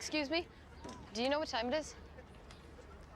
Excuse me? Do you know what time it is?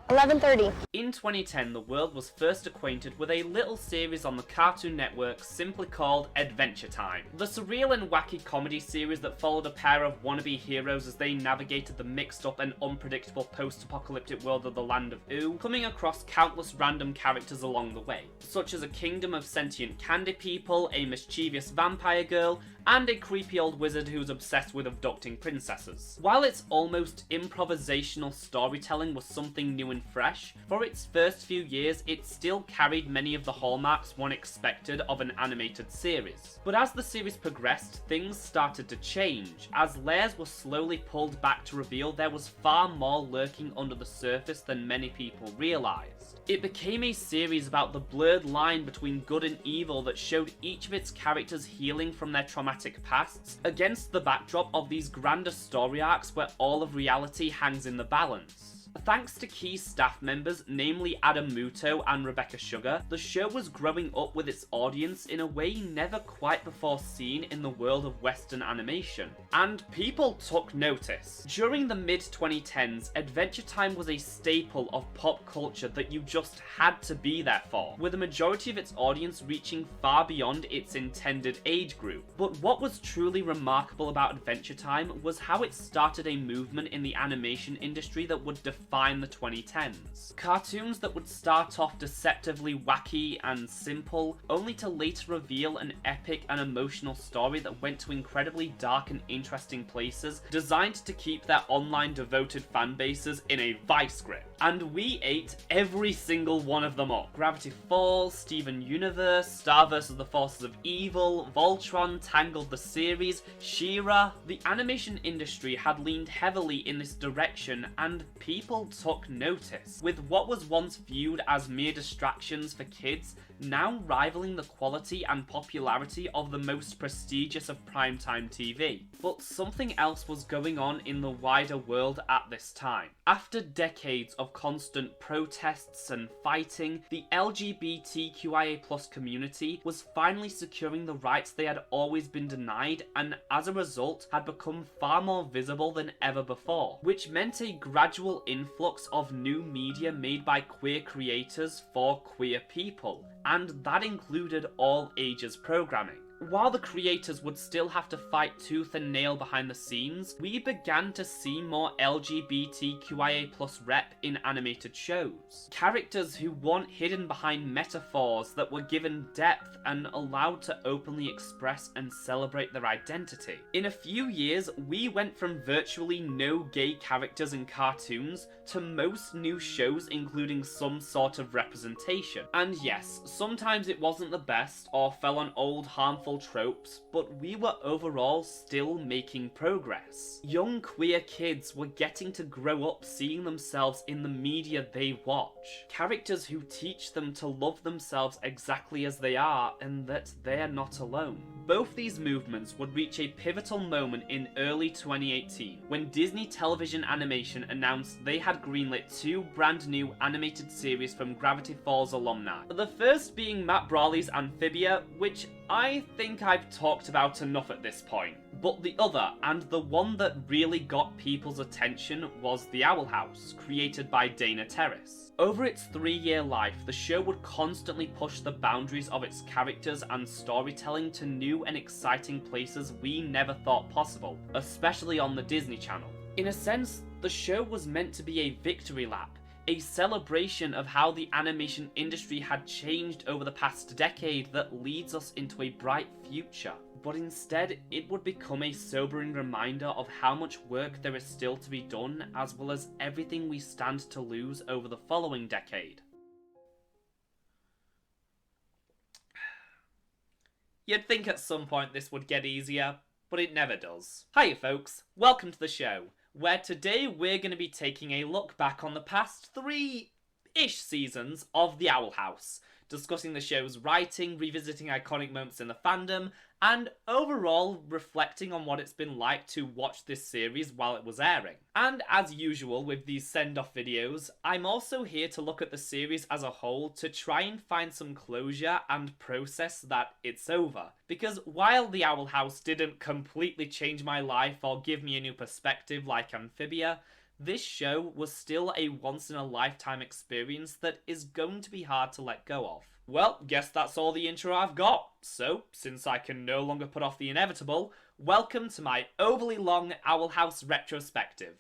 11:30. In 2010, the world was first acquainted with a little series on the Cartoon Network simply called Adventure Time. The surreal and wacky comedy series that followed a pair of wannabe heroes as they navigated the mixed up and unpredictable post-apocalyptic world of the Land of Ooo, coming across countless random characters along the way, such as a kingdom of sentient candy people, a mischievous vampire girl, and a creepy old wizard who's obsessed with abducting princesses. While its almost improvisational storytelling was something new and fresh, for its first few years it still carried many of the hallmarks one expected of an animated series. But as the series progressed, things started to change, as layers were slowly pulled back to reveal there was far more lurking under the surface than many people realised. It became a series about the blurred line between good and evil that showed each of its characters healing from their traumatic pasts against the backdrop of these grander story arcs where all of reality hangs in the balance. Thanks to key staff members, namely Adam Muto and Rebecca Sugar, the show was growing up with its audience in a way never quite before seen in the world of Western animation. And people took notice. During the mid-2010s, Adventure Time was a staple of pop culture that you just had to be there for, with a majority of its audience reaching far beyond its intended age group. But what was truly remarkable about Adventure Time was how it started a movement in the animation industry that would define the 2010s. Cartoons that would start off deceptively wacky and simple, only to later reveal an epic and emotional story that went to incredibly dark and interesting places, designed to keep their online devoted fan bases in a vice grip. And we ate every single one of them up. Gravity Falls, Steven Universe, Star vs. the Forces of Evil, Voltron, Tangled the series, She-Ra. The animation industry had leaned heavily in this direction, and people took notice, with what was once viewed as mere distractions for kids now rivaling the quality and popularity of the most prestigious of primetime TV. But something else was going on in the wider world at this time. After decades of constant protests and fighting, the LGBTQIA+ community was finally securing the rights they had always been denied, and as a result had become far more visible than ever before, which meant a gradual influx of new media made by queer creators for queer people, and that included all ages programming. While the creators would still have to fight tooth and nail behind the scenes, we began to see more LGBTQIA+ rep in animated shows. Characters who weren't hidden behind metaphors that were given depth and allowed to openly express and celebrate their identity. In a few years, we went from virtually no gay characters in cartoons to most new shows including some sort of representation. And yes, sometimes it wasn't the best or fell on old harmful tropes, but we were overall still making progress. Young queer kids were getting to grow up seeing themselves in the media they watch. Characters who teach them to love themselves exactly as they are and that they are not alone. Both these movements would reach a pivotal moment in early 2018 when Disney Television Animation announced they had greenlit two brand new animated series from Gravity Falls alumni. The first being Matt Brawley's Amphibia, which I think I've talked about enough at this point. But the other, and the one that really got people's attention, was The Owl House, created by Dana Terrace. Over its 3-year life, the show would constantly push the boundaries of its characters and storytelling to new and exciting places we never thought possible, especially on the Disney Channel. In a sense, the show was meant to be a victory lap, a celebration of how the animation industry had changed over the past decade that leads us into a bright future. But instead, it would become a sobering reminder of how much work there is still to be done, as well as everything we stand to lose over the following decade. You'd think at some point this would get easier, but it never does. Hiya folks, welcome to the show, where today we're going to be taking a look back on the past 3 ish seasons of The Owl House, discussing the show's writing, revisiting iconic moments in the fandom, and overall reflecting on what it's been like to watch this series while it was airing. And as usual with these send-off videos, I'm also here to look at the series as a whole to try and find some closure and process that it's over. Because while The Owl House didn't completely change my life or give me a new perspective like Amphibia, this show was still a once-in-a-lifetime experience that is going to be hard to let go of. Well, guess that's all the intro I've got. So, since I can no longer put off the inevitable, welcome to my overly long Owl House retrospective.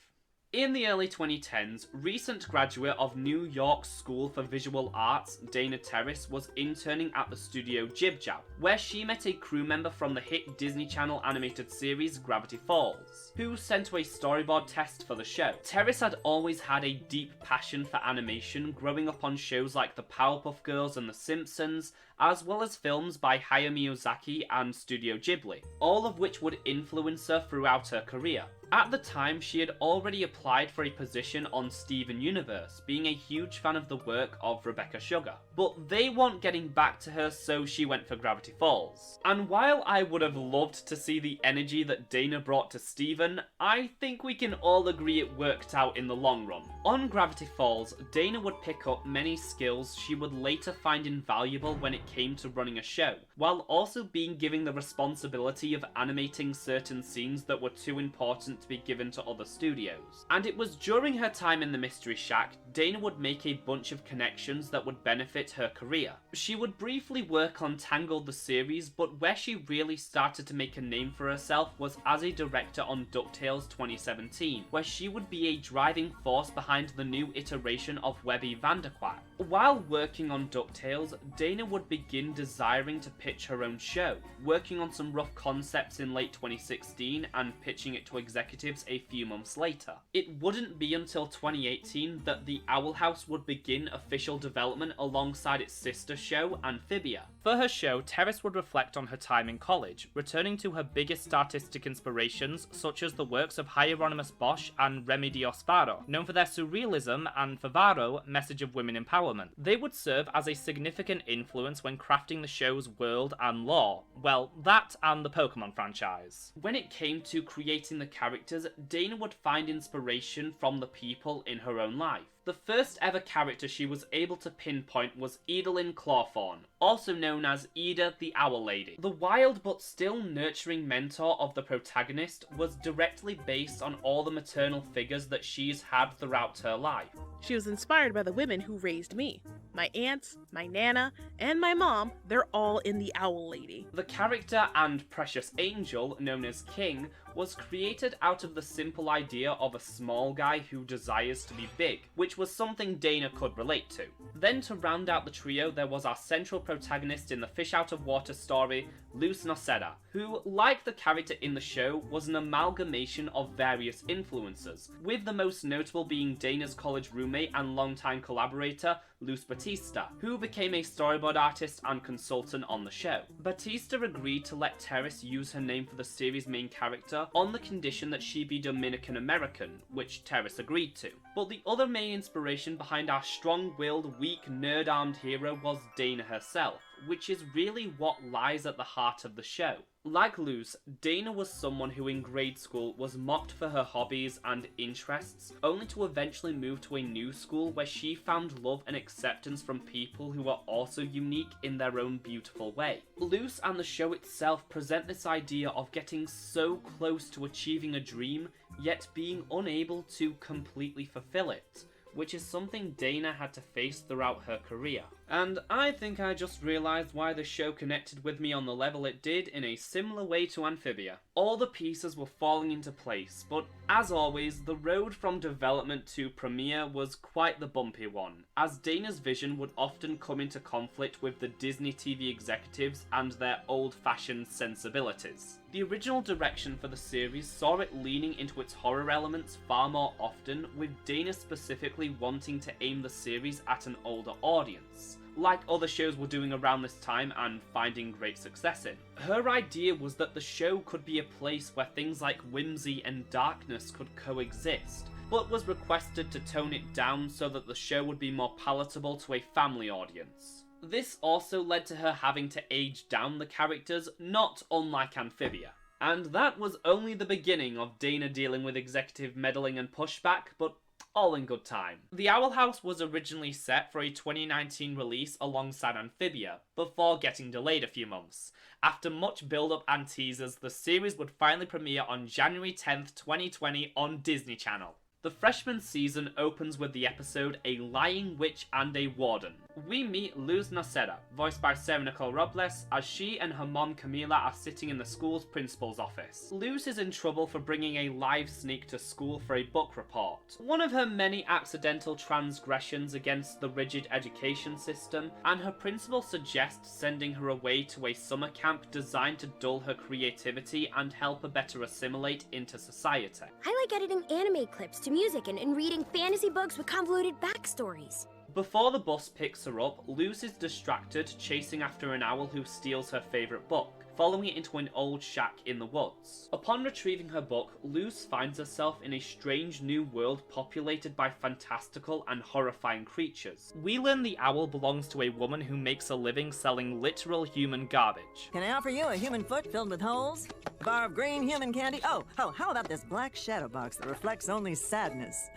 In the early 2010s, recent graduate of New York School for Visual Arts, Dana Terrace, was interning at the studio Jib Jab, where she met a crew member from the hit Disney Channel animated series Gravity Falls, who sent her a storyboard test for the show. Terrace had always had a deep passion for animation, growing up on shows like The Powerpuff Girls and The Simpsons, as well as films by Hayao Miyazaki and Studio Ghibli, all of which would influence her throughout her career. At the time, she had already applied for a position on Steven Universe, being a huge fan of the work of Rebecca Sugar. But they weren't getting back to her, so she went for Gravity Falls. And while I would have loved to see the energy that Dana brought to Steven, I think we can all agree it worked out in the long run. On Gravity Falls, Dana would pick up many skills she would later find invaluable when it came to running a show, while also being given the responsibility of animating certain scenes that were too important to be given to other studios. And it was during her time in the Mystery Shack, Dana would make a bunch of connections that would benefit her career. She would briefly work on Tangled the series, but where she really started to make a name for herself was as a director on DuckTales 2017, where she would be a driving force behind the new iteration of Webby Vanderquack. While working on DuckTales, Dana would begin desiring to pitch her own show, working on some rough concepts in late 2016 and pitching it to executives a few months later. It wouldn't be until 2018 that The Owl House would begin official development alongside its sister show, Amphibia. For her show, Terrace would reflect on her time in college, returning to her biggest artistic inspirations, such as the works of Hieronymus Bosch and Remedios Varo, known for their surrealism, and for Varo, message of women empowerment. They would serve as a significant influence when crafting the show's world and lore. Well, that and the Pokemon franchise. When it came to creating the characters, Dana would find inspiration from the people in her own life. The first ever character she was able to pinpoint was Edalyn Clawthorne, also known as Ida the Owl Lady. The wild but still nurturing mentor of the protagonist was directly based on all the maternal figures that she's had throughout her life. She was inspired by the women who raised me. My aunts, my nana, and my mom, they're all in the Owl Lady. The character and precious angel, known as King, was created out of the simple idea of a small guy who desires to be big, which was something Dana could relate to. Then to round out the trio, there was our central protagonist in the Fish Out of Water story, Luz Noceda, who, like the character in the show, was an amalgamation of various influences, with the most notable being Dana's college roommate and longtime collaborator, Luz Batista, who became a storyboard artist and consultant on the show. Batista agreed to let Terrace use her name for the series' main character on the condition that she be Dominican American, which Terrace agreed to. But the other main inspiration behind our strong-willed, weak, nerd-armed hero was Dana herself, which is really what lies at the heart of the show. Like Luz, Dana was someone who in grade school was mocked for her hobbies and interests, only to eventually move to a new school where she found love and acceptance from people who are also unique in their own beautiful way. Luz and the show itself present this idea of getting so close to achieving a dream, yet being unable to completely fulfill it, which is something Dana had to face throughout her career. And I think I just realised why the show connected with me on the level it did in a similar way to Amphibia. All the pieces were falling into place, but as always, the road from development to premiere was quite the bumpy one, as Dana's vision would often come into conflict with the Disney TV executives and their old-fashioned sensibilities. The original direction for the series saw it leaning into its horror elements far more often, with Dana specifically wanting to aim the series at an older audience, like other shows were doing around this time and finding great success in. Her idea was that the show could be a place where things like whimsy and darkness could coexist, but was requested to tone it down so that the show would be more palatable to a family audience. This also led to her having to age down the characters, not unlike Amphibia. And that was only the beginning of Dana dealing with executive meddling and pushback, but all in good time. The Owl House was originally set for a 2019 release alongside Amphibia, before getting delayed a few months. After much build-up and teasers, the series would finally premiere on January 10th, 2020 on Disney Channel. The freshman season opens with the episode A Lying Witch and a Warden. We meet Luz Nocera, voiced by Sarah Nicole Robles, as she and her mom Camila are sitting in the school's principal's office. Luz is in trouble for bringing a live snake to school for a book report. One of her many accidental transgressions against the rigid education system, and her principal suggests sending her away to a summer camp designed to dull her creativity and help her better assimilate into society. I like editing anime clips to music and reading fantasy books with convoluted backstories. Before the bus picks her up, Luz is distracted chasing after an owl who steals her favourite book, following it into an old shack in the woods. Upon retrieving her book, Luz finds herself in a strange new world populated by fantastical and horrifying creatures. We learn the owl belongs to a woman who makes a living selling literal human garbage. Can I offer you a human foot filled with holes? A bar of green human candy? Oh, how about this black shadow box that reflects only sadness?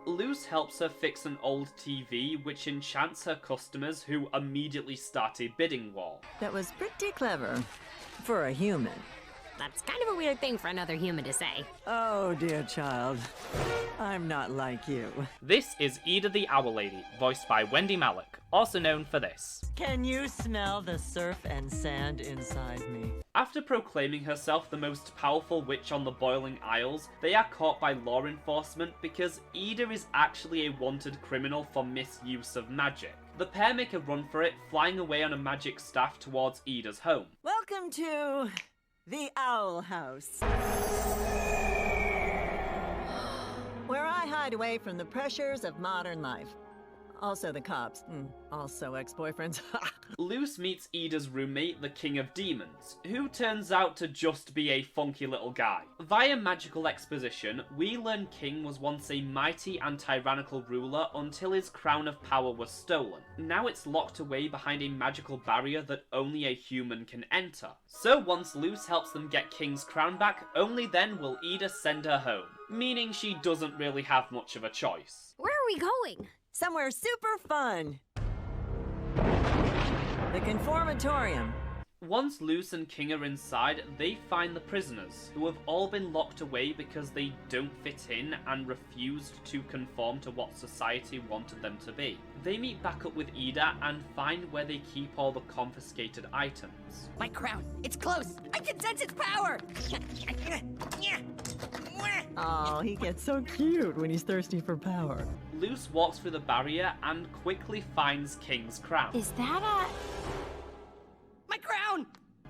Luz helps her fix an old TV, which enchants her customers, who immediately start a bidding war. That was pretty clever. For a human. That's kind of a weird thing for another human to say. Oh, dear child. I'm not like you. This is Ida the Owl Lady, voiced by Wendy Malick, also known for this. Can you smell the surf and sand inside me? After proclaiming herself the most powerful witch on the Boiling Isles, they are caught by law enforcement because Ida is actually a wanted criminal for misuse of magic. The pair make a run for it, flying away on a magic staff towards Ida's home. Welcome to the Owl House, where I hide away from the pressures of modern life. Also the cops. Also ex-boyfriends. Luz meets Ida's roommate, the King of Demons, who turns out to just be a funky little guy. Via magical exposition, we learn King was once a mighty and tyrannical ruler until his crown of power was stolen. Now it's locked away behind a magical barrier that only a human can enter. So once Luz helps them get King's crown back, only then will Ida send her home, meaning she doesn't really have much of a choice. Where are we going? Somewhere super fun. The Conformatorium. Once Luz and King are inside, they find the prisoners, who have all been locked away because they don't fit in and refused to conform to what society wanted them to be. They meet back up with Ida and find where they keep all the confiscated items. My crown, it's close. I can sense its power. Oh, he gets so cute when he's thirsty for power. Luz walks through the barrier and quickly finds King's crown. Is that My crown!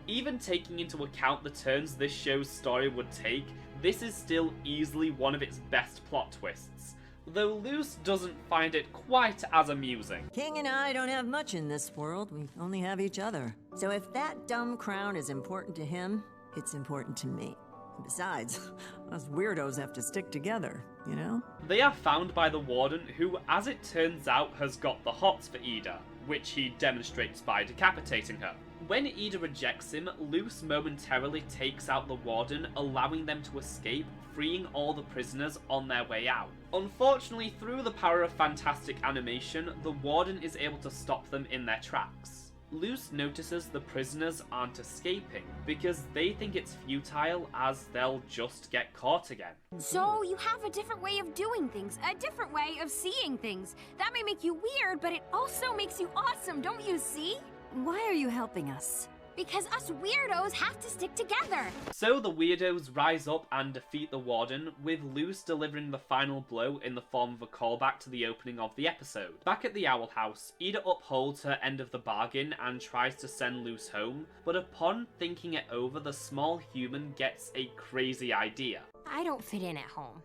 Even taking into account the turns this show's story would take, this is still easily one of its best plot twists, though Luz doesn't find it quite as amusing. King and I don't have much in this world, we only have each other. So if that dumb crown is important to him, it's important to me. Besides, us weirdos have to stick together, you know? They are found by the Warden, who, as it turns out, has got the hots for Ida, which he demonstrates by decapitating her. When Ida rejects him, Luz momentarily takes out the Warden, allowing them to escape, freeing all the prisoners on their way out. Unfortunately, through the power of fantastic animation, the Warden is able to stop them in their tracks. Luz notices the prisoners aren't escaping, because they think it's futile as they'll just get caught again. So you have a different way of doing things, a different way of seeing things. That may make you weird, but it also makes you awesome, don't you see? Why are you helping us? Because us weirdos have to stick together. So the weirdos rise up and defeat the Warden, with Luz delivering the final blow in the form of a callback to the opening of the episode. Back at the Owl House, Ida upholds her end of the bargain and tries to send Luz home, but upon thinking it over, the small human gets a crazy idea. I don't fit in at home.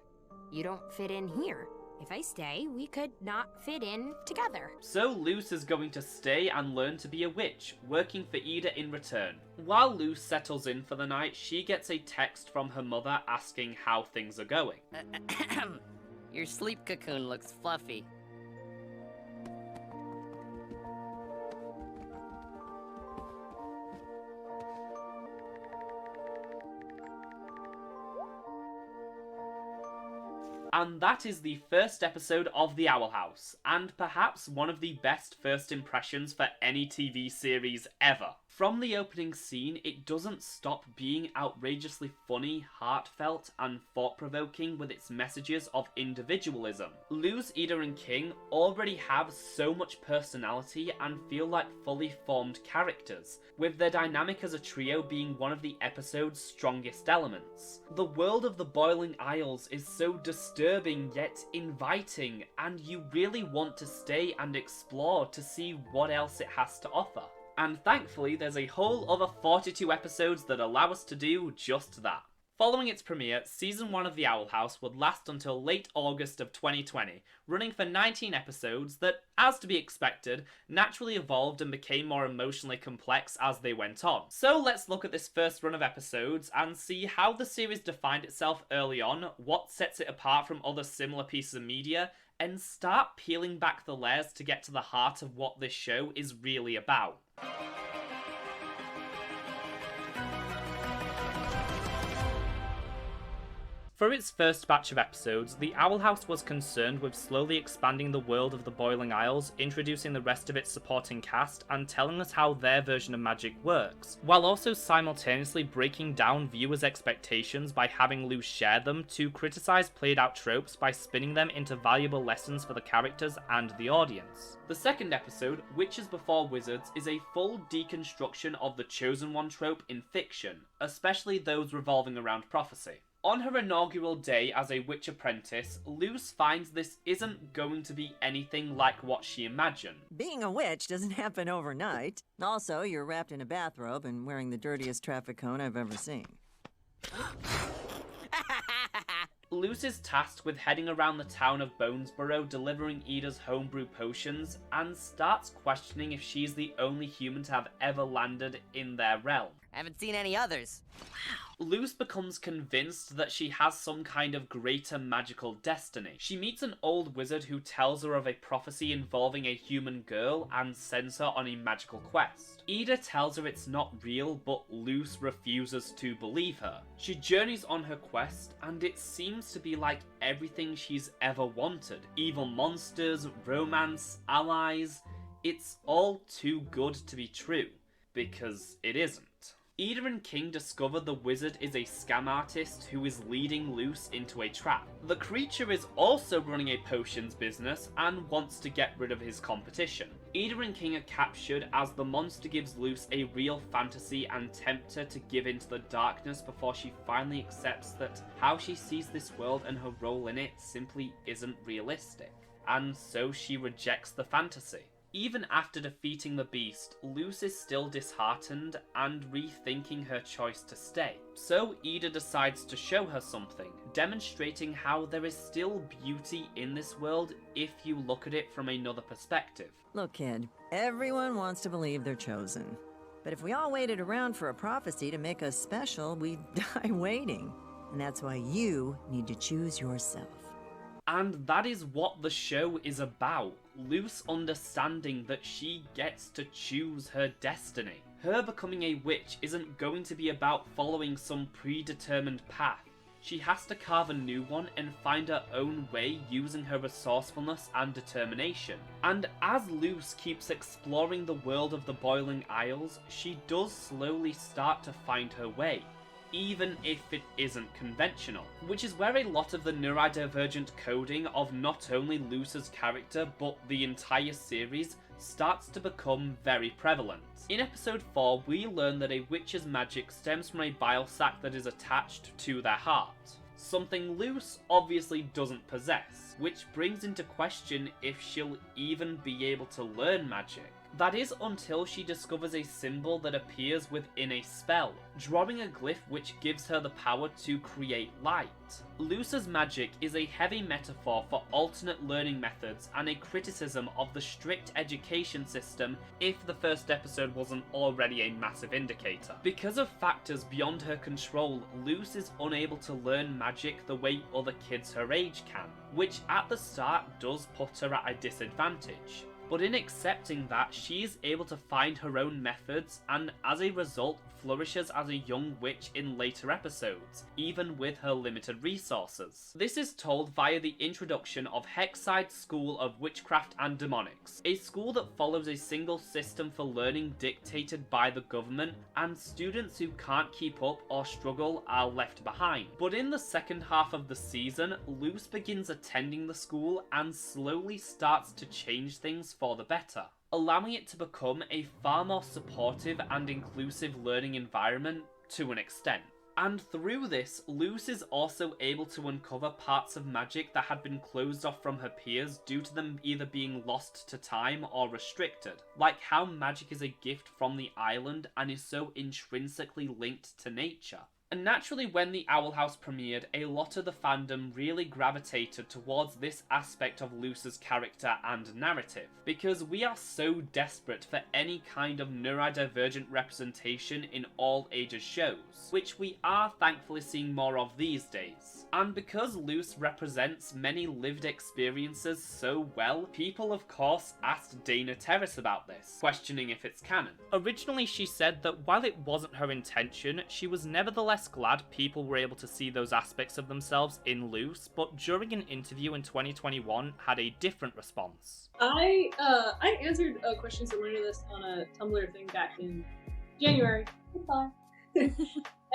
You don't fit in here. If I stay, we could not fit in together. So Luz is going to stay and learn to be a witch, working for Ida in return. While Luz settles in for the night, she gets a text from her mother asking how things are going. Your sleep cocoon looks fluffy. And that is the first episode of The Owl House, and perhaps one of the best first impressions for any TV series ever. From the opening scene, it doesn't stop being outrageously funny, heartfelt, and thought-provoking with its messages of individualism. Luz, Ida, and King already have so much personality and feel like fully formed characters, with their dynamic as a trio being one of the episode's strongest elements. The world of the Boiling Isles is so disturbing yet inviting, and you really want to stay and explore to see what else it has to offer. And thankfully, there's a whole other 42 episodes that allow us to do just that. Following its premiere, Season 1 of The Owl House would last until late August of 2020, running for 19 episodes that, as to be expected, naturally evolved and became more emotionally complex as they went on. So let's look at this first run of episodes and see how the series defined itself early on, what sets it apart from other similar pieces of media, and start peeling back the layers to get to the heart of what this show is really about. For its first batch of episodes, The Owl House was concerned with slowly expanding the world of the Boiling Isles, introducing the rest of its supporting cast, and telling us how their version of magic works, while also simultaneously breaking down viewers' expectations by having Luz share them to criticise played-out tropes by spinning them into valuable lessons for the characters and the audience. The second episode, Witches Before Wizards, is a full deconstruction of the Chosen One trope in fiction, especially those revolving around prophecy. On her inaugural day as a witch apprentice, Luz finds this isn't going to be anything like what she imagined. Being a witch doesn't happen overnight. Also, you're wrapped in a bathrobe and wearing the dirtiest traffic cone I've ever seen. Luz is tasked with heading around the town of Bonesborough delivering Ida's homebrew potions, and starts questioning if she's the only human to have ever landed in their realm. I haven't seen any others. Luz becomes convinced that she has some kind of greater magical destiny. She meets an old wizard who tells her of a prophecy involving a human girl and sends her on a magical quest. Ida tells her it's not real, but Luz refuses to believe her. She journeys on her quest, and it seems to be like everything she's ever wanted. Evil monsters, romance, allies. It's all too good to be true, because it isn't. Ida and King discover the wizard is a scam artist who is leading Luz into a trap. The creature is also running a potions business and wants to get rid of his competition. Ida and King are captured as the monster gives Luz a real fantasy and tempts her to give into the darkness before she finally accepts that how she sees this world and her role in it simply isn't realistic. And so she rejects the fantasy. Even after defeating the beast, Luz is still disheartened and rethinking her choice to stay. So Ida decides to show her something, demonstrating how there is still beauty in this world if you look at it from another perspective. Look, kid, everyone wants to believe they're chosen. But if we all waited around for a prophecy to make us special, we'd die waiting. And that's why you need to choose yourself. And that is what the show is about. Luz understanding that she gets to choose her destiny. Her becoming a witch isn't going to be about following some predetermined path. She has to carve a new one and find her own way using her resourcefulness and determination. And as Luz keeps exploring the world of the Boiling Isles, she does slowly start to find her way, even if it isn't conventional, which is where a lot of the neurodivergent coding of not only Luz's character but the entire series starts to become very prevalent. In episode 4, we learn that a witch's magic stems from a bile sac that is attached to their heart, something Luz obviously doesn't possess, which brings into question if she'll even be able to learn magic. That is until she discovers a symbol that appears within a spell, drawing a glyph which gives her the power to create light. Luce's magic is a heavy metaphor for alternate learning methods and a criticism of the strict education system, if the first episode wasn't already a massive indicator. Because of factors beyond her control, Luce is unable to learn magic the way other kids her age can, which at the start does put her at a disadvantage. But in accepting that, she is able to find her own methods and as a result flourishes as a young witch in later episodes, even with her limited resources. This is told via the introduction of Hexside School of Witchcraft and Demonics, a school that follows a single system for learning dictated by the government, and students who can't keep up or struggle are left behind. But in the second half of the season, Luce begins attending the school and slowly starts to change things for the better, allowing it to become a far more supportive and inclusive learning environment to an extent. And through this, Luce is also able to uncover parts of magic that had been closed off from her peers due to them either being lost to time or restricted, like how magic is a gift from the island and is so intrinsically linked to nature. And naturally, when the Owl House premiered, a lot of the fandom really gravitated towards this aspect of Luce's character and narrative, because we are so desperate for any kind of neurodivergent representation in all ages shows, which we are thankfully seeing more of these days. And because Luce represents many lived experiences so well, people of course asked Dana Terrace about this, questioning if it's canon. Originally she said that while it wasn't her intention, she was nevertheless glad people were able to see those aspects of themselves in Luce, but during an interview in 2021 had a different response. I answered a question similar to this on a Tumblr thing back in January. Goodbye.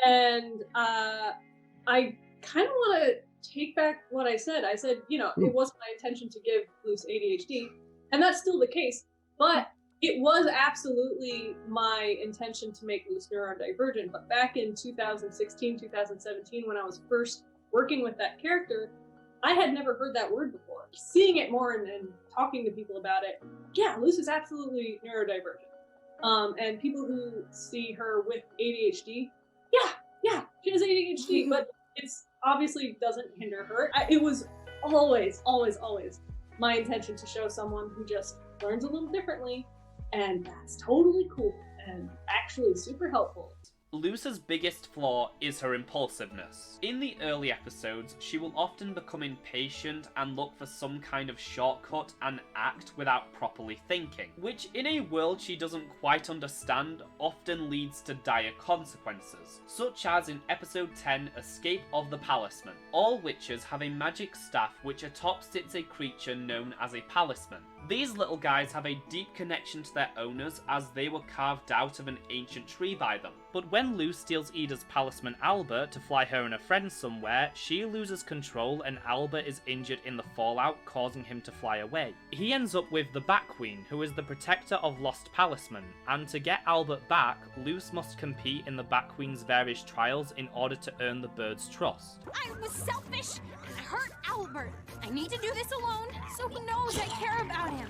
And I kind of want to take back what I said. I said, you know, it wasn't my intention to give Luce ADHD, and that's still the case, but it was absolutely my intention to make Luce neurodivergent. But back in 2016, 2017, when I was first working with that character, I had never heard that word before. Seeing it more and talking to people about it, yeah, Luce is absolutely neurodivergent. And people who see her with ADHD, yeah, she has ADHD, but it's obviously doesn't hinder her. It was always my intention to show someone who just learns a little differently, and that's totally cool and actually super helpful. Luce's biggest flaw is her impulsiveness. In the early episodes, she will often become impatient and look for some kind of shortcut and act without properly thinking, which in a world she doesn't quite understand often leads to dire consequences, such as in episode 10, Escape of the Palisman. All witches have a magic staff which atop sits a creature known as a palisman. These little guys have a deep connection to their owners as they were carved out of an ancient tree by them. But when Luce steals Ida's palisman Alba to fly her and a friend somewhere, she loses control and Alba is injured in the fallout, causing him to fly away. He ends up with the Bat Queen, who is the protector of lost palisman, and to get Albert back, Luce must compete in the Bat Queen's various trials in order to earn the bird's trust. I was selfish and I hurt Albert. I need to do this alone so he knows I care about him.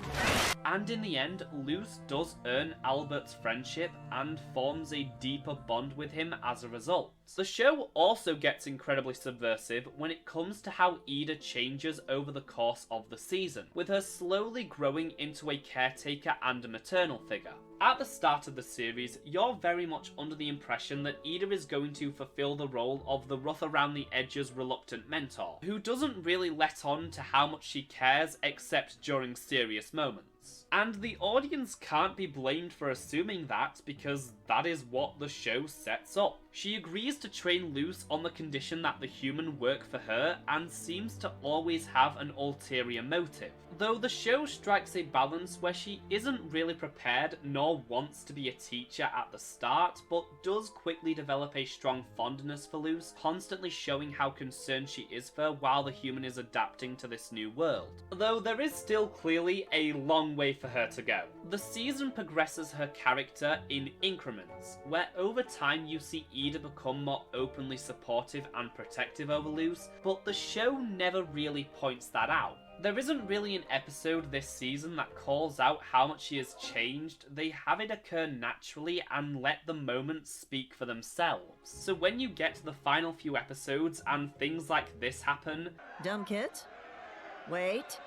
And in the end, Luce does earn Albert's friendship and forms a deeper bond with him as a result. The show also gets incredibly subversive when it comes to how Ida changes over the course of the season, with her slowly growing into a caretaker and a maternal figure. At the start of the series, you're very much under the impression that Ida is going to fulfill the role of the rough around the edges reluctant mentor, who doesn't really let on to how much she cares except during serious moments. And the audience can't be blamed for assuming that, because that is what the show sets up. She agrees to train Luce on the condition that the human work for her, and seems to always have an ulterior motive. Though the show strikes a balance where she isn't really prepared nor wants to be a teacher at the start, but does quickly develop a strong fondness for Luce, constantly showing how concerned she is for her while the human is adapting to this new world. Though there is still clearly a long way for her to go. The season progresses her character in increments, where over time you see Ida become more openly supportive and protective over Luce, but the show never really points that out. There isn't really an episode this season that calls out how much she has changed. They have it occur naturally and let the moments speak for themselves. So when you get to the final few episodes and things like this happen, Dumb kids? Wait.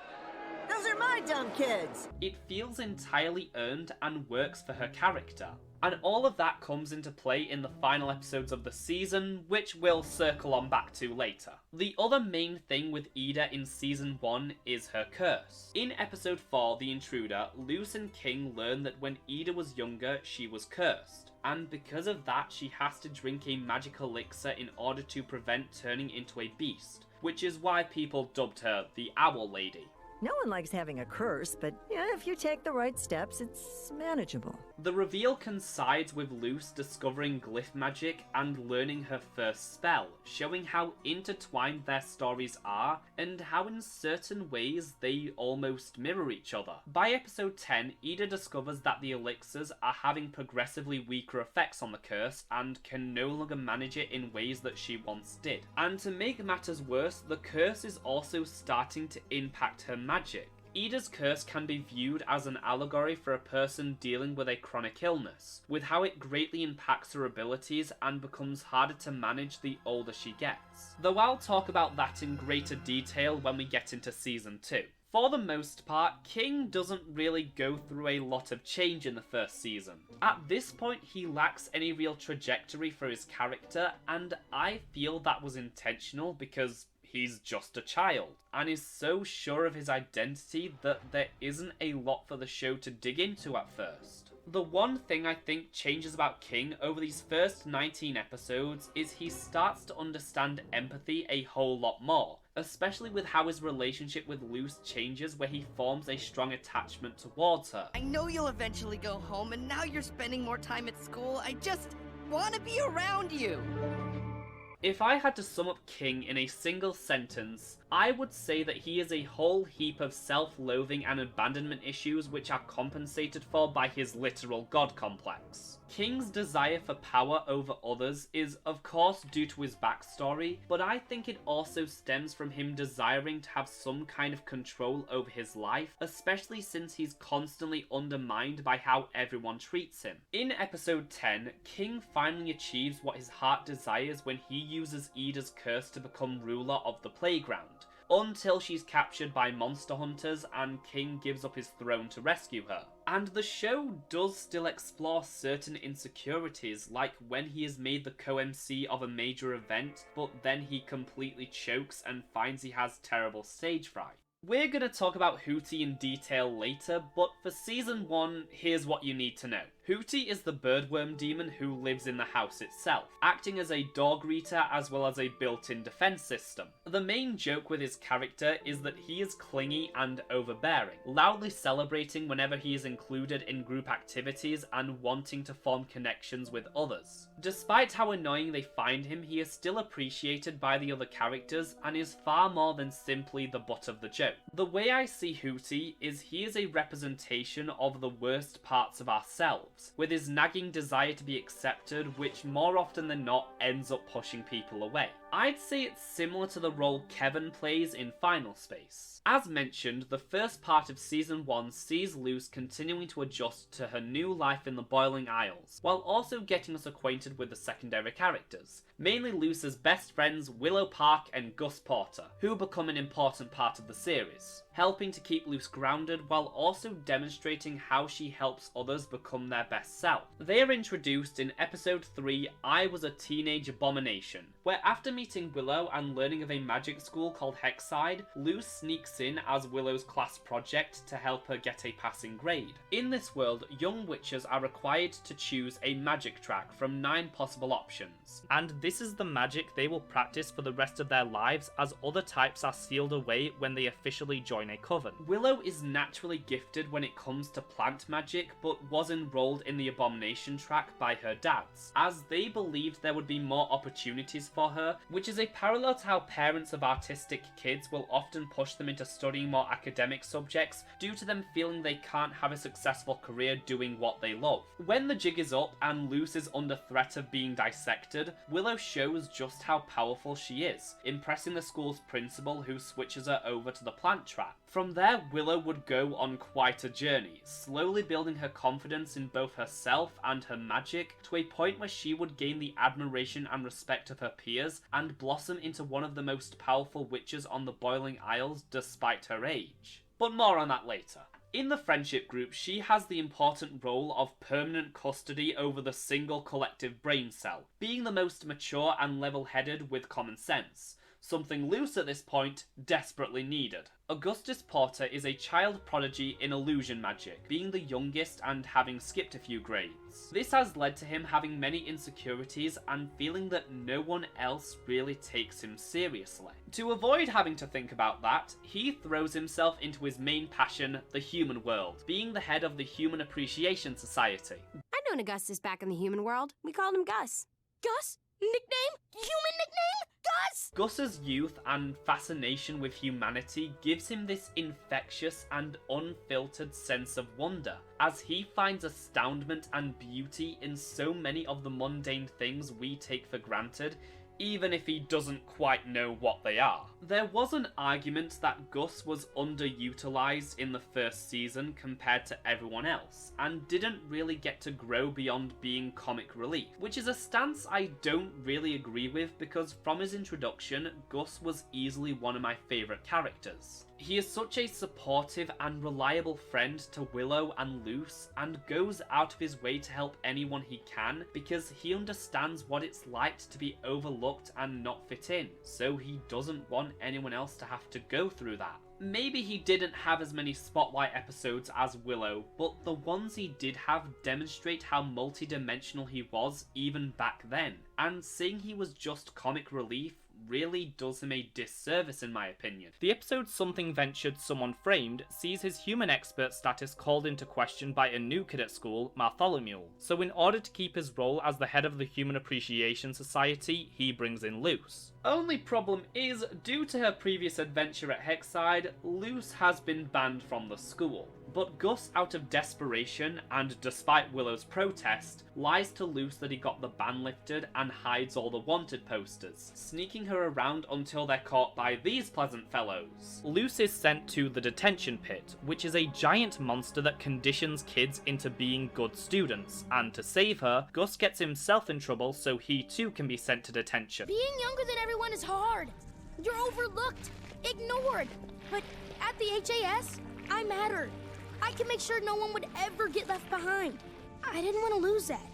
Those are my dumb kids! it feels entirely earned and works for her character. And all of that comes into play in the final episodes of the season, which we'll circle on back to later. The other main thing with Ida in season 1 is her curse. In episode 4, The Intruder, Luce and King learn that when Ida was younger, she was cursed. And because of that, she has to drink a magic elixir in order to prevent turning into a beast, which is why people dubbed her the Owl Lady. No one likes having a curse, but yeah, if you take the right steps, it's manageable. The reveal coincides with Luce discovering glyph magic and learning her first spell, showing how intertwined their stories are and how in certain ways they almost mirror each other. By episode 10, Ida discovers that the elixirs are having progressively weaker effects on the curse and can no longer manage it in ways that she once did. And to make matters worse, the curse is also starting to impact her magic. Ida's curse can be viewed as an allegory for a person dealing with a chronic illness, with how it greatly impacts her abilities and becomes harder to manage the older she gets. Though I'll talk about that in greater detail when we get into season 2. For the most part, King doesn't really go through a lot of change in the first season. At this point, he lacks any real trajectory for his character, and I feel that was intentional because he's just a child, and is so sure of his identity that there isn't a lot for the show to dig into at first. The one thing I think changes about King over these first 19 episodes is he starts to understand empathy a whole lot more, especially with how his relationship with Luce changes, where he forms a strong attachment towards her. I know you'll eventually go home, and now you're spending more time at school. I just want to be around you. If I had to sum up King in a single sentence, I would say that he is a whole heap of self-loathing and abandonment issues which are compensated for by his literal god complex. King's desire for power over others is of course due to his backstory, but I think it also stems from him desiring to have some kind of control over his life, especially since he's constantly undermined by how everyone treats him. In episode 10, King finally achieves what his heart desires when he uses Ida's curse to become ruler of the playground, until she's captured by monster hunters and King gives up his throne to rescue her. And the show does still explore certain insecurities, like when he is made the co-MC of a major event, but then he completely chokes and finds he has terrible stage fright. We're going to talk about Hootie in detail later, but for season 1, here's what you need to know. Hootie is the birdworm demon who lives in the house itself, acting as a door greeter as well as a built-in defense system. The main joke with his character is that he is clingy and overbearing, loudly celebrating whenever he is included in group activities and wanting to form connections with others. Despite how annoying they find him, he is still appreciated by the other characters and is far more than simply the butt of the joke. The way I see Hootie is he is a representation of the worst parts of ourselves, with his nagging desire to be accepted, which more often than not ends up pushing people away. I'd say it's similar to the role Kevin plays in Final Space. As mentioned, the first part of season 1 sees Luce continuing to adjust to her new life in the Boiling Isles, while also getting us acquainted with the secondary characters, mainly Luce's best friends Willow Park and Gus Porter, who become an important part of the series, helping to keep Luce grounded while also demonstrating how she helps others become their best self. They are introduced in episode 3, I Was a Teenage Abomination, where after meeting Willow and learning of a magic school called Hexside, Luce sneaks in as Willow's class project to help her get a passing grade. In this world, young witches are required to choose a magic track from 9 possible options, and this is the magic they will practice for the rest of their lives, as other types are sealed away when they officially join a coven. Willow is naturally gifted when it comes to plant magic, but was enrolled in the Abomination track by her dads, as they believed there would be more opportunities for her, which is a parallel to how parents of artistic kids will often push them into studying more academic subjects due to them feeling they can't have a successful career doing what they love. When the jig is up and Luce is under threat of being dissected, Willow shows just how powerful she is, impressing the school's principal, who switches her over to the plant track. From there, Willow would go on quite a journey, slowly building her confidence in both herself and her magic to a point where she would gain the admiration and respect of her peers and blossom into one of the most powerful witches on the Boiling Isles despite her age. But more on that later. In the friendship group, she has the important role of permanent custody over the single collective brain cell, being the most mature and level-headed with common sense. Something Luce at this point desperately needed. Augustus Porter is a child prodigy in illusion magic, being the youngest and having skipped a few grades. This has led to him having many insecurities and feeling that no one else really takes him seriously. To avoid having to think about that, he throws himself into his main passion, the human world, being the head of the Human Appreciation Society. I've known Augustus back in the human world. We called him Gus. Gus? Nickname? Human nickname? Gus? Gus's youth and fascination with humanity gives him this infectious and unfiltered sense of wonder, as he finds astoundment and beauty in so many of the mundane things we take for granted, even if he doesn't quite know what they are. There was an argument that Gus was underutilized in the first season compared to everyone else, and didn't really get to grow beyond being comic relief, which is a stance I don't really agree with because from his introduction, Gus was easily one of my favourite characters. He is such a supportive and reliable friend to Willow and Luce, and goes out of his way to help anyone he can because he understands what it's like to be overlooked and not fit in, so he doesn't want anyone else to have to go through that. Maybe he didn't have as many spotlight episodes as Willow, but the ones he did have demonstrate how multi-dimensional he was even back then, and seeing he was just comic relief really does him a disservice in my opinion. The episode Something Ventured, Someone Framed sees his human expert status called into question by a new kid at school, Bartholomew. So in order to keep his role as the head of the Human Appreciation Society, he brings in Luce. Only problem is, due to her previous adventure at Hexside, Luce has been banned from the school. But Gus, out of desperation, and despite Willow's protest, lies to Luce that he got the ban lifted and hides all the wanted posters, sneaking her around until they're caught by these pleasant fellows. Luce is sent to the detention pit, which is a giant monster that conditions kids into being good students, and to save her, Gus gets himself in trouble so he too can be sent to detention. Being younger than everyone is hard. You're overlooked, ignored. But at the HAS, I matter. I can make sure no one would ever get left behind. I didn't want to lose that.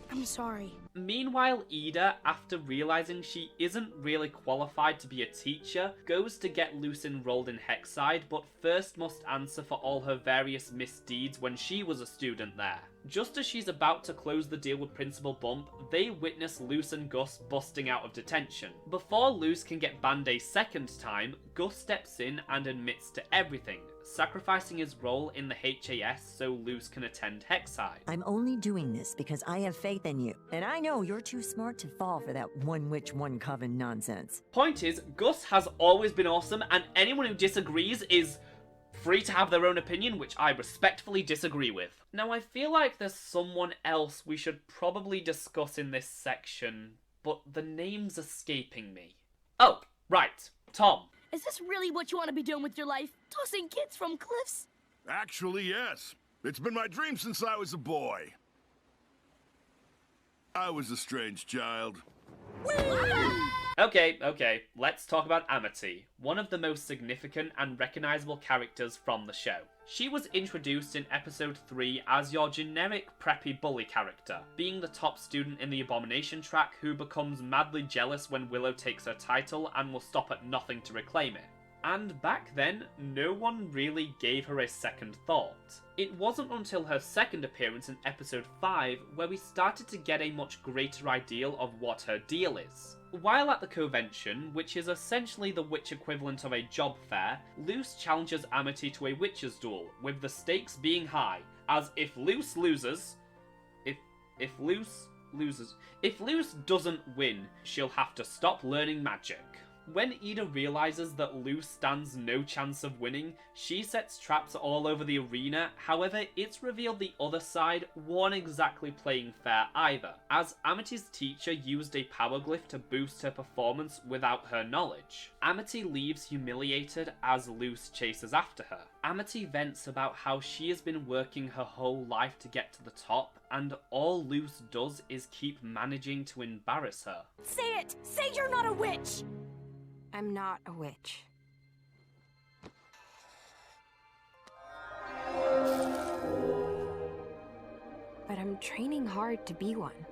I'm sorry. Meanwhile, Ida, after realizing she isn't really qualified to be a teacher, goes to get Luce enrolled in Hexside, but first must answer for all her various misdeeds when she was a student there. Just as she's about to close the deal with Principal Bump, they witness Luce and Gus busting out of detention. Before Luce can get banned a second time, Gus steps in and admits to everything, sacrificing his role in the HAS so Luce can attend Hexside. I'm only doing this because I have faith in you, and I know you're too smart to fall for that one witch, one coven nonsense. Point is, Gus has always been awesome, and anyone who disagrees is free to have their own opinion, which I respectfully disagree with. Now, I feel like there's someone else we should probably discuss in this section, but the name's escaping me. Oh, right, Tom. Is this really what you want to be doing with your life? Tossing kids from cliffs? Actually, yes. It's been my dream since I was a boy. I was a strange child. Okay, let's talk about Amity, one of the most significant and recognizable characters from the show. She was introduced in episode 3 as your generic preppy bully character, being the top student in the Abomination track who becomes madly jealous when Willow takes her title and will stop at nothing to reclaim it. And back then, no one really gave her a second thought. It wasn't until her second appearance in episode 5 where we started to get a much greater ideal of what her deal is. While at the convention, which is essentially the witch equivalent of a job fair, Luce challenges Amity to a witch's duel, with the stakes being high, as if Luce loses... If Luce doesn't win, she'll have to stop learning magic. When Ida realizes that Luz stands no chance of winning, she sets traps all over the arena. However, it's revealed the other side weren't exactly playing fair either, as Amity's teacher used a power glyph to boost her performance without her knowledge. Amity leaves humiliated as Luz chases after her. Amity vents about how she has been working her whole life to get to the top, and all Luz does is keep managing to embarrass her. Say it! Say you're not a witch! I'm not a witch. But I'm training hard to be one.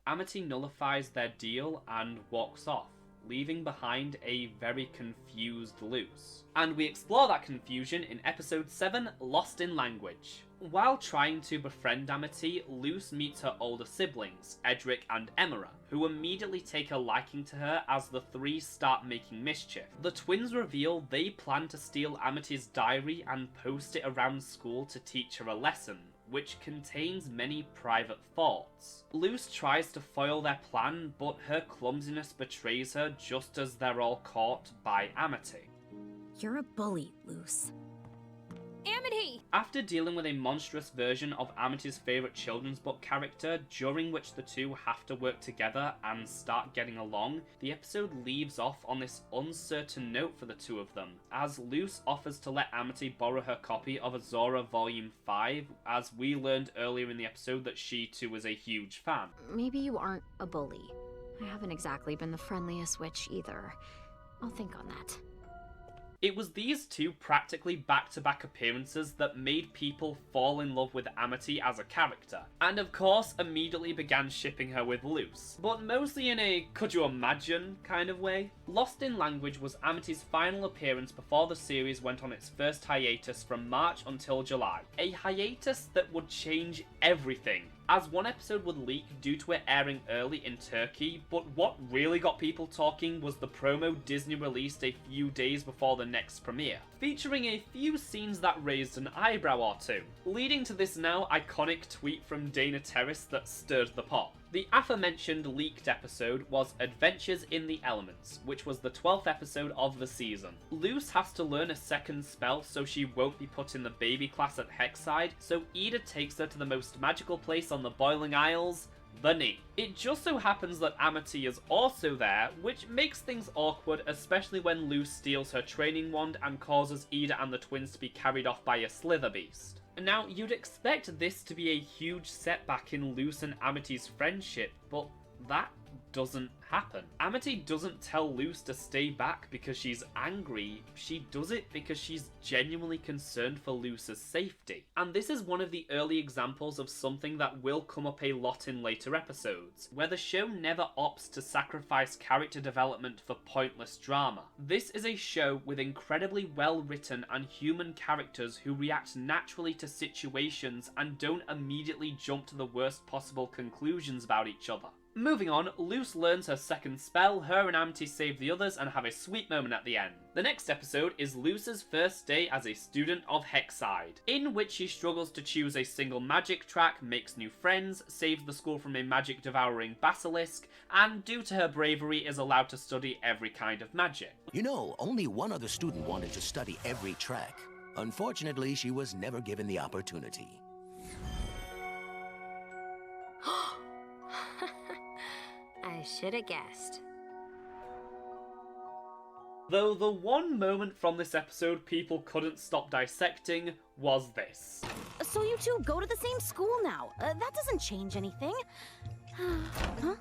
Amity nullifies their deal and walks off, leaving behind a very confused Luz. And we explore that confusion in episode 7, Lost in Language. While trying to befriend Amity, Luz meets her older siblings, Edric and Emera, who immediately take a liking to her as the three start making mischief. The twins reveal they plan to steal Amity's diary and post it around school to teach her a lesson, which contains many private thoughts. Luz tries to foil their plan, but her clumsiness betrays her just as they're all caught by Amity. You're a bully, Luz. Amity! After dealing with a monstrous version of Amity's favourite children's book character, during which the two have to work together and start getting along, the episode leaves off on this uncertain note for the two of them, as Luz offers to let Amity borrow her copy of Azora Volume 5, as we learned earlier in the episode that she too is a huge fan. Maybe you aren't a bully. I haven't exactly been the friendliest witch either. I'll think on that. It was these two practically back-to-back appearances that made people fall in love with Amity as a character, and of course immediately began shipping her with Luz, but mostly in a could you imagine kind of way. Lost in Language was Amity's final appearance before the series went on its first hiatus from March until July, a hiatus that would change everything, as one episode would leak due to it airing early in Turkey, but what really got people talking was the promo Disney released a few days before the next premiere, featuring a few scenes that raised an eyebrow or two, leading to this now iconic tweet from Dana Terrace that stirred the pot. The aforementioned leaked episode was Adventures in the Elements, which was the 12th episode of the season. Luz has to learn a second spell so she won't be put in the baby class at Hexside, so Ida takes her to the most magical place on the Boiling Isles, the knee. It just so happens that Amity is also there, which makes things awkward, especially when Luz steals her training wand and causes Ida and the twins to be carried off by a slither beast. Now, you'd expect this to be a huge setback in Luz and Amity's friendship, but that doesn't happen. Amity doesn't tell Luz to stay back because she's angry, she does it because she's genuinely concerned for Luz's safety. And this is one of the early examples of something that will come up a lot in later episodes, where the show never opts to sacrifice character development for pointless drama. This is a show with incredibly well written and human characters who react naturally to situations and don't immediately jump to the worst possible conclusions about each other. Moving on, Luz learns her second spell, her and Amity save the others and have a sweet moment at the end. The next episode is Luz's first day as a student of Hexside, in which she struggles to choose a single magic track, makes new friends, saves the school from a magic-devouring basilisk, and due to her bravery is allowed to study every kind of magic. You know, only one other student wanted to study every track. Unfortunately, she was never given the opportunity. I should have guessed. Though the one moment from this episode people couldn't stop dissecting was this. So you two go to the same school now. That doesn't change anything. Huh?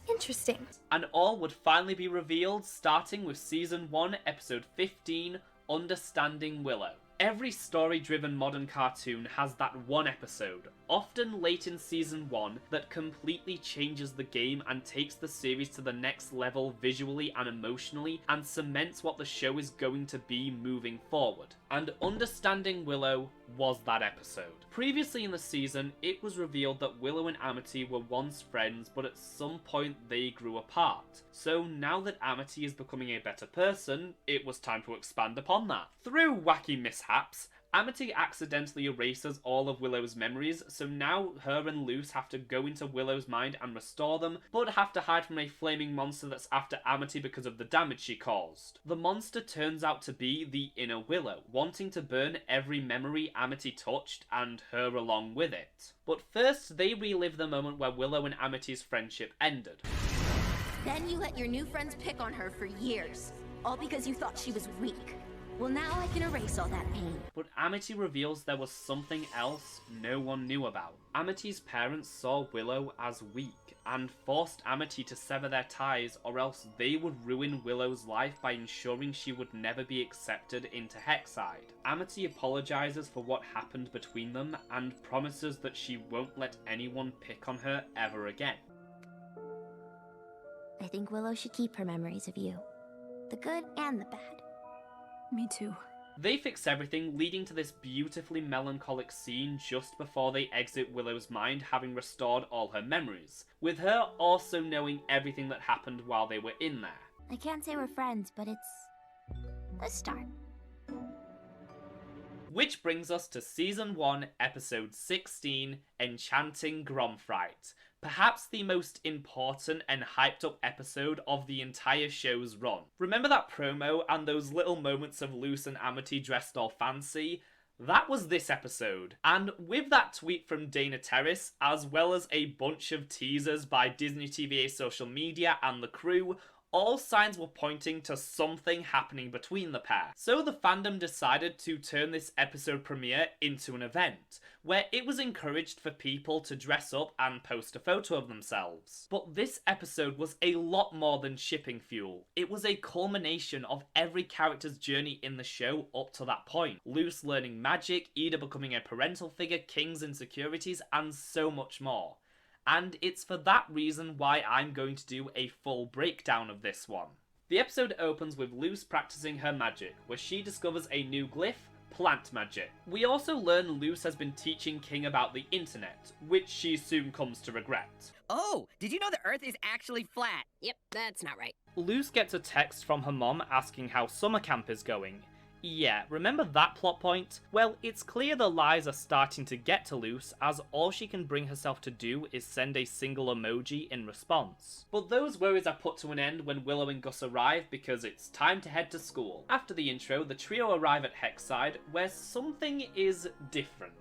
Interesting. And all would finally be revealed starting with Season 1, Episode 15, Understanding Willow. Every story-driven modern cartoon has that one episode, often late in Season 1, that completely changes the game and takes the series to the next level visually and emotionally and cements what the show is going to be moving forward. And Understanding Willow was that episode. Previously in the season, it was revealed that Willow and Amity were once friends, but at some point they grew apart. So now that Amity is becoming a better person, it was time to expand upon that. Through wacky mishaps, Amity accidentally erases all of Willow's memories, so now her and Luce have to go into Willow's mind and restore them, but have to hide from a flaming monster that's after Amity because of the damage she caused. The monster turns out to be the inner Willow, wanting to burn every memory Amity touched and her along with it. But first, they relive the moment where Willow and Amity's friendship ended. Then you let your new friends pick on her for years, all because you thought she was weak. Well, now I can erase all that pain. But Amity reveals there was something else no one knew about. Amity's parents saw Willow as weak and forced Amity to sever their ties, or else they would ruin Willow's life by ensuring she would never be accepted into Hexside. Amity apologizes for what happened between them and promises that she won't let anyone pick on her ever again. I think Willow should keep her memories of you. The good and the bad. Me too. They fix everything, leading to this beautifully melancholic scene just before they exit Willow's mind, having restored all her memories, with her also knowing everything that happened while they were in there. I can't say we're friends, but it's a start. Which brings us to Season 1, Episode 16, Enchanting Gromfright. Perhaps the most important and hyped up episode of the entire show's run. Remember that promo and those little moments of Luce and Amity dressed all fancy? That was this episode. And with that tweet from Dana Terrace, as well as a bunch of teasers by Disney TVA social media and the crew, all signs were pointing to something happening between the pair. So the fandom decided to turn this episode premiere into an event, where it was encouraged for people to dress up and post a photo of themselves. But this episode was a lot more than shipping fuel. It was a culmination of every character's journey in the show up to that point. Luce learning magic, Ida becoming a parental figure, King's insecurities, and so much more. And it's for that reason why I'm going to do a full breakdown of this one. The episode opens with Luce practicing her magic, where she discovers a new glyph, plant magic. We also learn Luce has been teaching King about the internet, which she soon comes to regret. Oh, did you know the Earth is actually flat? Yep, that's not right. Luce gets a text from her mom asking how summer camp is going. Yeah, remember that plot point? Well, it's clear the lies are starting to get to Luce, as all she can bring herself to do is send a single emoji in response. But those worries are put to an end when Willow and Gus arrive, because it's time to head to school. After the intro, the trio arrive at Hexside, where something is different.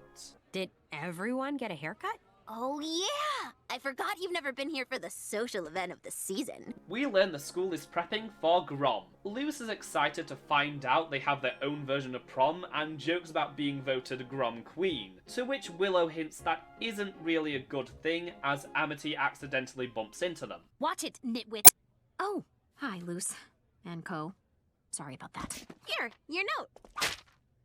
Did everyone get a haircut? Oh yeah! I forgot you've never been here for the social event of the season. We learn the school is prepping for Grom. Luce is excited to find out they have their own version of prom and jokes about being voted Grom Queen, to which Willow hints that isn't really a good thing as Amity accidentally bumps into them. Watch it, nitwit. Oh, hi, Luce. And Co. Sorry about that. Here, your note.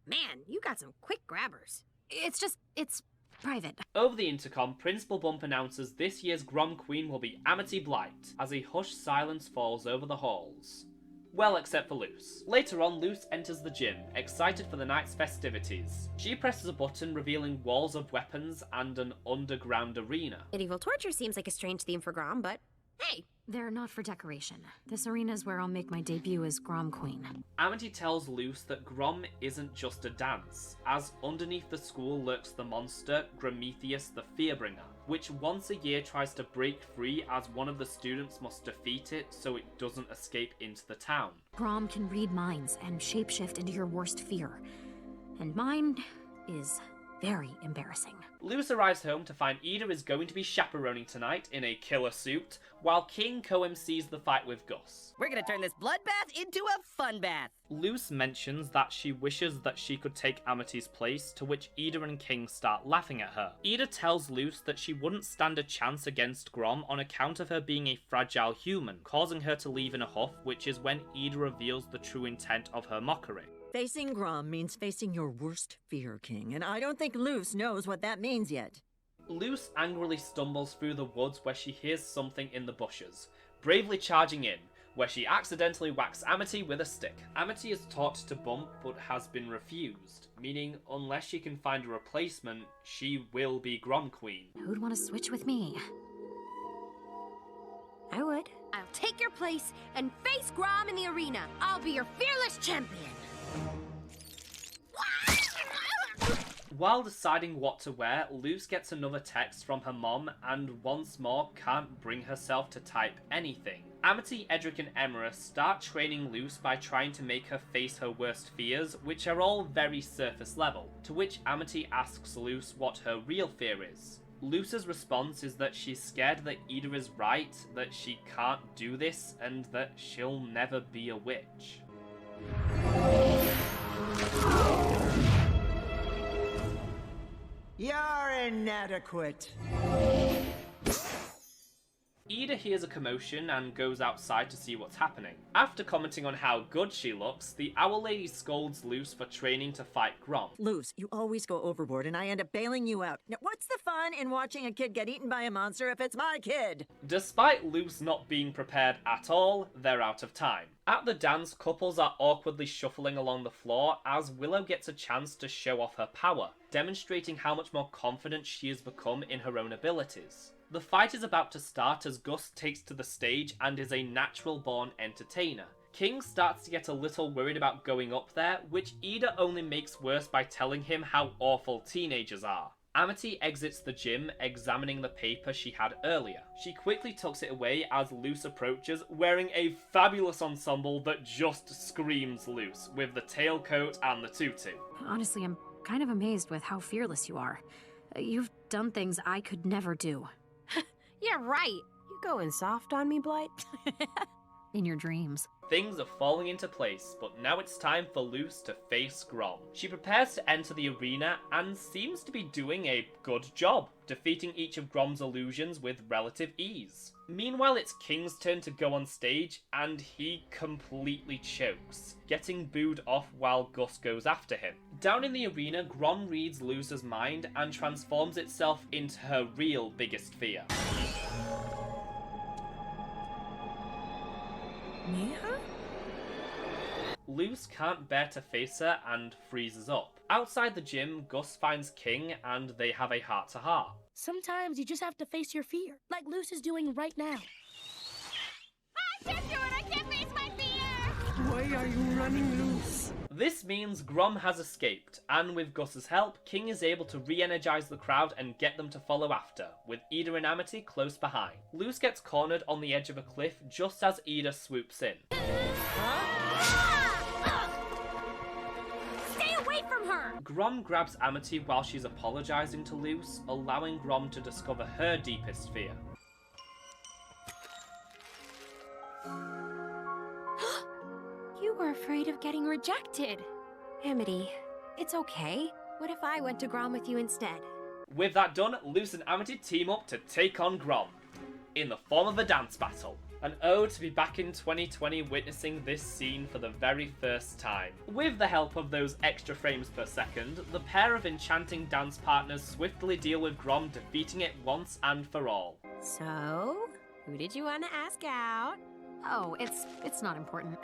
Man, you got some quick grabbers. It's private. Over the intercom, Principal Bump announces this year's Grom Queen will be Amity Blight, as a hushed silence falls over the halls. Well, except for Luce. Later on, Luce enters the gym, excited for the night's festivities. She presses a button revealing walls of weapons and an underground arena. Medieval torture seems like a strange theme for Grom, but hey. They're not for decoration. This arena is where I'll make my debut as Grom Queen. Amity tells Luce that Grom isn't just a dance, as underneath the school lurks the monster, Grometheus the Fearbringer, which once a year tries to break free as one of the students must defeat it so it doesn't escape into the town. Grom can read minds and shapeshift into your worst fear. And mine is very embarrassing. Luce arrives home to find Ida is going to be chaperoning tonight in a killer suit, while King co-MCs the fight with Gus. We're gonna turn this bloodbath into a fun bath. Luce mentions that she wishes that she could take Amity's place, to which Ida and King start laughing at her. Ida tells Luce that she wouldn't stand a chance against Grom on account of her being a fragile human, causing her to leave in a huff, which is when Ida reveals the true intent of her mockery. Facing Grom means facing your worst fear, King, and I don't think Luce knows what that means yet. Luce angrily stumbles through the woods where she hears something in the bushes, bravely charging in, where she accidentally whacks Amity with a stick. Amity is taught to bump but has been refused, meaning unless she can find a replacement, she will be Grom Queen. Who'd want to switch with me? I would. I'll take your place and face Grom in the arena. I'll be your fearless champion. While deciding what to wear, Luce gets another text from her mom and once more can't bring herself to type anything. Amity, Edric and Emera start training Luce by trying to make her face her worst fears, which are all very surface level, to which Amity asks Luce what her real fear is. Luce's response is that she's scared that Ida is right, that she can't do this, and that she'll never be a witch. You're inadequate. Ida hears a commotion and goes outside to see what's happening. After commenting on how good she looks, the Owl Lady scolds Luce for training to fight Grom. Luce, you always go overboard and I end up bailing you out. Now, what's the fun in watching a kid get eaten by a monster if it's my kid? Despite Luce not being prepared at all, they're out of time. At the dance, couples are awkwardly shuffling along the floor as Willow gets a chance to show off her power, demonstrating how much more confident she has become in her own abilities. The fight is about to start as Gus takes to the stage and is a natural-born entertainer. King starts to get a little worried about going up there, which Ida only makes worse by telling him how awful teenagers are. Amity exits the gym, examining the paper she had earlier. She quickly tucks it away as Luce approaches, wearing a fabulous ensemble that just screams Luce, with the tailcoat and the tutu. Honestly, I'm kind of amazed with how fearless you are. You've done things I could never do. Yeah, right. You going soft on me, Blight? In your dreams. Things are falling into place, but now it's time for Luce to face Grom. She prepares to enter the arena and seems to be doing a good job, defeating each of Grom's illusions with relative ease. Meanwhile, it's King's turn to go on stage, and he completely chokes, getting booed off while Gus goes after him. Down in the arena, Grom reads Luce's mind and transforms itself into her real biggest fear. Mia? Luce can't bear to face her and freezes up. Outside the gym, Gus finds King and they have a heart-to-heart. Sometimes you just have to face your fear, like Luce is doing right now. I can't do it! I can't face my fear! Why are you running, Luce? This means Grom has escaped, and with Gus's help, King is able to re-energize the crowd and get them to follow after, with Ida and Amity close behind. Luce gets cornered on the edge of a cliff just as Ida swoops in. Stay away from her! Grom grabs Amity while she's apologizing to Luce, allowing Grom to discover her deepest fear. You were afraid of getting rejected. Amity, it's okay. What if I went to Grom with you instead? With that done, Luce and Amity team up to take on Grom, in the form of a dance battle. An ode to be back in 2020 witnessing this scene for the very first time. With the help of those extra frames per second, the pair of enchanting dance partners swiftly deal with Grom, defeating it once and for all. So, who did you want to ask out? Oh, it's not important.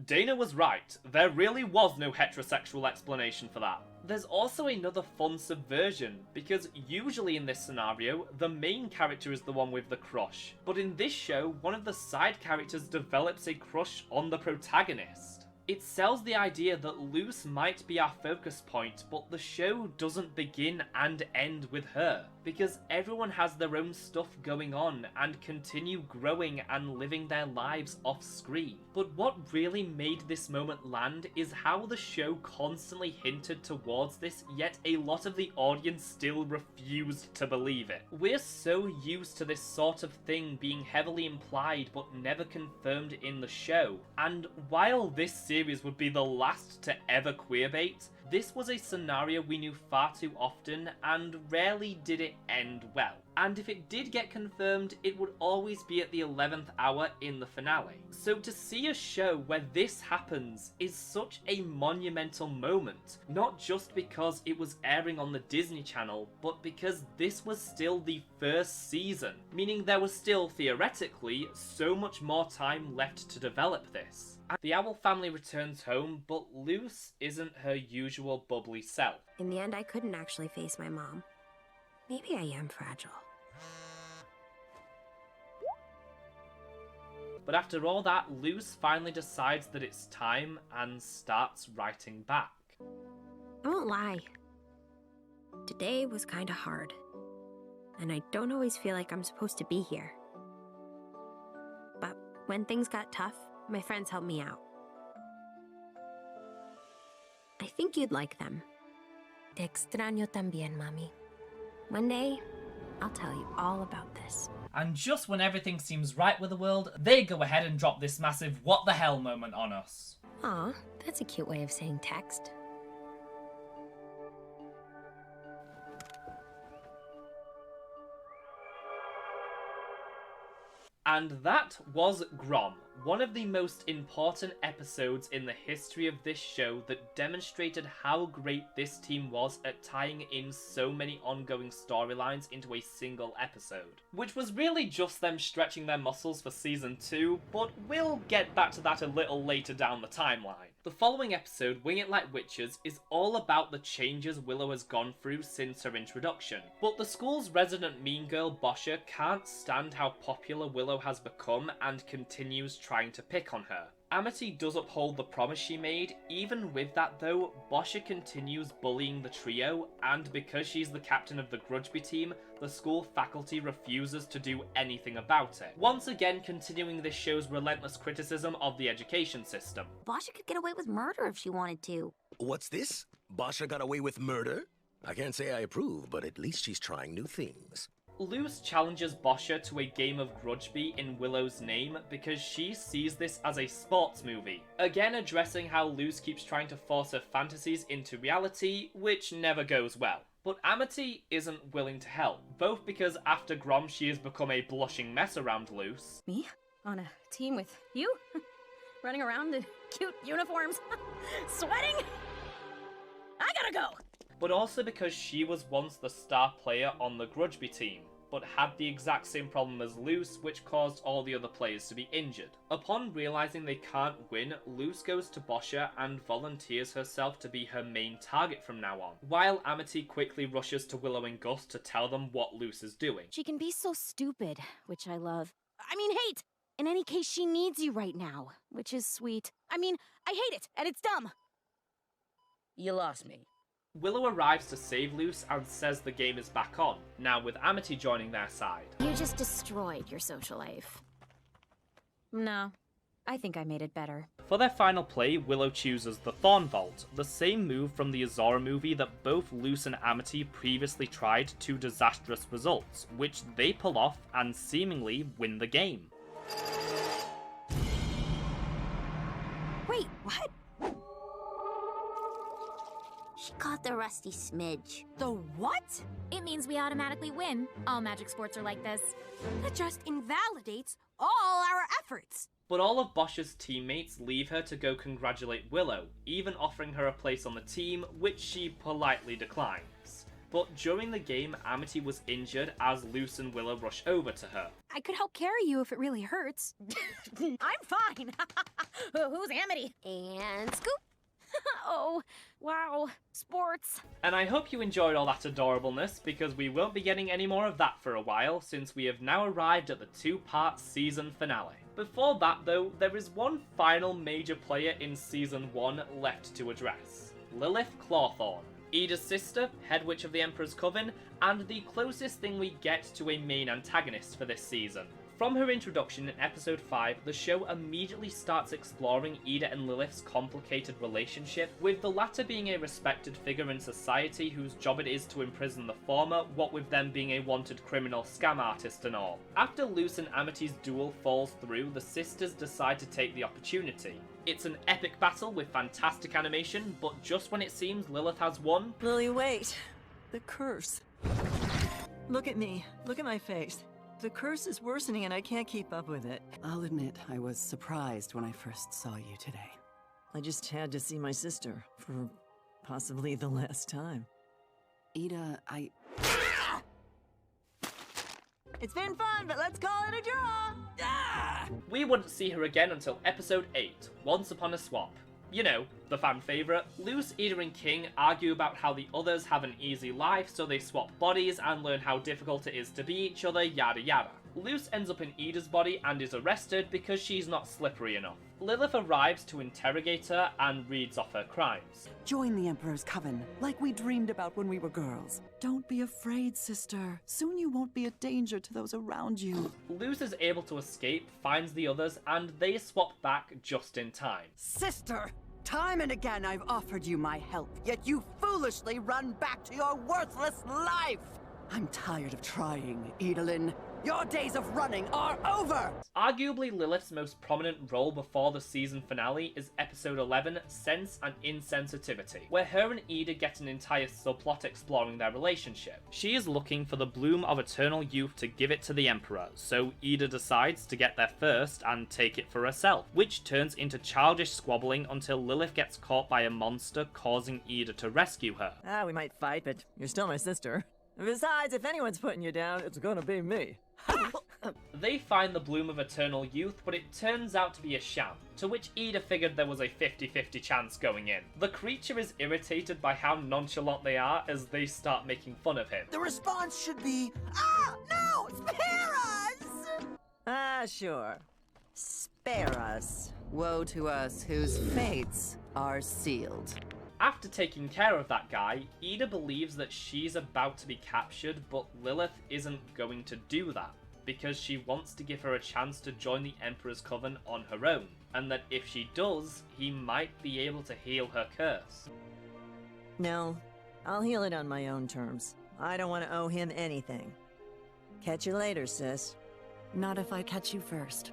Dana was right. There really was no heterosexual explanation for that. There's also another fun subversion, because usually in this scenario, the main character is the one with the crush. But in this show, one of the side characters develops a crush on the protagonist. It sells the idea that Luce might be our focus point, but the show doesn't begin and end with her, because everyone has their own stuff going on and continue growing and living their lives off screen. But what really made this moment land is how the show constantly hinted towards this, yet a lot of the audience still refused to believe it. We're so used to this sort of thing being heavily implied but never confirmed in the show, and while this series would be the last to ever queerbait, this was a scenario we knew far too often, and rarely did it end well. And if it did get confirmed, it would always be at the 11th hour in the finale. So to see a show where this happens is such a monumental moment, not just because it was airing on the Disney Channel, but because this was still the first season, meaning there was still, theoretically, so much more time left to develop this. The Owl family returns home, but Luce isn't her usual bubbly self. In the end, I couldn't actually face my mom. Maybe I am fragile. But after all that, Luce finally decides that it's time and starts writing back. I won't lie. Today was kinda hard. And I don't always feel like I'm supposed to be here. But when things got tough, my friends helped me out. I think you'd like them. Te extraño también, Mami. One day, I'll tell you all about this. And just when everything seems right with the world, they go ahead and drop this massive what the hell moment on us. Aw, that's a cute way of saying text. And that was Grom, one of the most important episodes in the history of this show that demonstrated how great this team was at tying in so many ongoing storylines into a single episode. Which was really just them stretching their muscles for season 2, but we'll get back to that a little later down the timeline. The following episode, Wing It Like Witches, is all about the changes Willow has gone through since her introduction. But the school's resident mean girl, Boscha, can't stand how popular Willow has become and continues trying to pick on her. Amity does uphold the promise she made. Even with that though, Boscha continues bullying the trio, and because she's the captain of the Grudgeby team, the school faculty refuses to do anything about it. Once again continuing this show's relentless criticism of the education system. Boscha could get away with murder if she wanted to. What's this? Boscha got away with murder? I can't say I approve, but at least she's trying new things. Luce challenges Boscha to a game of Grudgeby in Willow's name because she sees this as a sports movie. Again addressing how Luce keeps trying to force her fantasies into reality, which never goes well. But Amity isn't willing to help, both because after Grom she has become a blushing mess around Luce. Me? On a team with you? Running around in cute uniforms? Sweating? I gotta go! But also because she was once the star player on the Grudgeby team, but had the exact same problem as Luce, which caused all the other players to be injured. Upon realising they can't win, Luce goes to Boscha and volunteers herself to be her main target from now on, while Amity quickly rushes to Willow and Gus to tell them what Luce is doing. She can be so stupid, which I love. I mean, hate! In any case, she needs you right now, which is sweet. I mean, I hate it, and it's dumb! You lost me. Willow arrives to save Luce and says the game is back on, now with Amity joining their side. You just destroyed your social life. No, I think I made it better. For their final play, Willow chooses the Thorn Vault, the same move from the Azora movie that both Luce and Amity previously tried to disastrous results, which they pull off and seemingly win the game. Wait, what? She caught the rusty smidge. The what? It means we automatically win. All magic sports are like this. That just invalidates all our efforts. But all of Boscha's teammates leave her to go congratulate Willow, even offering her a place on the team, which she politely declines. But during the game, Amity was injured as Luce and Willow rush over to her. I could help carry you if it really hurts. I'm fine. Who's Amity? And scoop. Oh, wow. Sports. And I hope you enjoyed all that adorableness, because we won't be getting any more of that for a while, since we have now arrived at the 2-part season finale. Before that though, there is one final major player in Season 1 left to address. Lilith Clawthorn, Ida's sister, head witch of the Emperor's Coven, and the closest thing we get to a main antagonist for this season. From her introduction in episode 5, the show immediately starts exploring Ida and Lilith's complicated relationship, with the latter being a respected figure in society whose job it is to imprison the former, what with them being a wanted criminal scam artist and all. After Luce and Amity's duel falls through, the sisters decide to take the opportunity. It's an epic battle with fantastic animation, but just when it seems Lilith has won... Lily, wait. The curse. Look at me. Look at my face. The curse is worsening and I can't keep up with it. I'll admit, I was surprised when I first saw you today. I just had to see my sister for possibly the last time. Ida, It's been fun, but let's call it a draw! We wouldn't see her again until episode 8, Once Upon a Swap. You know, the fan favourite. Luce, Ida and King argue about how the others have an easy life, so they swap bodies and learn how difficult it is to be each other, yada yada. Luce ends up in Ida's body and is arrested because she's not slippery enough. Lilith arrives to interrogate her and reads off her crimes. Join the Emperor's coven, like we dreamed about when we were girls. Don't be afraid, sister. Soon you won't be a danger to those around you. Luce is able to escape, finds the others, and they swap back just in time. Sister! Time and again I've offered you my help, yet you foolishly run back to your worthless life! I'm tired of trying, Edalyn. Your days of running are over! Arguably Lilith's most prominent role before the season finale is episode 11, Sense and Insensitivity, where her and Ida get an entire subplot exploring their relationship. She is looking for the bloom of eternal youth to give it to the Emperor, so Ida decides to get there first and take it for herself, which turns into childish squabbling until Lilith gets caught by a monster, causing Ida to rescue her. We might fight, but you're still my sister. Besides, if anyone's putting you down, it's gonna be me. They find the bloom of eternal youth, but it turns out to be a sham, to which Ida figured there was a 50-50 chance going in. The creature is irritated by how nonchalant they are as they start making fun of him. The response should be, no! Spare us! Sure. Spare us. Woe to us whose fates are sealed. After taking care of that guy, Ida believes that she's about to be captured, but Lilith isn't going to do that, because she wants to give her a chance to join the Emperor's Coven on her own, and that if she does, he might be able to heal her curse. No, I'll heal it on my own terms. I don't want to owe him anything. Catch you later, sis. Not if I catch you first.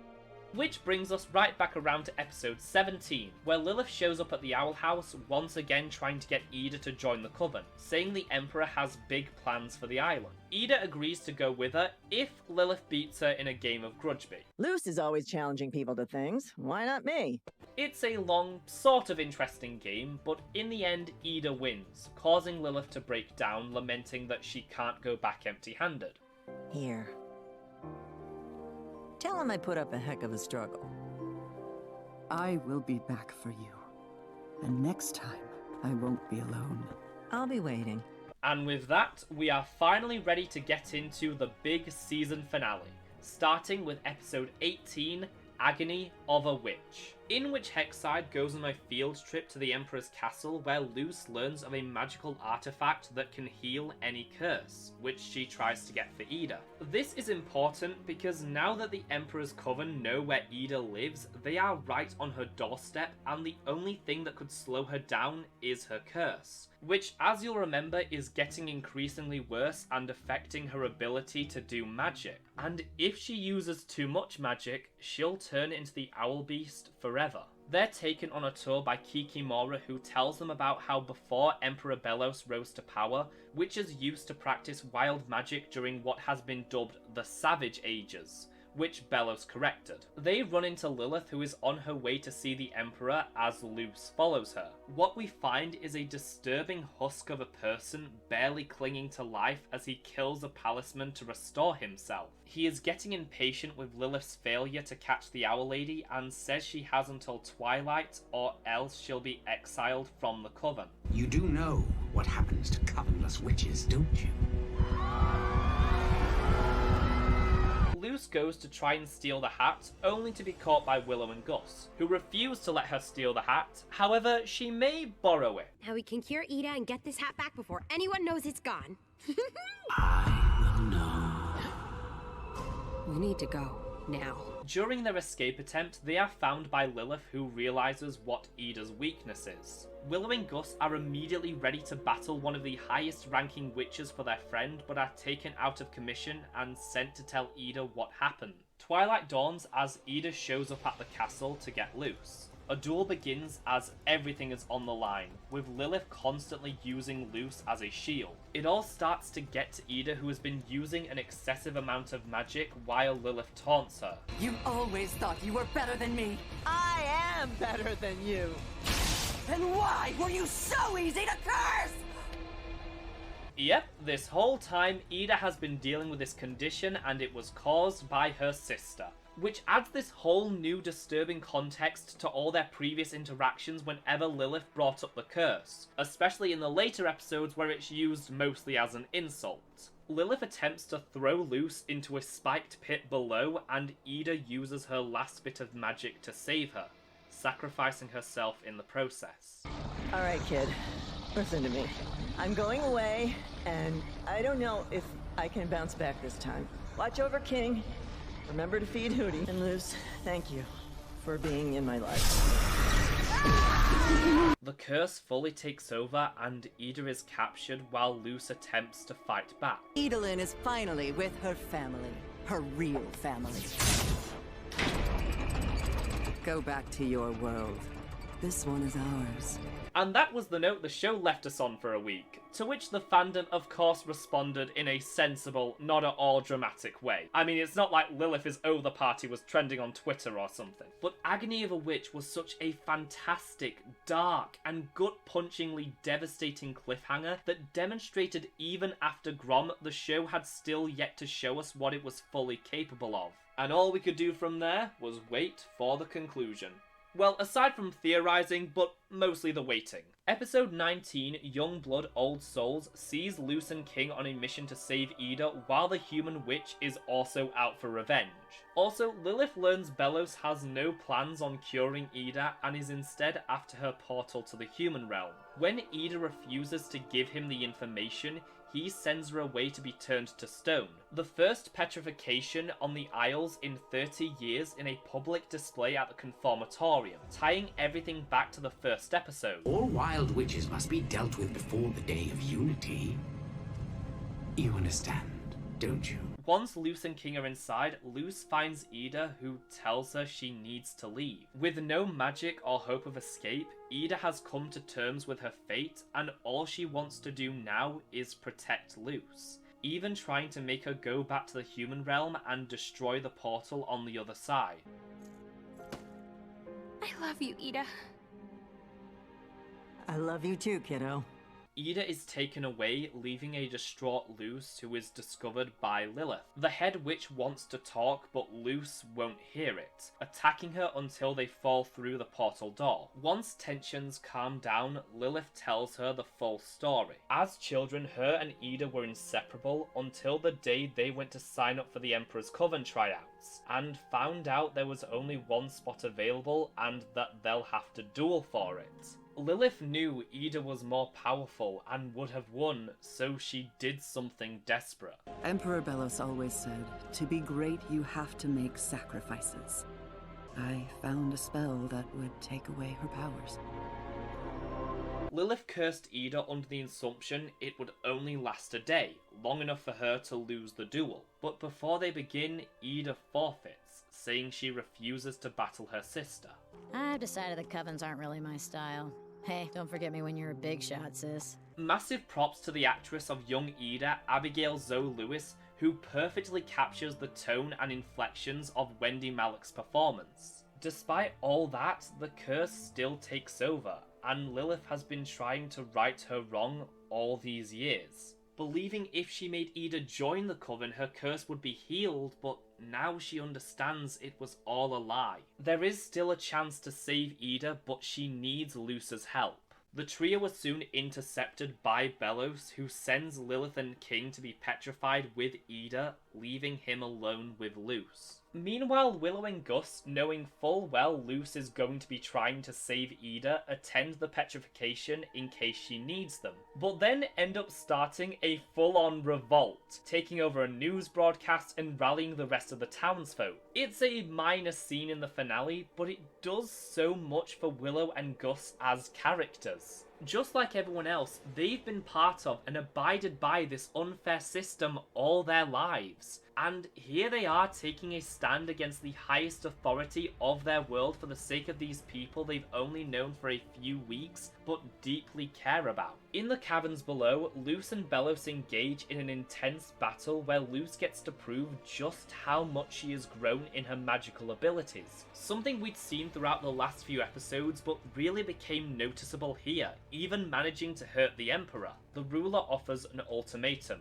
Which brings us right back around to episode 17, where Lilith shows up at the Owl House once again trying to get Ida to join the Coven, saying the Emperor has big plans for the island. Ida agrees to go with her if Lilith beats her in a game of Grudgeby. Luce is always challenging people to things. Why not me? It's a long, sort of interesting game, but in the end Ida wins, causing Lilith to break down, lamenting that she can't go back empty-handed. Here. Tell him I put up a heck of a struggle. I will be back for you. And next time, I won't be alone. I'll be waiting. And with that, we are finally ready to get into the big season finale, starting with episode 18, Agony of a Witch, in which Hexside goes on a field trip to the Emperor's castle where Luce learns of a magical artifact that can heal any curse, which she tries to get for Ida. This is important because now that the Emperor's Coven know where Ida lives, they are right on her doorstep, and the only thing that could slow her down is her curse, which, as you'll remember, is getting increasingly worse and affecting her ability to do magic. And if she uses too much magic, she'll turn into the Owl Beast forever. They're taken on a tour by Kikimora, who tells them about how before Emperor Belos rose to power, witches used to practice wild magic during what has been dubbed the Savage Ages, which Belos corrected. They run into Lilith, who is on her way to see the Emperor as Luce follows her. What we find is a disturbing husk of a person barely clinging to life as he kills a palisman to restore himself. He is getting impatient with Lilith's failure to catch the Owl Lady and says she has until twilight or else she'll be exiled from the Coven. You do know what happens to covenless witches, don't you? Luce goes to try and steal the hat, only to be caught by Willow and Gus, who refuse to let her steal the hat. However, she may borrow it. Now we can cure Ida and get this hat back before anyone knows it's gone. We need to go. Now. During their escape attempt, they are found by Lilith, who realizes what Ida's weakness is. Willow and Gus are immediately ready to battle one of the highest ranking witches for their friend, but are taken out of commission and sent to tell Ida what happened. Twilight dawns as Ida shows up at the castle to get Luce. A duel begins as everything is on the line, with Lilith constantly using Luce as a shield. It all starts to get to Ida, who has been using an excessive amount of magic while Lilith taunts her. You always thought you were better than me. I am better than you. Then why were you so easy to curse? Yep, this whole time Ida has been dealing with this condition, and it was caused by her sister. Which adds this whole new disturbing context to all their previous interactions whenever Lilith brought up the curse, especially in the later episodes where it's used mostly as an insult. Lilith attempts to throw Luce into a spiked pit below, and Ida uses her last bit of magic to save her. sacrificing herself in the process. All right, kid. Listen to me. I'm going away, and I don't know if I can bounce back this time. Watch over King. Remember to feed Hootie. And Luz, thank you for being in my life. The curse fully takes over and Ida is captured while Luz attempts to fight back. Idolin is finally with her family. Her real family. Go back to your world. This one is ours. And that was the note the show left us on for a week, to which the fandom of course responded in a sensible, not at all dramatic way. I mean, it's not like Lilith is Oh the Party was trending on Twitter or something. But Agony of a Witch was such a fantastic, dark, and gut-punchingly devastating cliffhanger that demonstrated even after Grom, the show had still yet to show us what it was fully capable of. And all we could do from there was wait for the conclusion. Well, aside from theorizing, but mostly the waiting. Episode 19, Young Blood, Old Souls, sees Luz and King on a mission to save Ida while the human witch is also out for revenge. Also, Lilith learns Belos has no plans on curing Ida and is instead after her portal to the human realm. When Ida refuses to give him the information, he sends her away to be turned to stone. The first petrification on the Isles in 30 years in a public display at the Conformatorium, tying everything back to the first episode. All wild witches must be dealt with before the day of unity. You understand, don't you? Once Luz and King are inside, Luz finds Ida, who tells her she needs to leave. With no magic or hope of escape, Ida has come to terms with her fate, and all she wants to do now is protect Luz, even trying to make her go back to the human realm and destroy the portal on the other side. I love you, Ida. I love you too, kiddo. Ida is taken away, leaving a distraught Luz, who is discovered by Lilith. The head witch wants to talk, but Luz won't hear it, attacking her until they fall through the portal door. Once tensions calm down, Lilith tells her the full story. As children, her and Ida were inseparable until the day they went to sign up for the Emperor's Coven tryouts, and found out there was only one spot available and that they'll have to duel for it. Lilith knew Ida was more powerful and would have won, so she did something desperate. Emperor Belos always said, to be great you have to make sacrifices. I found a spell that would take away her powers. Lilith cursed Ida under the assumption it would only last a day, long enough for her to lose the duel. But before they begin, Ida forfeits, saying she refuses to battle her sister. I've decided the covens aren't really my style. Hey, don't forget me when you're a big shot, sis. Massive props to the actress of young Ida, Abigail Zoe Lewis, who perfectly captures the tone and inflections of Wendy Malick's performance. Despite all that, the curse still takes over, and Lilith has been trying to right her wrong all these years. Believing if she made Ida join the coven, her curse would be healed, but now she understands it was all a lie. There is still a chance to save Ida, but she needs Luz's help. The trio was soon intercepted by Belos, who sends Lilith and King to be petrified with Ida, leaving him alone with Luz. Meanwhile, Willow and Gus, knowing full well Luz is going to be trying to save Ida, attend the petrification in case she needs them, but then end up starting a full-on revolt, taking over a news broadcast and rallying the rest of the townsfolk. It's a minor scene in the finale, but it does so much for Willow and Gus as characters. Just like everyone else, they've been part of and abided by this unfair system all their lives. And here they are taking a stand against the highest authority of their world for the sake of these people they've only known for a few weeks, but deeply care about. In the caverns below, Luz and Belos engage in an intense battle where Luz gets to prove just how much she has grown in her magical abilities. Something we'd seen throughout the last few episodes, but really became noticeable here, even managing to hurt the Emperor. The ruler offers an ultimatum.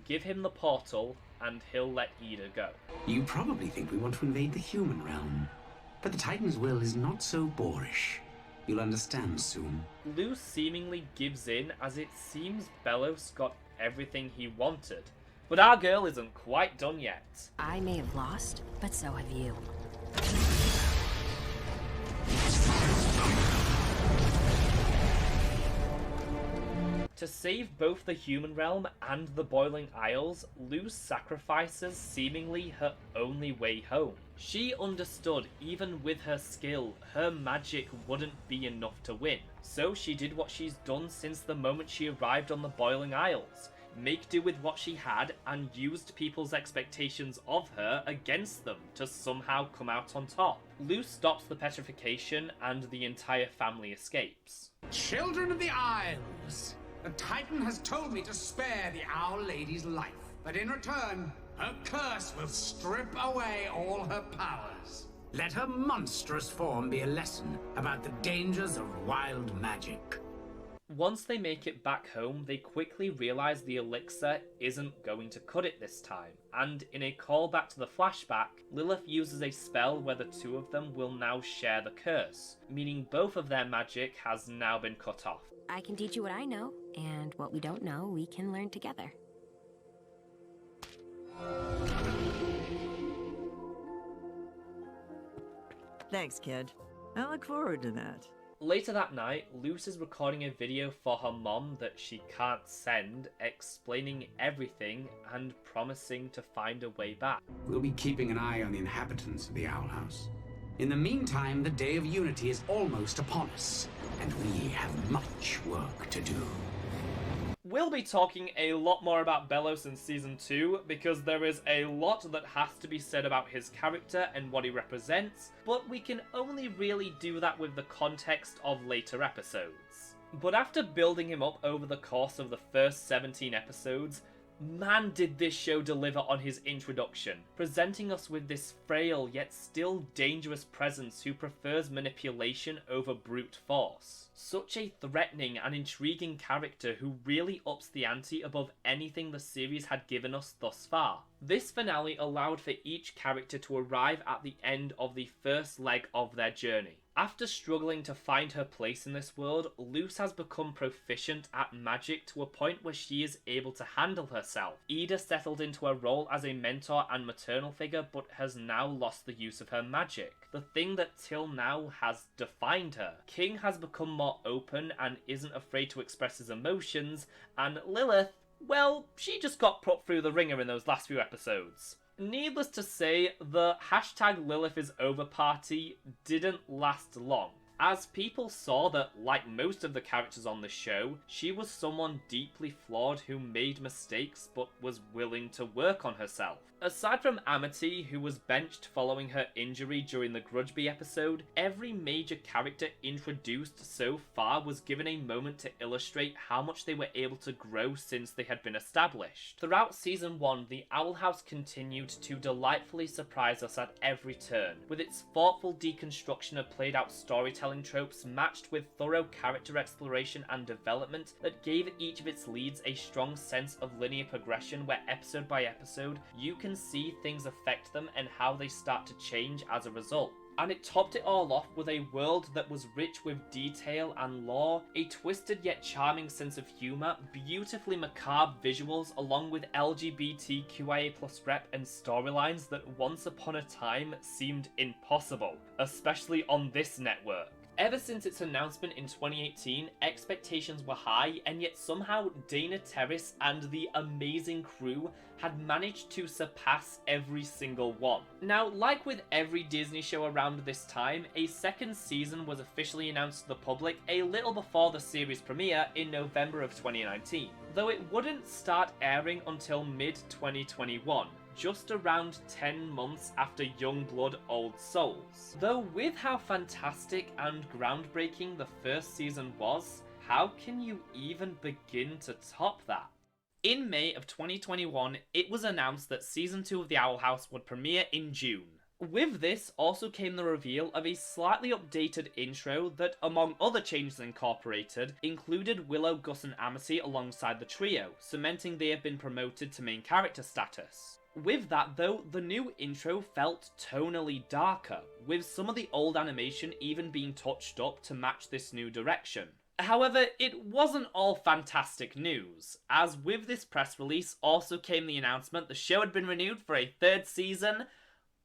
Give him the portal, and he'll let Ida go. You probably think we want to invade the human realm, but the Titan's will is not so boorish. You'll understand soon. Luz seemingly gives in, as it seems Belos got everything he wanted. But our girl isn't quite done yet. I may have lost, but so have you. To save both the human realm and the Boiling Isles, Luz sacrifices seemingly her only way home. She understood even with her skill, her magic wouldn't be enough to win. So she did what she's done since the moment she arrived on the Boiling Isles. Make do with what she had and used people's expectations of her against them to somehow come out on top. Luz stops the petrification and the entire family escapes. Children of the Isles! The Titan has told me to spare the Owl Lady's life, but in return, her curse will strip away all her powers. Let her monstrous form be a lesson about the dangers of wild magic. Once they make it back home, they quickly realise the elixir isn't going to cut it this time, and in a callback to the flashback, Lilith uses a spell where the two of them will now share the curse, meaning both of their magic has now been cut off. I can teach you what I know, and what we don't know, we can learn together. Thanks, kid. I look forward to that. Later that night, Luz is recording a video for her mom that she can't send, explaining everything and promising to find a way back. We'll be keeping an eye on the inhabitants of the Owl House. In the meantime, the Day of Unity is almost upon us, and we have much work to do. We'll be talking a lot more about Belos in Season 2, because there is a lot that has to be said about his character and what he represents, but we can only really do that with the context of later episodes. But after building him up over the course of the first 17 episodes, man did this show deliver on his introduction, presenting us with this frail yet still dangerous presence who prefers manipulation over brute force. Such a threatening and intriguing character who really ups the ante above anything the series had given us thus far. This finale allowed for each character to arrive at the end of the first leg of their journey. After struggling to find her place in this world, Luz has become proficient at magic to a point where she is able to handle herself. Ida settled into a role as a mentor and maternal figure, but has now lost the use of her magic, the thing that till now has defined her. King has become more open and isn't afraid to express his emotions, and Lilith, well, she just got put through the ringer in those last few episodes. Needless to say, the #LilithIsOver party didn't last long, as people saw that, like most of the characters on the show, she was someone deeply flawed who made mistakes but was willing to work on herself. Aside from Amity, who was benched following her injury during the Grudgeby episode, every major character introduced so far was given a moment to illustrate how much they were able to grow since they had been established. Throughout Season 1, the Owl House continued to delightfully surprise us at every turn, with its thoughtful deconstruction of played out storytelling tropes matched with thorough character exploration and development that gave each of its leads a strong sense of linear progression where episode by episode you can see things affect them and how they start to change as a result. And it topped it all off with a world that was rich with detail and lore, a twisted yet charming sense of humour, beautifully macabre visuals, along with LGBTQIA+ rep and storylines that once upon a time seemed impossible, especially on this network. Ever since its announcement in 2018, expectations were high, and yet somehow Dana Terrace and the amazing crew had managed to surpass every single one. Now, like with every Disney show around this time, a second season was officially announced to the public a little before the series premiere in November of 2019, though it wouldn't start airing until mid-2021. Just around 10 months after Youngblood Old Souls. Though with how fantastic and groundbreaking the first season was, how can you even begin to top that? In May of 2021, it was announced that Season 2 of The Owl House would premiere in June. With this also came the reveal of a slightly updated intro that, among other changes incorporated, included Willow, Gus and Amity alongside the trio, cementing they have been promoted to main character status. With that though, the new intro felt tonally darker, with some of the old animation even being touched up to match this new direction. However, it wasn't all fantastic news, as with this press release also came the announcement the show had been renewed for a third season.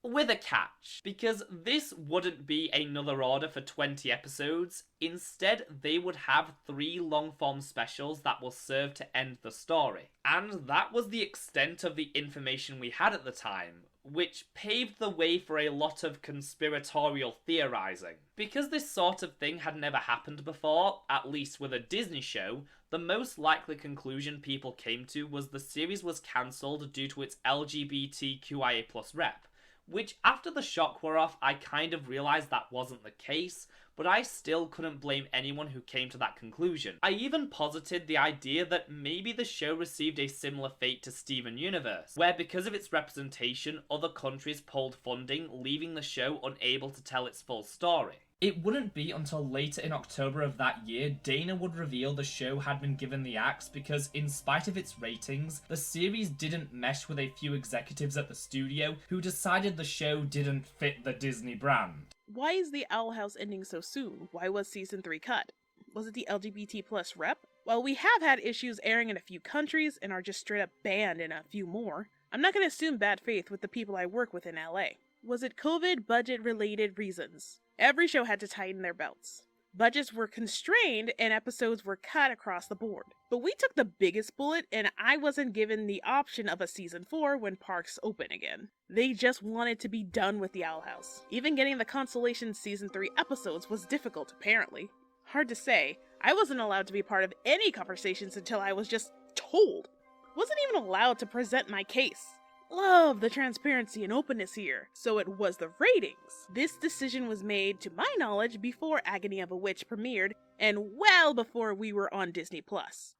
with a catch, because this wouldn't be another order for 20 episodes. Instead, they would have 3 long-form specials that will serve to end the story. And that was the extent of the information we had at the time, which paved the way for a lot of conspiratorial theorizing. Because this sort of thing had never happened before, at least with a Disney show, the most likely conclusion people came to was the series was cancelled due to its LGBTQIA+ rep. Which, after the shock wore off, I kind of realised that wasn't the case, but I still couldn't blame anyone who came to that conclusion. I even posited the idea that maybe the show received a similar fate to Steven Universe, where because of its representation, other countries pulled funding, leaving the show unable to tell its full story. It wouldn't be until later in October of that year Dana would reveal the show had been given the axe because, in spite of its ratings, the series didn't mesh with a few executives at the studio who decided the show didn't fit the Disney brand. Why is the Owl House ending so soon? Why was season 3 cut? Was it the LGBT+ rep? Well, we have had issues airing in a few countries and are just straight up banned in a few more. I'm not going to assume bad faith with the people I work with in LA. Was it COVID budget-related reasons? Every show had to tighten their belts. Budgets were constrained and episodes were cut across the board. But we took the biggest bullet and I wasn't given the option of a season 4 when parks open again. They just wanted to be done with the Owl House. Even getting the Cancellation season 3 episodes was difficult apparently. Hard to say, I wasn't allowed to be part of any conversations until I was just told. Wasn't even allowed to present my case. Love the transparency and openness here. So it was the ratings. This decision was made, to my knowledge, before Agony of a Witch premiered, and well before we were on Disney+.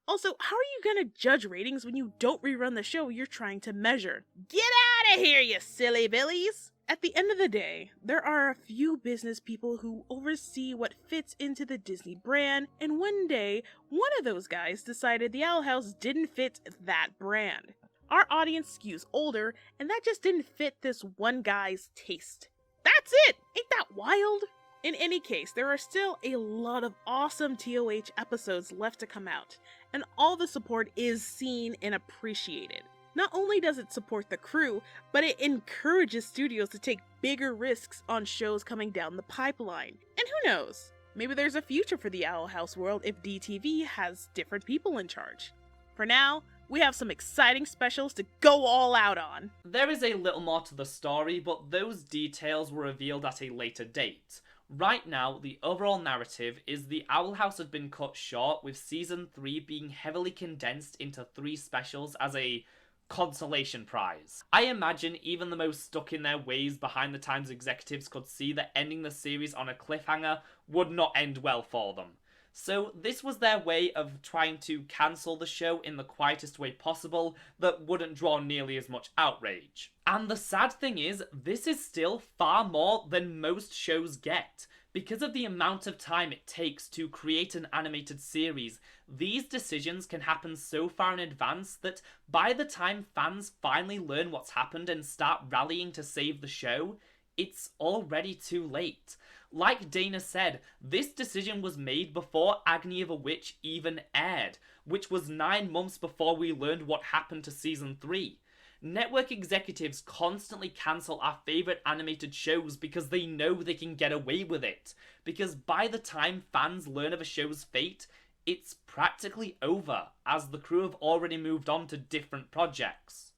Also, how are you gonna judge ratings when you don't rerun the show you're trying to measure? Get out of here, you silly billies! At the end of the day, there are a few business people who oversee what fits into the Disney brand, and one day, one of those guys decided the Owl House didn't fit that brand. Our audience skews older, and that just didn't fit this one guy's taste. That's it! Ain't that wild? In any case, there are still a lot of awesome TOH episodes left to come out, and all the support is seen and appreciated. Not only does it support the crew, but it encourages studios to take bigger risks on shows coming down the pipeline. And who knows? Maybe there's a future for the Owl House world if DTV has different people in charge. For now, we have some exciting specials to go all out on. There is a little more to the story, but those details were revealed at a later date. Right now, the overall narrative is the Owl House had been cut short, with season 3 being heavily condensed into 3 specials as a consolation prize. I imagine even the most stuck in their ways behind the times executives could see that ending the series on a cliffhanger would not end well for them. So this was their way of trying to cancel the show in the quietest way possible that wouldn't draw nearly as much outrage. And the sad thing is, this is still far more than most shows get. Because of the amount of time it takes to create an animated series, these decisions can happen so far in advance that by the time fans finally learn what's happened and start rallying to save the show, it's already too late. Like Dana said, this decision was made before Agony of a Witch even aired, which was 9 months before we learned what happened to season 3. Network executives constantly cancel our favourite animated shows because they know they can get away with it. Because by the time fans learn of a show's fate, it's practically over, as the crew have already moved on to different projects.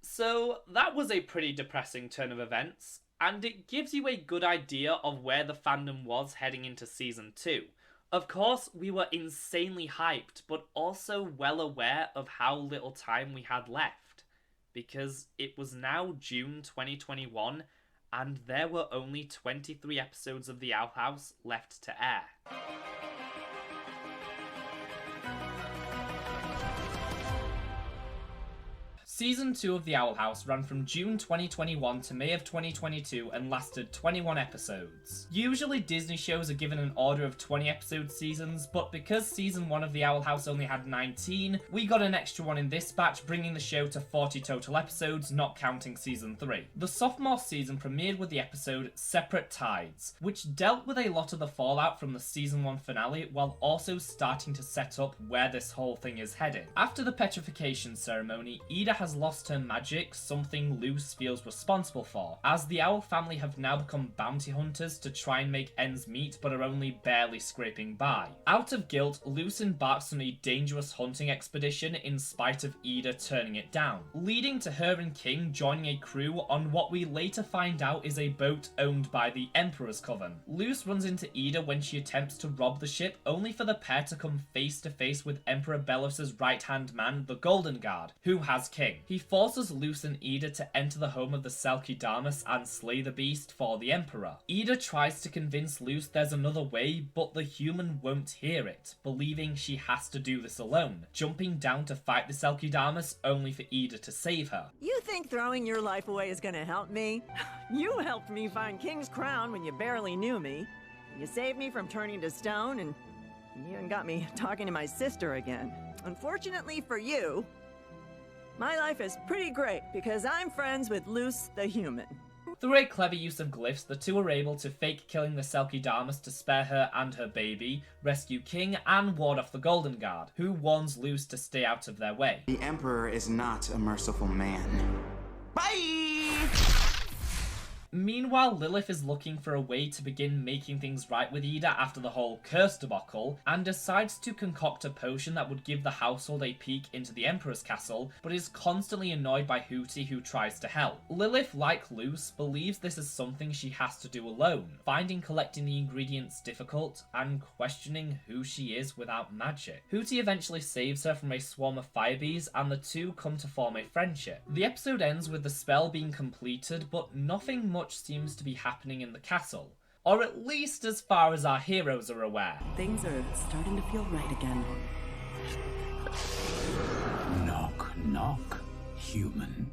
So that was a pretty depressing turn of events, and it gives you a good idea of where the fandom was heading into season 2. Of course, we were insanely hyped, but also well aware of how little time we had left, because it was now June 2021, and there were only 23 episodes of The Owl House left to air. Season 2 of The Owl House ran from June 2021 to May of 2022 and lasted 21 episodes. Usually Disney shows are given an order of 20 episode seasons, but because season 1 of The Owl House only had 19, we got an extra one in this batch, bringing the show to 40 total episodes, not counting season 3. The sophomore season premiered with the episode Separate Tides, which dealt with a lot of the fallout from the season 1 finale, while also starting to set up where this whole thing is heading. After the petrification ceremony, Ida has has lost her magic, something Luce feels responsible for, as the Owl family have now become bounty hunters to try and make ends meet but are only barely scraping by. Out of guilt, Luce embarks on a dangerous hunting expedition in spite of Ida turning it down, leading to her and King joining a crew on what we later find out is a boat owned by the Emperor's Coven. Luce runs into Ida when she attempts to rob the ship, only for the pair to come face to face with Emperor Belos's right-hand man, the Golden Guard, who has King. He forces Luce and Ida to enter the home of the Selkie-Damas and slay the beast for the Emperor. Ida tries to convince Luce there's another way, but the human won't hear it, believing she has to do this alone, jumping down to fight the Selkie-Damas only for Ida to save her. You think throwing your life away is gonna help me? You helped me find King's Crown when you barely knew me. You saved me from turning to stone, and you even got me talking to my sister again. Unfortunately for you, my life is pretty great because I'm friends with Luce the human. Through a clever use of glyphs, the two are able to fake killing the Selkie-Damas to spare her and her baby, rescue King, and ward off the Golden Guard, who warns Luce to stay out of their way. The Emperor is not a merciful man. Bye! Meanwhile, Lilith is looking for a way to begin making things right with Ida after the whole curse debacle, and decides to concoct a potion that would give the household a peek into the Emperor's castle, but is constantly annoyed by Hooty, who tries to help. Lilith, like Luce, believes this is something she has to do alone, finding collecting the ingredients difficult, and questioning who she is without magic. Hooty eventually saves her from a swarm of firebees, and the two come to form a friendship. The episode ends with the spell being completed, but nothing much seems to be happening in the castle, or at least as far as our heroes are aware. Things are starting to feel right again. Knock, knock, human.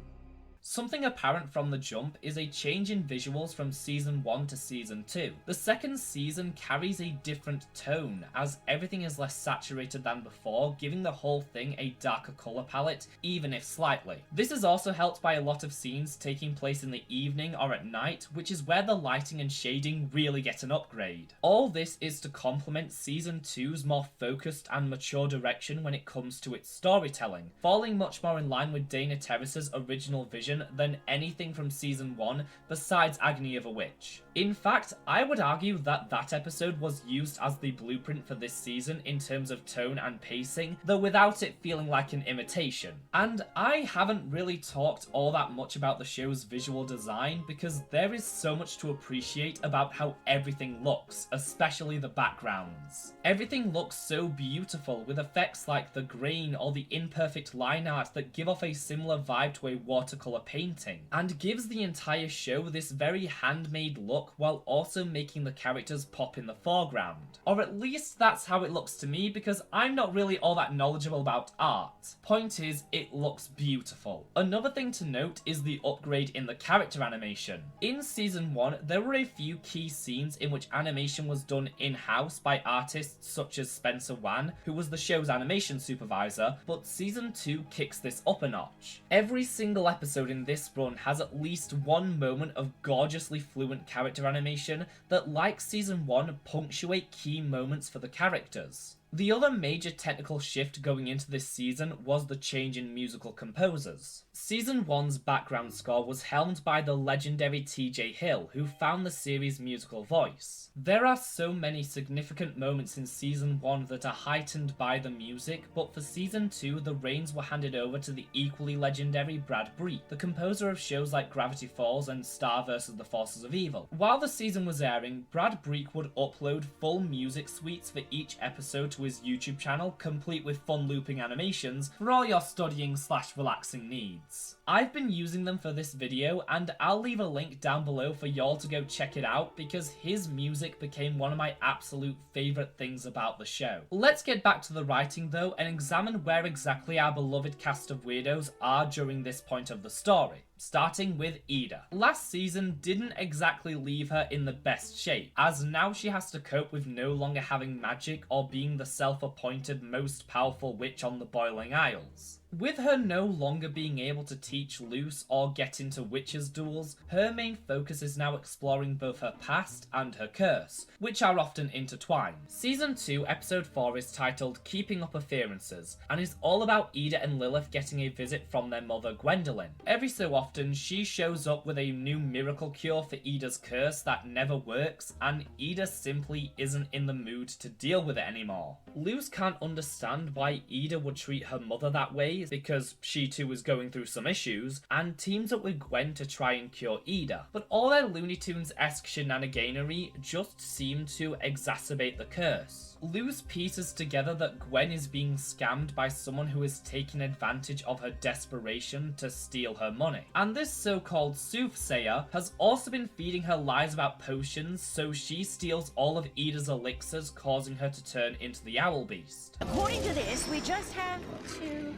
Something apparent from the jump is a change in visuals from Season 1 to Season 2. The second season carries a different tone, as everything is less saturated than before, giving the whole thing a darker colour palette, even if slightly. This is also helped by a lot of scenes taking place in the evening or at night, which is where the lighting and shading really get an upgrade. All this is to complement Season 2's more focused and mature direction when it comes to its storytelling, falling much more in line with Dana Terrace's original vision than anything from Season 1 besides Agony of a Witch. In fact, I would argue that that episode was used as the blueprint for this season in terms of tone and pacing, though without it feeling like an imitation. And I haven't really talked all that much about the show's visual design because there is so much to appreciate about how everything looks, especially the backgrounds. Everything looks so beautiful with effects like the grain or the imperfect line art that give off a similar vibe to a watercolor painting, and gives the entire show this very handmade look while also making the characters pop in the foreground. Or at least that's how it looks to me because I'm not really all that knowledgeable about art. Point is, it looks beautiful. Another thing to note is the upgrade in the character animation. In Season 1, there were a few key scenes in which animation was done in-house by artists such as Spencer Wan, who was the show's animation supervisor, but Season 2 kicks this up a notch. Every single episode in this run has at least one moment of gorgeously fluent character animation that, like Season 1, punctuate key moments for the characters. The other major technical shift going into this season was the change in musical composers. Season 1's background score was helmed by the legendary TJ Hill, who found the series' musical voice. There are so many significant moments in Season 1 that are heightened by the music, but for Season 2 the reins were handed over to the equally legendary Brad Breek, the composer of shows like Gravity Falls and Star vs. the Forces of Evil. While the season was airing, Brad Breek would upload full music suites for each episode to his YouTube channel, complete with fun looping animations for all your studying/relaxing needs. I've been using them for this video, and I'll leave a link down below for y'all to go check it out because his music became one of my absolute favourite things about the show. Let's get back to the writing though and examine where exactly our beloved cast of weirdos are during this point of the story. Starting with Ida. Last season didn't exactly leave her in the best shape, as now she has to cope with no longer having magic or being the self-appointed most powerful witch on the Boiling Isles. With her no longer being able to teach Luce or get into witches' duels, her main focus is now exploring both her past and her curse, which are often intertwined. Season 2, episode 4 is titled Keeping Up Appearances, and is all about Ida and Lilith getting a visit from their mother Gwendolyn. Every so often, she shows up with a new miracle cure for Ida's curse that never works, and Ida simply isn't in the mood to deal with it anymore. Luce can't understand why Ida would treat her mother that way, because she too is going through some issues, and teams up with Gwen to try and cure Ida. But all their Looney Tunes-esque shenaniganery just seem to exacerbate the curse. Luce pieces together that Gwen is being scammed by someone who is taking advantage of her desperation to steal her money. And this so-called soothsayer has also been feeding her lies about potions, so she steals all of Ida's elixirs, causing her to turn into the Owl Beast. According to this, we just have to...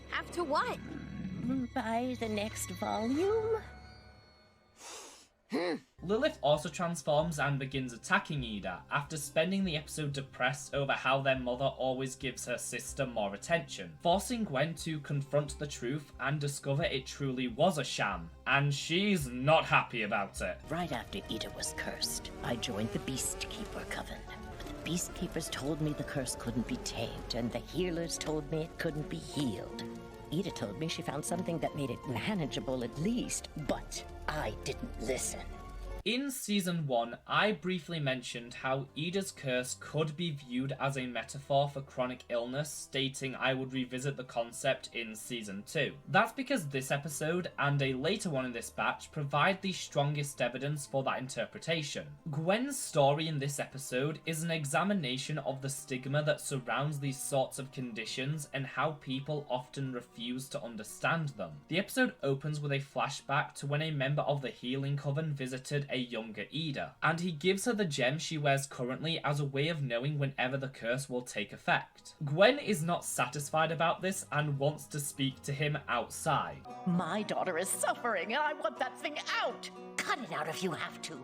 Have to what? Buy the next volume? Lilith also transforms and begins attacking Ida, after spending the episode depressed over how their mother always gives her sister more attention, forcing Gwen to confront the truth and discover it truly was a sham, and she's not happy about it. Right after Ida was cursed, I joined the Beastkeeper Coven. But the Beastkeepers told me the curse couldn't be tamed, and the healers told me it couldn't be healed. Ida told me she found something that made it manageable at least, but I didn't listen. In Season 1, I briefly mentioned how Ida's curse could be viewed as a metaphor for chronic illness, stating I would revisit the concept in Season 2. That's because this episode, and a later one in this batch, provide the strongest evidence for that interpretation. Gwen's story in this episode is an examination of the stigma that surrounds these sorts of conditions and how people often refuse to understand them. The episode opens with a flashback to when a member of the Healing Coven visited a younger Ida, and he gives her the gem she wears currently as a way of knowing whenever the curse will take effect. Gwen is not satisfied about this and wants to speak to him outside. My daughter is suffering and I want that thing out! Cut it out if you have to.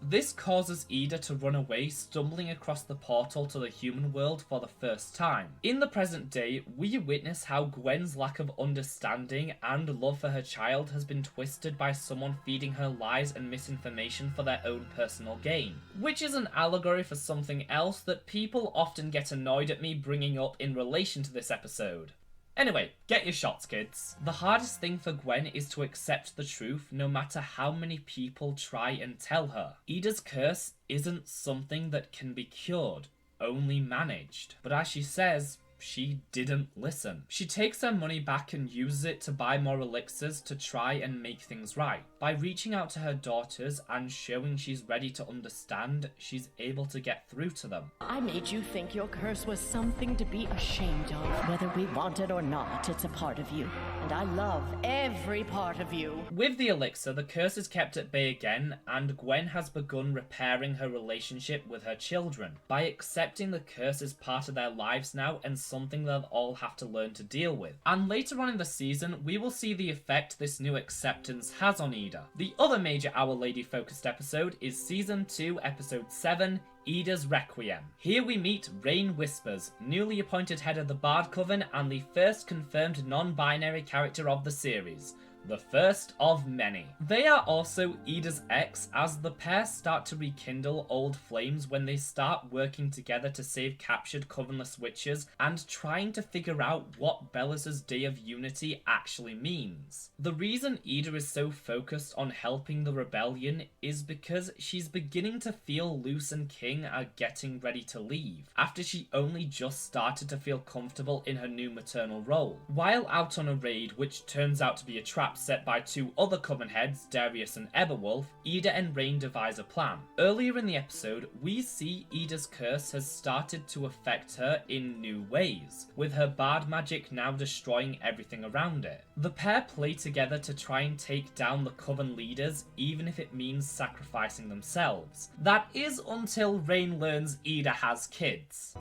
This causes Ida to run away, stumbling across the portal to the human world for the first time. In the present day, we witness how Gwen's lack of understanding and love for her child has been twisted by someone feeding her lies and misinformation for their own personal gain, which is an allegory for something else that people often get annoyed at me bringing up in relation to this episode. Anyway, get your shots, kids. The hardest thing for Gwen is to accept the truth no matter how many people try and tell her. Ida's curse isn't something that can be cured, only managed. But as she says, she didn't listen. She takes her money back and uses it to buy more elixirs to try and make things right. By reaching out to her daughters and showing she's ready to understand, she's able to get through to them. I made you think your curse was something to be ashamed of. Whether we want it or not, it's a part of you. And I love every part of you. With the elixir, the curse is kept at bay again, and Gwen has begun repairing her relationship with her children by accepting the curse as part of their lives now and something they'll all have to learn to deal with. And later on in the season, we will see the effect this new acceptance has on Ida. The other major Our Lady focused episode is Season 2, Episode 7, Ida's Requiem. Here we meet Rain Whispers, newly appointed head of the Bard Coven and the first confirmed non-binary character of the series. The first of many. They are also Ida's ex, as the pair start to rekindle old flames when they start working together to save captured covenless witches and trying to figure out what Bellus's Day of Unity actually means. The reason Ida is so focused on helping the rebellion is because she's beginning to feel Luce and King are getting ready to leave, after she only just started to feel comfortable in her new maternal role. While out on a raid, which turns out to be a trap set by two other Coven heads, Darius and Eberwolf, Ida and Rain devise a plan. Earlier in the episode, we see Ida's curse has started to affect her in new ways, with her bard magic now destroying everything around it. The pair play together to try and take down the Coven leaders, even if it means sacrificing themselves. That is until Rain learns Ida has kids.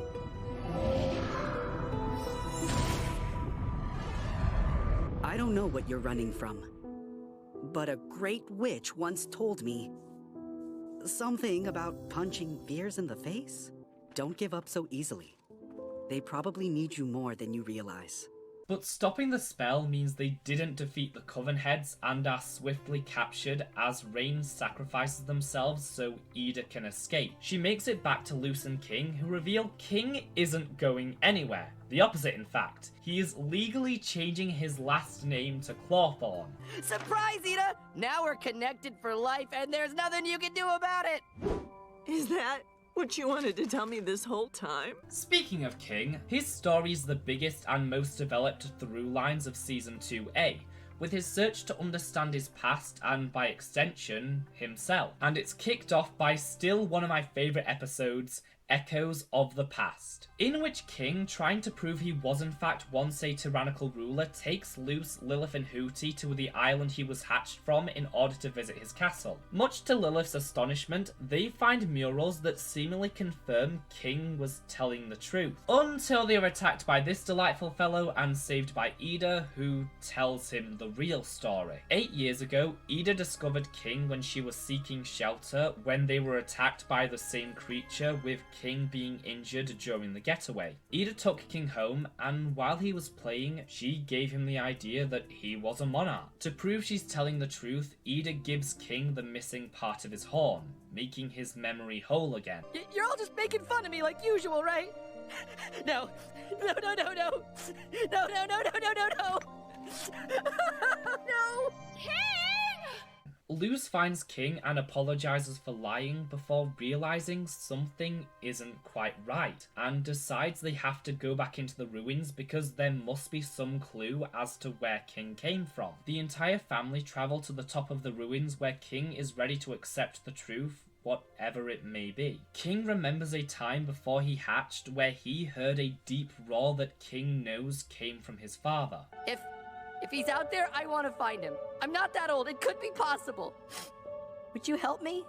I don't know what you're running from, but a great witch once told me something about punching fears in the face. Don't give up so easily. They probably need you more than you realize. But stopping the spell means they didn't defeat the Coven Heads and are swiftly captured as Rain sacrifices themselves so Ida can escape. She makes it back to Luce and King, who reveal King isn't going anywhere. The opposite, in fact. He is legally changing his last name to Clawthorn. Surprise, Ida! Now we're connected for life and there's nothing you can do about it! Is that what you wanted to tell me this whole time? Speaking of King, his story is the biggest and most developed through lines of Season 2A, with his search to understand his past and, by extension, himself. And it's kicked off by still one of my favourite episodes, Echoes of the Past, in which King, trying to prove he was in fact once a tyrannical ruler, takes Luce, Lilith and Hooty to the island he was hatched from in order to visit his castle. Much to Lilith's astonishment, they find murals that seemingly confirm King was telling the truth, until they are attacked by this delightful fellow and saved by Ida, who tells him the real story. 8 years ago, Ida discovered King when she was seeking shelter when they were attacked by the same creature, with King being injured during the getaway. Ida took King home, and while he was playing, she gave him the idea that he was a monarch. To prove she's telling the truth, Ida gives King the missing part of his horn, making his memory whole again. You're all just making fun of me like usual, right? No. No, no, no, no. No, no, no, no, no, no, no. No. King! Luce finds King and apologizes for lying before realizing something isn't quite right, and decides they have to go back into the ruins because there must be some clue as to where King came from. The entire family travel to the top of the ruins where King is ready to accept the truth, whatever it may be. King remembers a time before he hatched where he heard a deep roar that King knows came from his father. If he's out there, I want to find him. I'm not that old. It could be possible. Would you help me?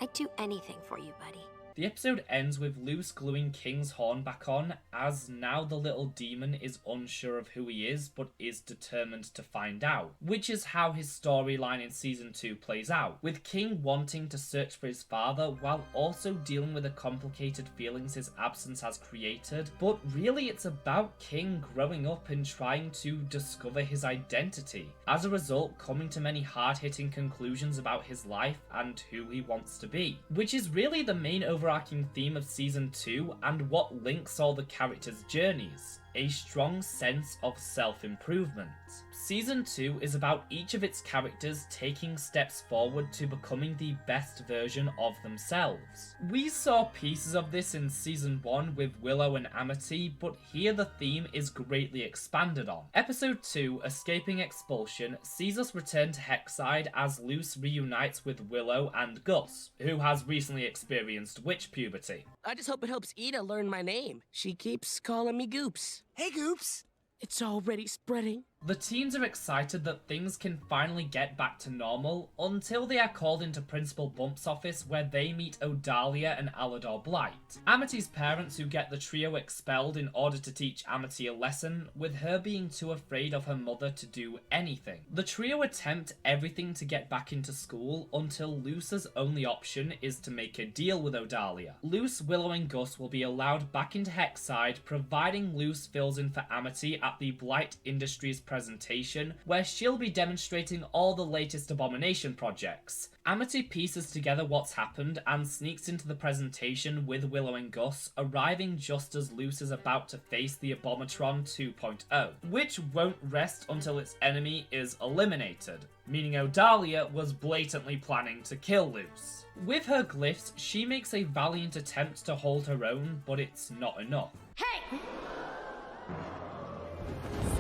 I'd do anything for you, buddy. The episode ends with Luce gluing King's horn back on, as now the little demon is unsure of who he is, but is determined to find out, which is how his storyline in Season 2 plays out, with King wanting to search for his father while also dealing with the complicated feelings his absence has created. But really it's about King growing up and trying to discover his identity, as a result coming to many hard-hitting conclusions about his life and who he wants to be, which is really the main overarching theme of Season 2 and what links all the characters' journeys. A strong sense of self-improvement. Season 2 is about each of its characters taking steps forward to becoming the best version of themselves. We saw pieces of this in Season 1 with Willow and Amity, but here the theme is greatly expanded on. Episode 2, Escaping Expulsion, sees us return to Hexside as Luce reunites with Willow and Gus, who has recently experienced witch puberty. I just hope it helps Ida learn my name. She keeps calling me Goops. Hey, Goops! It's already spreading. The teens are excited that things can finally get back to normal until they are called into Principal Bump's office where they meet Odalia and Alador Blight, Amity's parents, who get the trio expelled in order to teach Amity a lesson, with her being too afraid of her mother to do anything. The trio attempt everything to get back into school until Luce's only option is to make a deal with Odalia. Luce, Willow and Gus will be allowed back into Hexside, providing Luce fills in for Amity at the Blight Industries presentation, where she'll be demonstrating all the latest Abomination projects. Amity pieces together what's happened and sneaks into the presentation with Willow and Gus, arriving just as Luce is about to face the Abomatron 2.0, which won't rest until its enemy is eliminated, meaning Odalia was blatantly planning to kill Luce. With her glyphs, she makes a valiant attempt to hold her own, but it's not enough. Hey!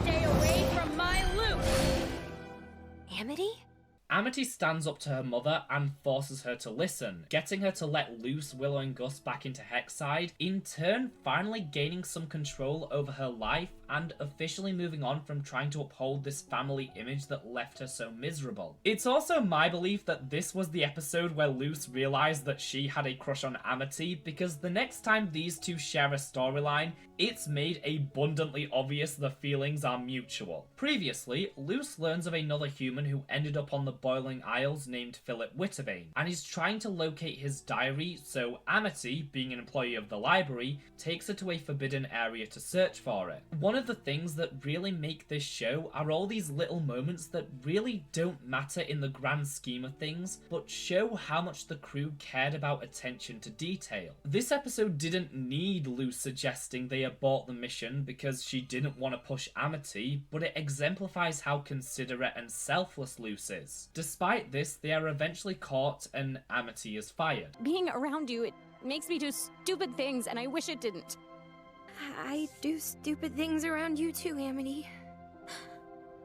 Stay away from my Luce! Amity? Amity stands up to her mother and forces her to listen, getting her to let Luce, Willow and Gus back into Hexside, in turn finally gaining some control over her life and officially moving on from trying to uphold this family image that left her so miserable. It's also my belief that this was the episode where Luce realized that she had a crush on Amity, because the next time these two share a storyline, it's made abundantly obvious the feelings are mutual. Previously, Luce learns of another human who ended up on the Boiling Isles named Philip Witterbane, and is trying to locate his diary, so Amity, being an employee of the library, takes her to a forbidden area to search for it. One of the things that really make this show are all these little moments that really don't matter in the grand scheme of things, but show how much the crew cared about attention to detail. This episode didn't need Luce suggesting they abort the mission because she didn't want to push Amity, but it exemplifies how considerate and selfless Luce is. Despite this, they are eventually caught and Amity is fired. Being around you, it makes me do stupid things, and I wish it didn't. I do stupid things around you too, Amity.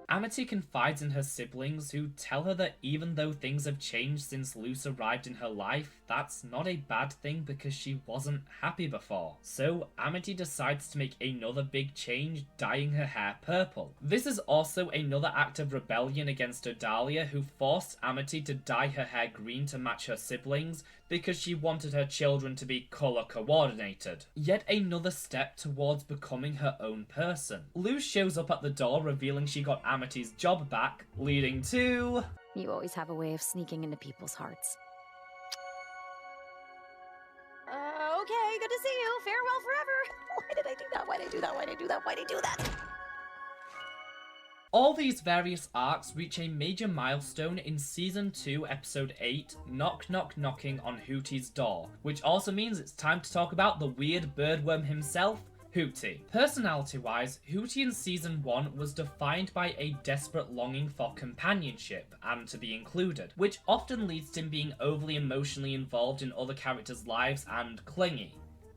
Amity confides in her siblings, who tell her that even though things have changed since Luce arrived in her life, that's not a bad thing because she wasn't happy before. So Amity decides to make another big change, dyeing her hair purple. This is also another act of rebellion against Odalia, who forced Amity to dye her hair green to match her siblings because she wanted her children to be colour coordinated. Yet another step towards becoming her own person. Luce shows up at the door revealing she got Amity's job back, leading to... You always have a way of sneaking into people's hearts. Okay, good to see you. Farewell forever. Why did I do that? Why did I do that? Why did I do that? Why did I do that? All these various arcs reach a major milestone in Season 2, Episode 8, Knock Knock Knocking on Hootie's Door, which also means it's time to talk about the weird birdworm himself, Hootie. Personality-wise, Hootie in Season 1 was defined by a desperate longing for companionship and to be included, which often leads to him being overly emotionally involved in other characters' lives and clingy.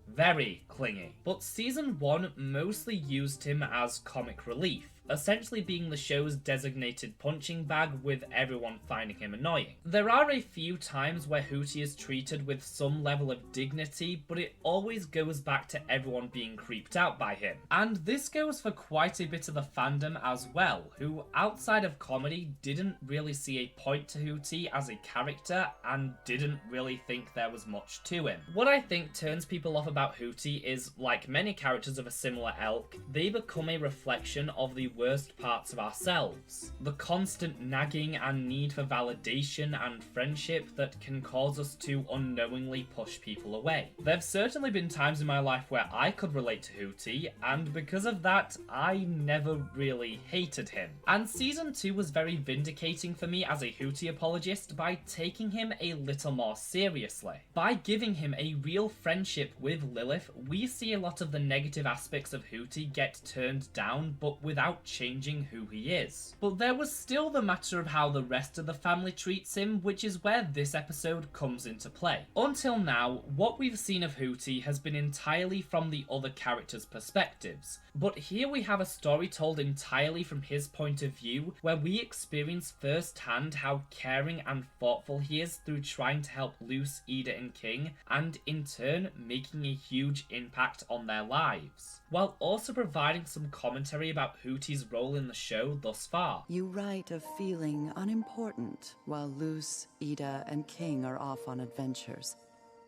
Very clingy. But Season 1 mostly used him as comic relief, essentially being the show's designated punching bag, with everyone finding him annoying. There are a few times where Hootie is treated with some level of dignity, but it always goes back to everyone being creeped out by him. And this goes for quite a bit of the fandom as well, who outside of comedy didn't really see a point to Hootie as a character and didn't really think there was much to him. What I think turns people off about Hootie is, like many characters of a similar ilk, they become a reflection of the worst parts of ourselves. The constant nagging and need for validation and friendship that can cause us to unknowingly push people away. There've certainly been times in my life where I could relate to Hootie, and because of that, I never really hated him. And Season 2 was very vindicating for me as a Hootie apologist by taking him a little more seriously. By giving him a real friendship with Lilith, we see a lot of the negative aspects of Hootie get turned down, but without changing who he is. But there was still the matter of how the rest of the family treats him, which is where this episode comes into play. Until now, what we've seen of Hootie has been entirely from the other characters' perspectives, but here we have a story told entirely from his point of view, where we experience firsthand how caring and thoughtful he is through trying to help Luce, Ida and King, and in turn making a huge impact on their lives, while also providing some commentary about Hootie's role in the show thus far. You write of feeling unimportant while Luce, Ida, and King are off on adventures.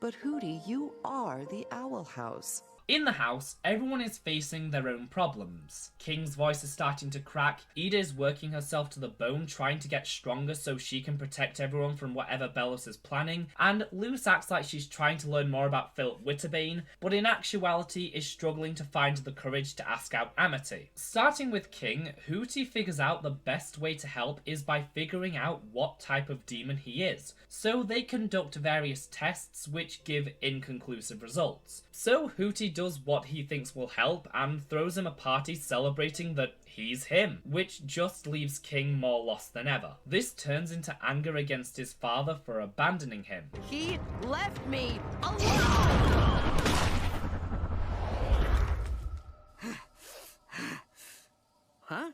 But Hootie, you are the Owl House. In the house, everyone is facing their own problems. King's voice is starting to crack, Ida is working herself to the bone trying to get stronger so she can protect everyone from whatever Bellos is planning, and Luce acts like she's trying to learn more about Philip Witterbane, but in actuality is struggling to find the courage to ask out Amity. Starting with King, Hootie figures out the best way to help is by figuring out what type of demon he is, so they conduct various tests which give inconclusive results. So Hootie does what he thinks will help and throws him a party celebrating that he's him, which just leaves King more lost than ever. This turns into anger against his father for abandoning him. He left me alone! Huh?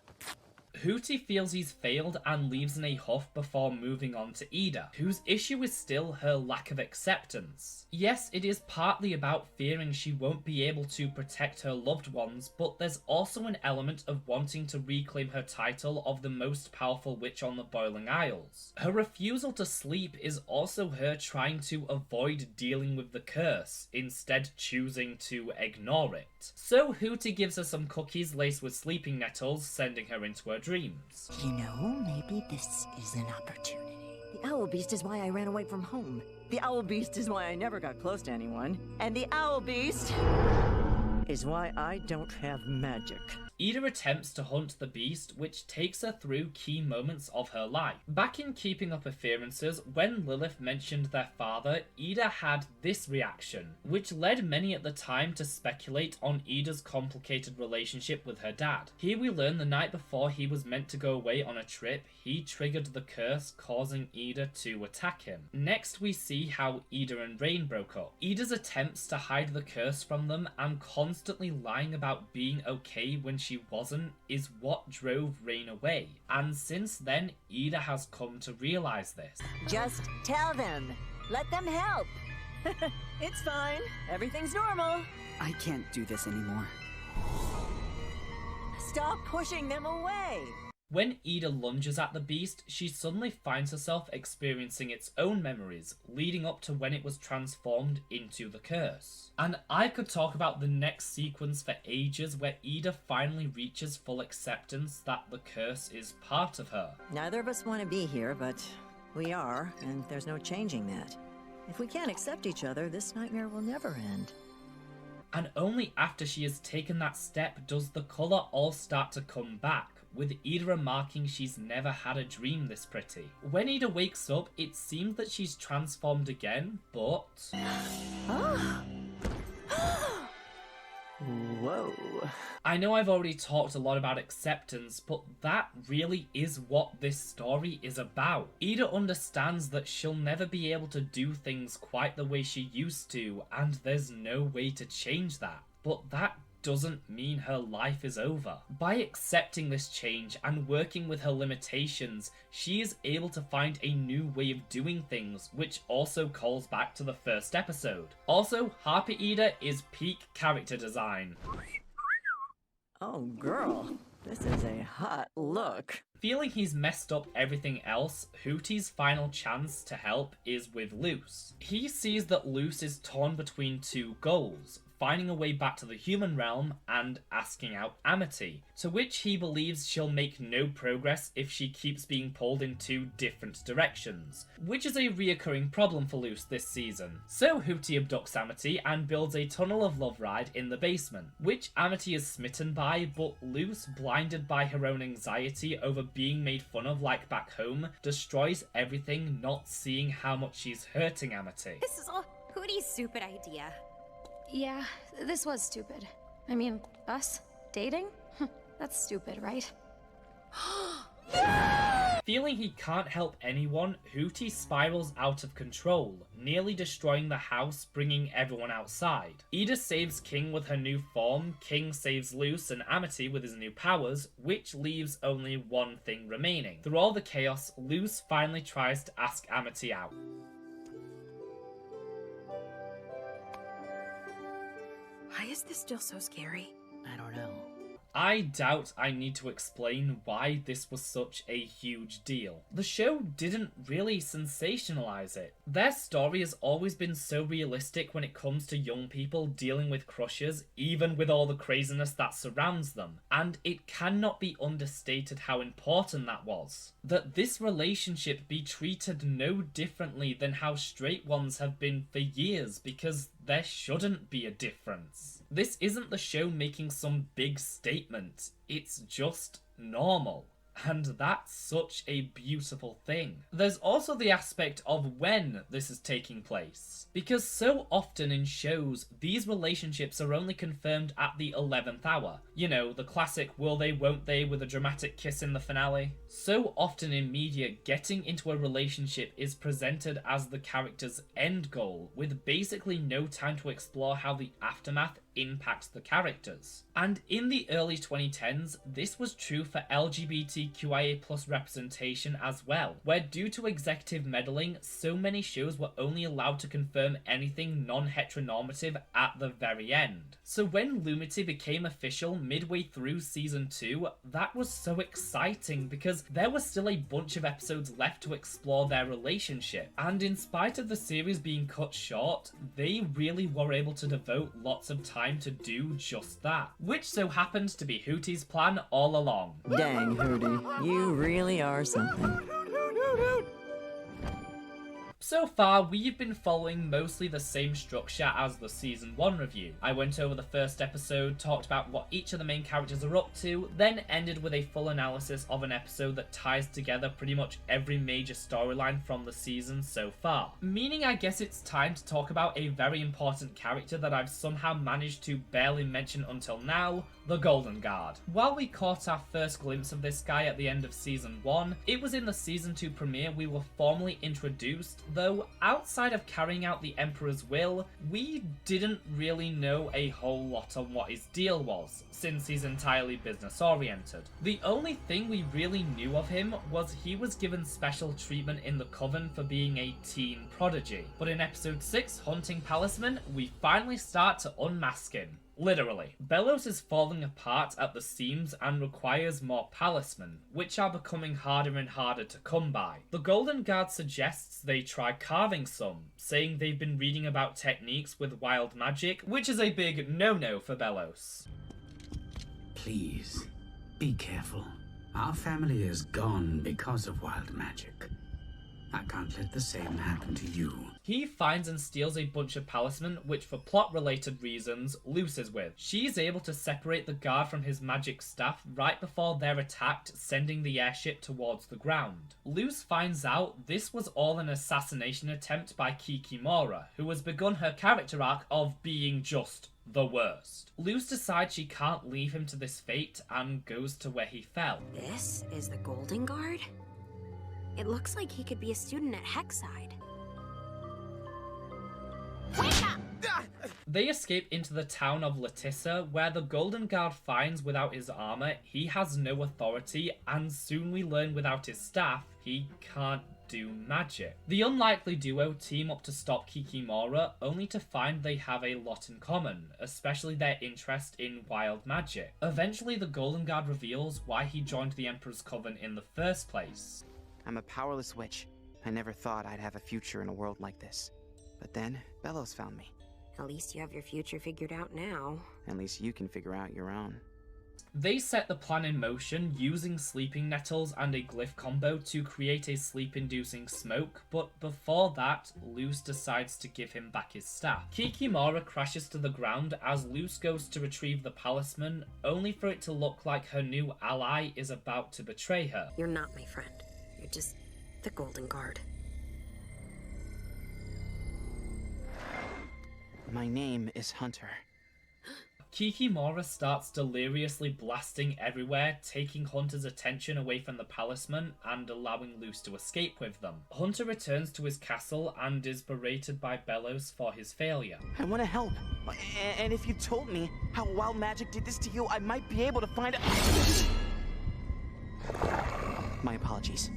Hootie feels he's failed and leaves in a huff before moving on to Ida, whose issue is still her lack of acceptance. Yes, it is partly about fearing she won't be able to protect her loved ones, but there's also an element of wanting to reclaim her title of the most powerful witch on the Boiling Isles. Her refusal to sleep is also her trying to avoid dealing with the curse, instead choosing to ignore it. So Hootie gives her some cookies laced with sleeping nettles, sending her into her dream. dreams. You know, maybe this is an opportunity. The Owl Beast is why I ran away from home. The Owl Beast is why I never got close to anyone. And the Owl Beast is why I don't have magic. Ida attempts to hunt the beast, which takes her through key moments of her life. Back in Keeping Up Appearances, when Lilith mentioned their father, Ida had this reaction, which led many at the time to speculate on Ida's complicated relationship with her dad. Here we learn the night before he was meant to go away on a trip, he triggered the curse, causing Ida to attack him. Next we see how Ida and Rain broke up. Ida's attempts to hide the curse from them and constantly lying about being okay when she wasn't is what drove Rain away. And since then, Ida has come to realize this. Just tell them. Let them help. It's fine. Everything's normal. I can't do this anymore. Stop pushing them away. When Ida lunges at the beast, she suddenly finds herself experiencing its own memories, leading up to when it was transformed into the curse. And I could talk about the next sequence for ages, where Ida finally reaches full acceptance that the curse is part of her. Neither of us want to be here, but we are, and there's no changing that. If we can't accept each other, this nightmare will never end. And only after she has taken that step does the colour all start to come back, with Ida remarking she's never had a dream this pretty. When Ida wakes up, it seems that she's transformed again, but... Whoa. I know I've already talked a lot about acceptance, but that really is what this story is about. Ida understands that she'll never be able to do things quite the way she used to, and there's no way to change that. But that doesn't mean her life is over. By accepting this change and working with her limitations, she is able to find a new way of doing things, which also calls back to the first episode. Also, Harper Ida is peak character design. Oh girl, this is a hot look. Feeling he's messed up everything else, Hootie's final chance to help is with Luce. He sees that Luce is torn between two goals, finding a way back to the human realm and asking out Amity, to which he believes she'll make no progress if she keeps being pulled in two different directions, which is a reoccurring problem for Luce this season. So Hootie abducts Amity and builds a tunnel of love ride in the basement, which Amity is smitten by, but Luce, blinded by her own anxiety over being made fun of like back home, destroys everything, not seeing how much she's hurting Amity. This is all Hootie's stupid idea. Yeah, this was stupid. I mean, us? Dating? That's stupid, right? Feeling he can't help anyone, Hootie spirals out of control, nearly destroying the house, bringing everyone outside. Ida saves King with her new form, King saves Luce and Amity with his new powers, which leaves only one thing remaining. Through all the chaos, Luce finally tries to ask Amity out. Why is this still so scary? I don't know. I doubt I need to explain why this was such a huge deal. The show didn't really sensationalize it. Their story has always been so realistic when it comes to young people dealing with crushes, even with all the craziness that surrounds them, and it cannot be understated how important that was. That this relationship be treated no differently than how straight ones have been for years, because there shouldn't be a difference. This isn't the show making some big statement, it's just normal. And that's such a beautiful thing. There's also the aspect of when this is taking place, because so often in shows, these relationships are only confirmed at the 11th hour. You know, the classic will they won't they with a dramatic kiss in the finale. So often in media, getting into a relationship is presented as the character's end goal, with basically no time to explore how the aftermath impacts the characters. And in the early 2010s, this was true for LGBTQIA+ representation as well, where due to executive meddling, so many shows were only allowed to confirm anything non-heteronormative at the very end. So when Lumity became official midway through season 2, that was so exciting because there was still a bunch of episodes left to explore their relationship. And in spite of the series being cut short, they really were able to devote lots of time time to do just that, which so happened to be Hootie's plan all along. Dang, Hootie, you really are something. So far, we've been following mostly the same structure as the Season 1 review. I went over the first episode, talked about what each of the main characters are up to, then ended with a full analysis of an episode that ties together pretty much every major storyline from the season so far. Meaning I guess it's time to talk about a very important character that I've somehow managed to barely mention until now, the Golden Guard. While we caught our first glimpse of this guy at the end of Season 1, it was in the Season 2 premiere we were formally introduced, though outside of carrying out the Emperor's will, we didn't really know a whole lot on what his deal was, since he's entirely business-oriented. The only thing we really knew of him was he was given special treatment in the Coven for being a teen prodigy, but in Episode 6, Hunting Palisman, we finally start to unmask him. Literally. Belos is falling apart at the seams and requires more palisman, which are becoming harder and harder to come by. The Golden Guard suggests they try carving some, saying they've been reading about techniques with wild magic, which is a big no-no for Belos. Please, be careful. Our family is gone because of wild magic. I can't let the same happen to you. He finds and steals a bunch of palisman, which for plot-related reasons, Luce is with. She's able to separate the guard from his magic staff right before they're attacked, sending the airship towards the ground. Luce finds out this was all an assassination attempt by Kikimora, who has begun her character arc of being just the worst. Luce decides she can't leave him to this fate and goes to where he fell. This is the Golden Guard? It looks like he could be a student at Hexside. They escape into the town of Latissa, where the Golden Guard finds without his armor, he has no authority, and soon we learn without his staff, he can't do magic. The unlikely duo team up to stop Kikimora, only to find they have a lot in common, especially their interest in wild magic. Eventually, the Golden Guard reveals why he joined the Emperor's Coven in the first place. I'm a powerless witch. I never thought I'd have a future in a world like this. But then, Belos found me. At least you have your future figured out now. At least you can figure out your own. They set the plan in motion using sleeping nettles and a glyph combo to create a sleep-inducing smoke, but before that, Luce decides to give him back his staff. Kikimora crashes to the ground as Luce goes to retrieve the palisman, only for it to look like her new ally is about to betray her. You're not my friend. You're just the Golden Guard. My name is Hunter. Kikimora starts deliriously blasting everywhere, taking Hunter's attention away from the palisman and allowing Luce to escape with them. Hunter returns to his castle and is berated by Belos for his failure. I want to help, and if you told me how wild magic did this to you, I might be able to find out. My apologies.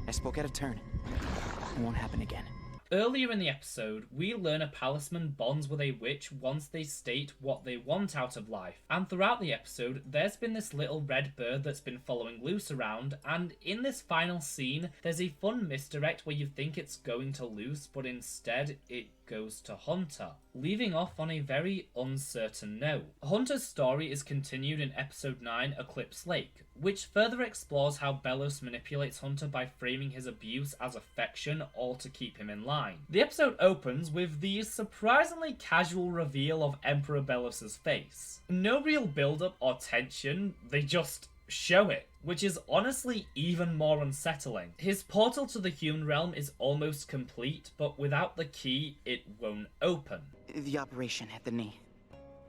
I spoke out of turn. It won't happen again. Earlier in the episode, we learn a palisman bonds with a witch once they state what they want out of life. And throughout the episode, there's been this little red bird that's been following Luce around, and in this final scene, there's a fun misdirect where you think it's going to Luce, but instead it goes to Hunter, leaving off on a very uncertain note. Hunter's story is continued in episode 9, Eclipse Lake, which further explores how Belos manipulates Hunter by framing his abuse as affection, all to keep him in line. The episode opens with the surprisingly casual reveal of Emperor Belos's face. No real build-up or tension, they just show it, which is honestly even more unsettling. His portal to the human realm is almost complete, but without the key, it won't open. The operation at the knee.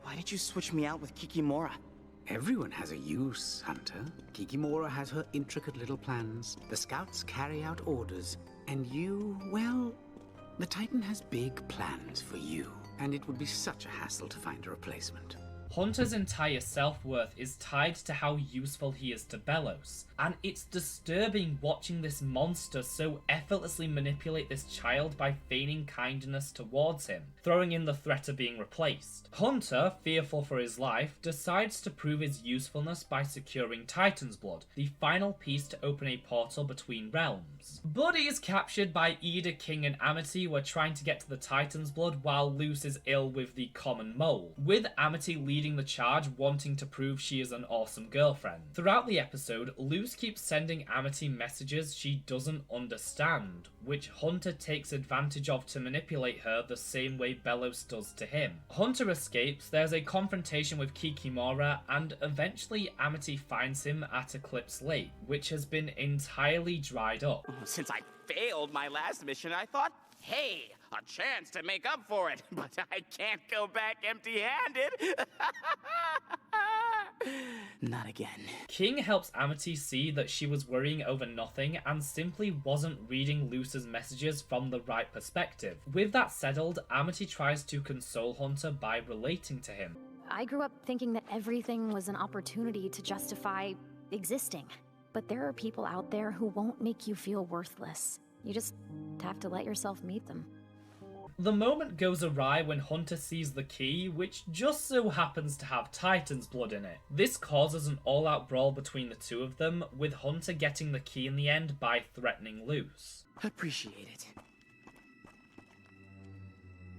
Why did you switch me out with Kikimora? Everyone has a use, Hunter. Kikimora has her intricate little plans. The scouts carry out orders. And you, well, the Titan has big plans for you. And it would be such a hassle to find a replacement. Hunter's entire self-worth is tied to how useful he is to Bellows, and it's disturbing watching this monster so effortlessly manipulate this child by feigning kindness towards him, throwing in the threat of being replaced. Hunter, fearful for his life, decides to prove his usefulness by securing Titan's Blood, the final piece to open a portal between realms. Buddy is captured by Ida, King, and Amity who are trying to get to the Titan's Blood while Luce is ill with the common mole, with Amity leading the charge, wanting to prove she is an awesome girlfriend. Throughout the episode, Luce keeps sending Amity messages she doesn't understand, which Hunter takes advantage of to manipulate her the same way Bellows does to him. Hunter escapes, there's a confrontation with Kikimora, and eventually Amity finds him at Eclipse Lake, which has been entirely dried up. Since I failed my last mission, I thought, hey, a chance to make up for it, but I can't go back empty-handed. Not again. King helps Amity see that she was worrying over nothing and simply wasn't reading Luce's messages from the right perspective. With that settled, Amity tries to console Hunter by relating to him. I grew up thinking that everything was an opportunity to justify existing. But there are people out there who won't make you feel worthless. You just have to let yourself meet them. The moment goes awry when Hunter sees the key, which just so happens to have Titan's blood in it. This causes an all-out brawl between the two of them, with Hunter getting the key in the end by threatening Luce. Appreciate it.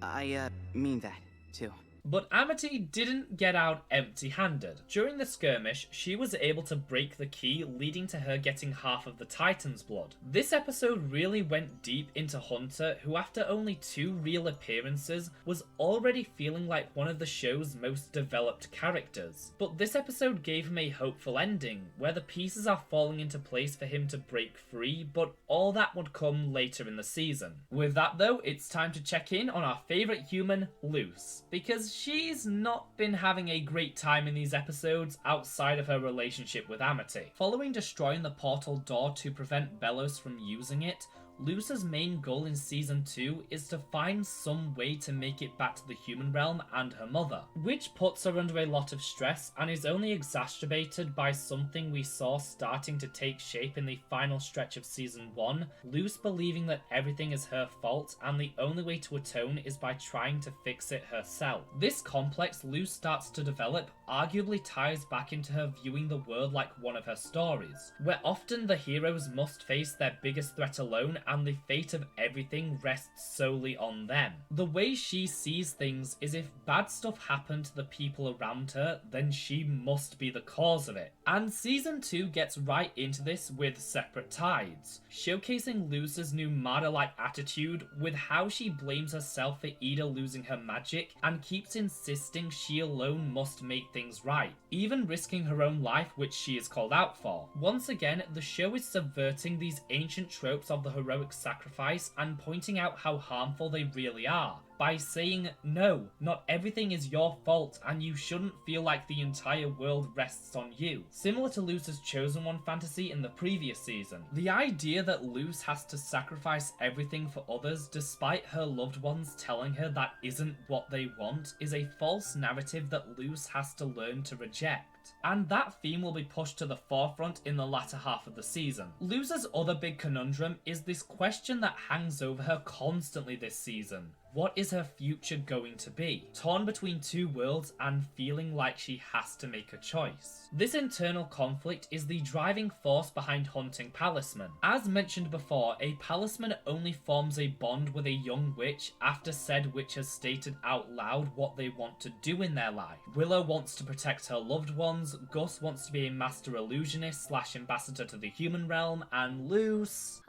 I mean that, too. But Amity didn't get out empty-handed. During the skirmish, she was able to break the key, leading to her getting half of the Titan's blood. This episode really went deep into Hunter, who after only 2 real appearances, was already feeling like one of the show's most developed characters. But this episode gave him a hopeful ending, where the pieces are falling into place for him to break free, but all that would come later in the season. With that though, it's time to check in on our favourite human, Luce, because she's not been having a great time in these episodes outside of her relationship with Amity. Following destroying the portal door to prevent Bellows from using it, Luce's main goal in Season 2 is to find some way to make it back to the human realm and her mother, which puts her under a lot of stress and is only exacerbated by something we saw starting to take shape in the final stretch of Season 1, Luce believing that everything is her fault and the only way to atone is by trying to fix it herself. This complex Luce starts to develop arguably ties back into her viewing the world like one of her stories, where often the heroes must face their biggest threat alone and the fate of everything rests solely on them. The way she sees things is if bad stuff happened to the people around her, then she must be the cause of it. And Season 2 gets right into this with Separate Tides, showcasing Luce's new martyr-like attitude with how she blames herself for Ida losing her magic and keeps insisting she alone must make things right, even risking her own life, which she is called out for. Once again, the show is subverting these ancient tropes of the heroic sacrifice and pointing out how harmful they really are, by saying, no, not everything is your fault and you shouldn't feel like the entire world rests on you. Similar to Luce's Chosen One fantasy in the previous season. The idea that Luce has to sacrifice everything for others despite her loved ones telling her that isn't what they want is a false narrative that Luce has to learn to reject. And that theme will be pushed to the forefront in the latter half of the season. Luce's other big conundrum is this question that hangs over her constantly this season. What is her future going to be? Torn between 2 worlds and feeling like she has to make a choice. This internal conflict is the driving force behind hunting Palisman. As mentioned before, a Palisman only forms a bond with a young witch after said witch has stated out loud what they want to do in their life. Willow wants to protect her loved ones, Gus wants to be a master illusionist / ambassador to the human realm, and Luce...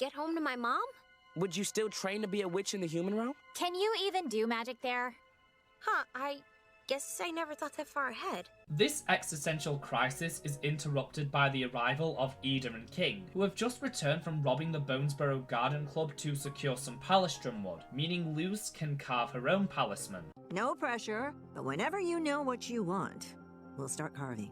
Get home to my mom? Would you still train to be a witch in the human realm? Can you even do magic there? Huh, I guess I never thought that far ahead. This existential crisis is interrupted by the arrival of Ida and King, who have just returned from robbing the Bonesborough Garden Club to secure some palistrum wood, meaning Luce can carve her own palisman. No pressure, but whenever you know what you want, we'll start carving.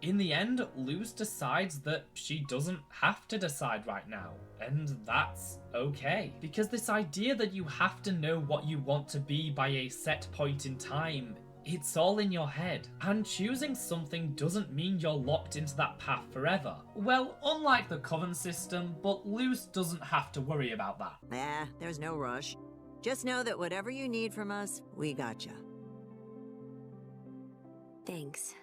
In the end, Luce decides that she doesn't have to decide right now, and that's okay. Because this idea that you have to know what you want to be by a set point in time It's all in your head, and choosing something doesn't mean you're locked into that path forever. Well, unlike the Coven system, but Luce doesn't have to worry about that. There's no rush. Just know that whatever you need from us, we gotcha. Thanks.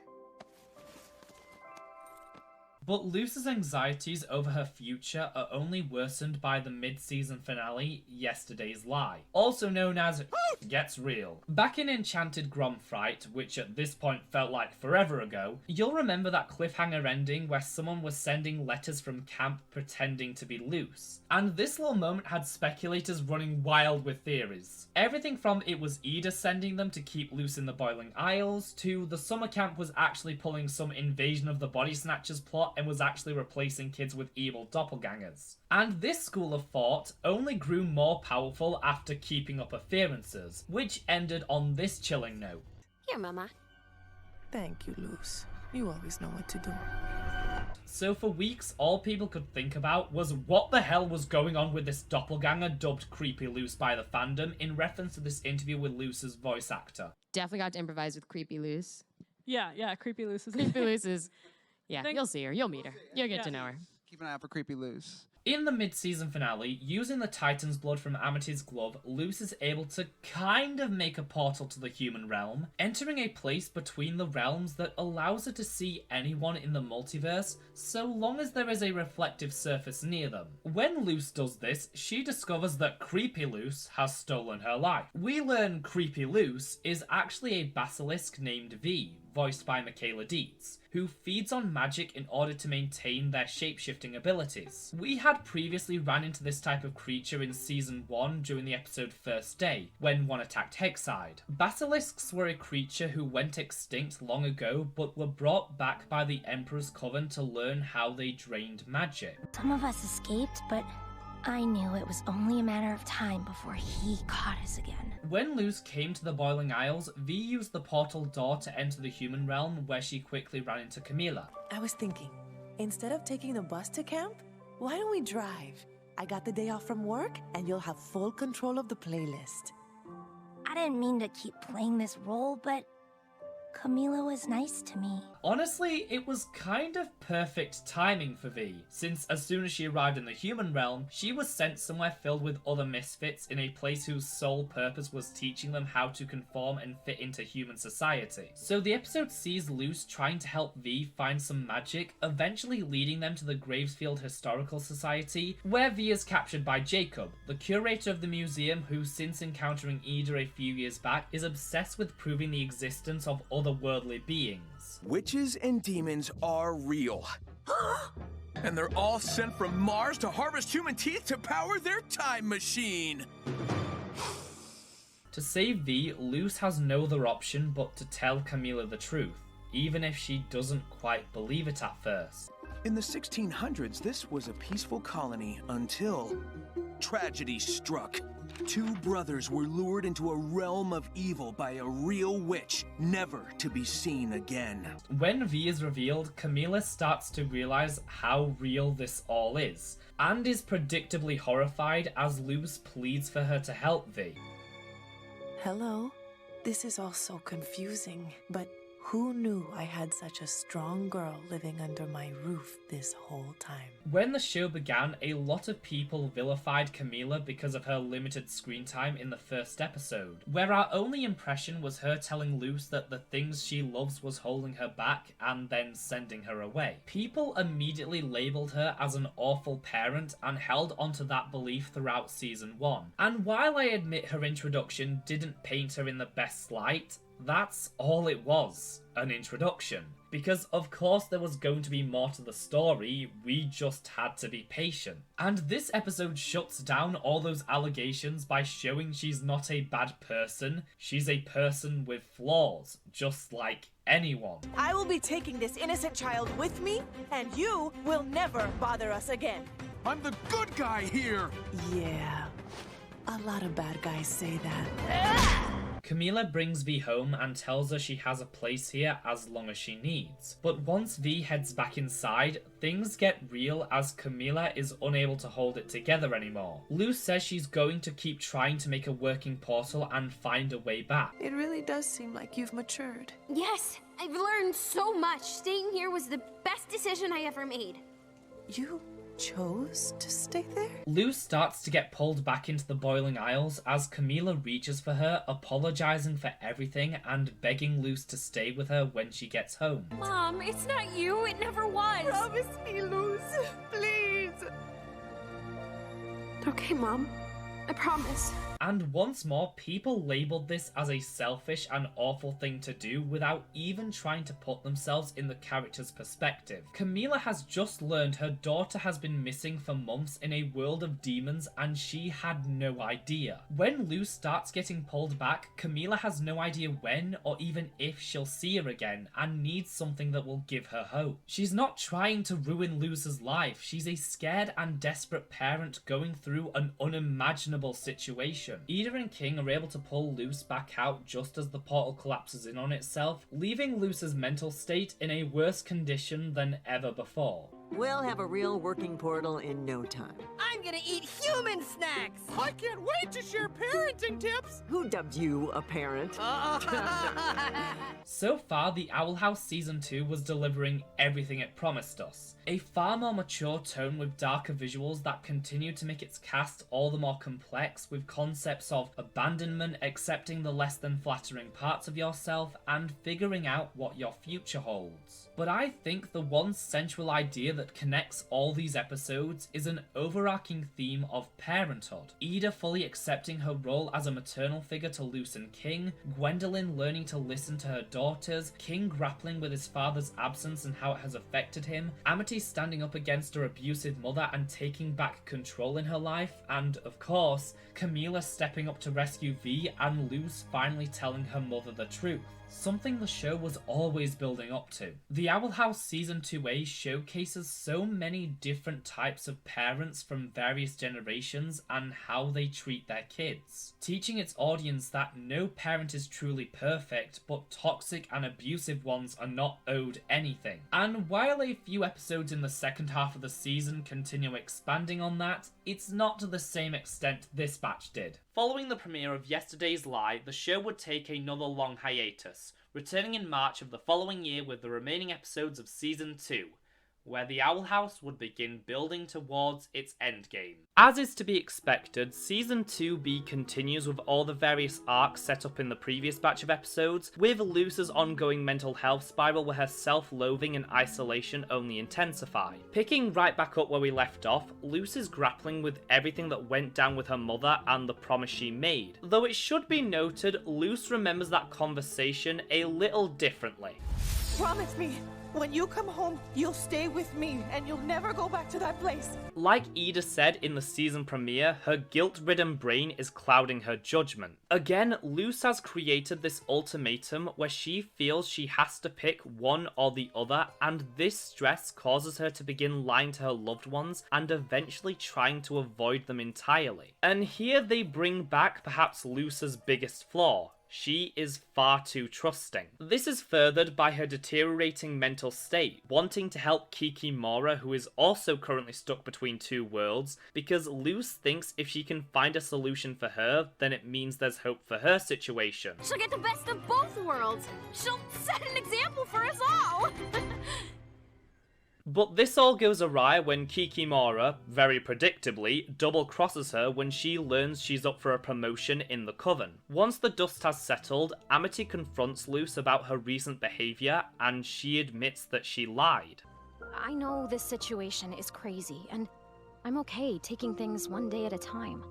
But Luce's anxieties over her future are only worsened by the mid-season finale, Yesterday's Lie, also known as Gets Real. Back in Enchanted Gromfright, which at this point felt like forever ago, you'll remember that cliffhanger ending where someone was sending letters from camp pretending to be Luce. And this little moment had speculators running wild with theories. Everything from it was Ida sending them to keep Luce in the Boiling Isles, to the summer camp was actually pulling some Invasion of the Body Snatchers plot and was actually replacing kids with evil doppelgangers. And this school of thought only grew more powerful after keeping up appearances, which ended on this chilling note. Here, Mama. Thank you, Luce. You always know what to do. So for weeks, all people could think about was what the hell was going on with this doppelganger dubbed Creepy Luce by the fandom in reference to this interview with Luce's voice actor. Definitely got to improvise with Creepy Luce. Yeah, Creepy Luce is Creepy Luce is... Yeah, you'll see her. You'll meet her. You'll get to know her. Keep an eye out for Creepy Luce. In the mid-season finale, using the Titan's blood from Amity's glove, Luce is able to kind of make a portal to the human realm, entering a place between the realms that allows her to see anyone in the multiverse, so long as there is a reflective surface near them. When Luce does this, she discovers that Creepy Luce has stolen her life. We learn Creepy Luce is actually a basilisk named V, voiced by Michaela Dietz, who feeds on magic in order to maintain their shape-shifting abilities. We had previously ran into this type of creature in Season 1 during the episode First Day, when one attacked Hexside. Basilisks were a creature who went extinct long ago, but were brought back by the Emperor's Coven to learn how they drained magic. Some of us escaped, but I knew it was only a matter of time before he caught us again. When Luce came to the Boiling Isles, V used the portal door to enter the human realm, where she quickly ran into Camila. I was thinking, instead of taking the bus to camp, why don't we drive? I got the day off from work, and you'll have full control of the playlist. I didn't mean to keep playing this role, but Camila was nice to me. Honestly, it was kind of perfect timing for V, since as soon as she arrived in the human realm, she was sent somewhere filled with other misfits in a place whose sole purpose was teaching them how to conform and fit into human society. So the episode sees Luce trying to help V find some magic, eventually leading them to the Gravesfield Historical Society, where V is captured by Jacob, the curator of the museum who, since encountering Ida a few years back, is obsessed with proving the existence of otherworldly beings. Witches and demons are real. And they're all sent from Mars to harvest human teeth to power their time machine. To save V, Luce has no other option but to tell Camila the truth, even if she doesn't quite believe it at first. In the 1600s, this was a peaceful colony until tragedy struck. Two brothers were lured into a realm of evil by a real witch, never to be seen again. When V is revealed, Camila starts to realize how real this all is, and is predictably horrified as Luce pleads for her to help V. Hello? This is all so confusing, but who knew I had such a strong girl living under my roof this whole time? When the show began, a lot of people vilified Camila because of her limited screen time in the first episode, where our only impression was her telling Luce that the things she loves was holding her back and then sending her away. People immediately labelled her as an awful parent and held onto that belief throughout Season 1. And while I admit her introduction didn't paint her in the best light, that's all it was, an introduction. Because of course there was going to be more to the story, we just had to be patient. And this episode shuts down all those allegations by showing she's not a bad person, she's a person with flaws, just like anyone. I will be taking this innocent child with me, and you will never bother us again. I'm the good guy here! Yeah, a lot of bad guys say that. Camila brings V home and tells her she has a place here as long as she needs. But once V heads back inside, things get real as Camila is unable to hold it together anymore. Luz says she's going to keep trying to make a working portal and find a way back. It really does seem like you've matured. Yes, I've learned so much. Staying here was the best decision I ever made. You chose to stay there? Luz starts to get pulled back into the Boiling Isles as Camila reaches for her, apologizing for everything and begging Luz to stay with her when she gets home. Mom, it's not you. It never was. Promise me, Luz. Please. Okay, Mom. I promise. And once more, people labelled this as a selfish and awful thing to do without even trying to put themselves in the character's perspective. Camila has just learned her daughter has been missing for months in a world of demons and she had no idea. When Luz starts getting pulled back, Camila has no idea when or even if she'll see her again and needs something that will give her hope. She's not trying to ruin Luz's life, she's a scared and desperate parent going through an unimaginable situation. Ida and King are able to pull Luz back out just as the portal collapses in on itself, leaving Luz's mental state in a worse condition than ever before. We'll have a real working portal in no time. I'm gonna eat human snacks! I can't wait to share parenting tips! Who dubbed you a parent? So far, the Owl House Season 2 was delivering everything it promised us. A far more mature tone with darker visuals that continue to make its cast all the more complex, with concepts of abandonment, accepting the less than flattering parts of yourself, and figuring out what your future holds. But I think the one central idea that connects all these episodes is an overarching theme of parenthood. Ida fully accepting her role as a maternal figure to Luz and King, Gwendolyn learning to listen to her daughters, King grappling with his father's absence and how it has affected him, Amity standing up against her abusive mother and taking back control in her life, and of course, Camila stepping up to rescue V and Luz finally telling her mother the truth. Something the show was always building up to. The Owl House Season 2A showcases so many different types of parents from various generations and how they treat their kids, teaching its audience that no parent is truly perfect, but toxic and abusive ones are not owed anything. And while a few episodes in the second half of the season continue expanding on that, it's not to the same extent this batch did. Following the premiere of Yesterday's Lie, the show would take another long hiatus, returning in March of the following year with the remaining episodes of Season 2, where the Owl House would begin building towards its endgame. As is to be expected, Season 2B continues with all the various arcs set up in the previous batch of episodes, with Luz's ongoing mental health spiral where her self-loathing and isolation only intensify. Picking right back up where we left off, Luz is grappling with everything that went down with her mother and the promise she made. Though it should be noted, Luz remembers that conversation a little differently. Promise me, when you come home, you'll stay with me and you'll never go back to that place. Like Ida said in the season premiere, her guilt-ridden brain is clouding her judgment. Again, Luz has created this ultimatum where she feels she has to pick one or the other, and this stress causes her to begin lying to her loved ones and eventually trying to avoid them entirely. And here they bring back perhaps Luz's biggest flaw. She is far too trusting. This is furthered by her deteriorating mental state, wanting to help Kikimora, who is also currently stuck between two worlds, because Luz thinks if she can find a solution for her, then it means there's hope for her situation. She'll get the best of both worlds. She'll set an example for us all. But this all goes awry when Kikimora, very predictably, double-crosses her when she learns she's up for a promotion in the Coven. Once the dust has settled, Amity confronts Luz about her recent behaviour, and she admits that she lied. I know this situation is crazy, and I'm okay taking things one day at a time.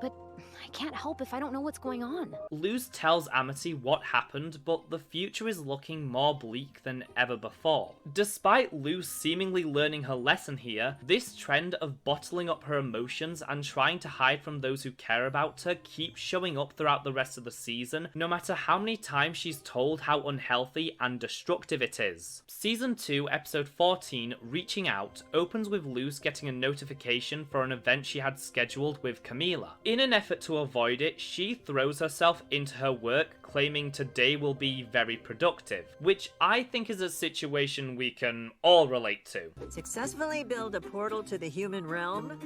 But I can't help if I don't know what's going on. Luz tells Amity what happened, but the future is looking more bleak than ever before. Despite Luz seemingly learning her lesson here, this trend of bottling up her emotions and trying to hide from those who care about her keeps showing up throughout the rest of the season, no matter how many times she's told how unhealthy and destructive it is. Season 2, episode 14, Reaching Out, opens with Luz getting a notification for an event she had scheduled with Camila. In an effort to avoid it, she throws herself into her work, claiming today will be very productive, which I think is a situation we can all relate to. Successfully build a portal to the human realm,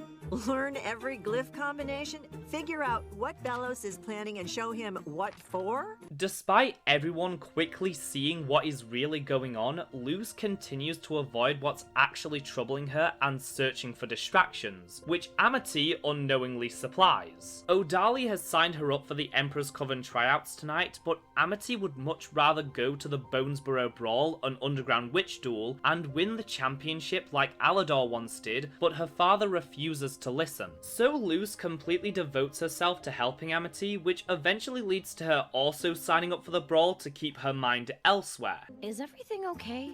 learn every glyph combination, figure out what Belos is planning and show him what for? Despite everyone quickly seeing what is really going on, Luz continues to avoid what's actually troubling her and searching for distractions, which Amity unknowingly supplies. O'Dali has signed her up for the Emperor's Coven tryouts tonight, but Amity would much rather go to the Bonesborough Brawl, an underground witch duel, and win the championship like Alador once did, but her father refuses to listen. So Luz completely devotes herself to helping Amity, which eventually leads to her also signing up for the brawl to keep her mind elsewhere. Is everything okay?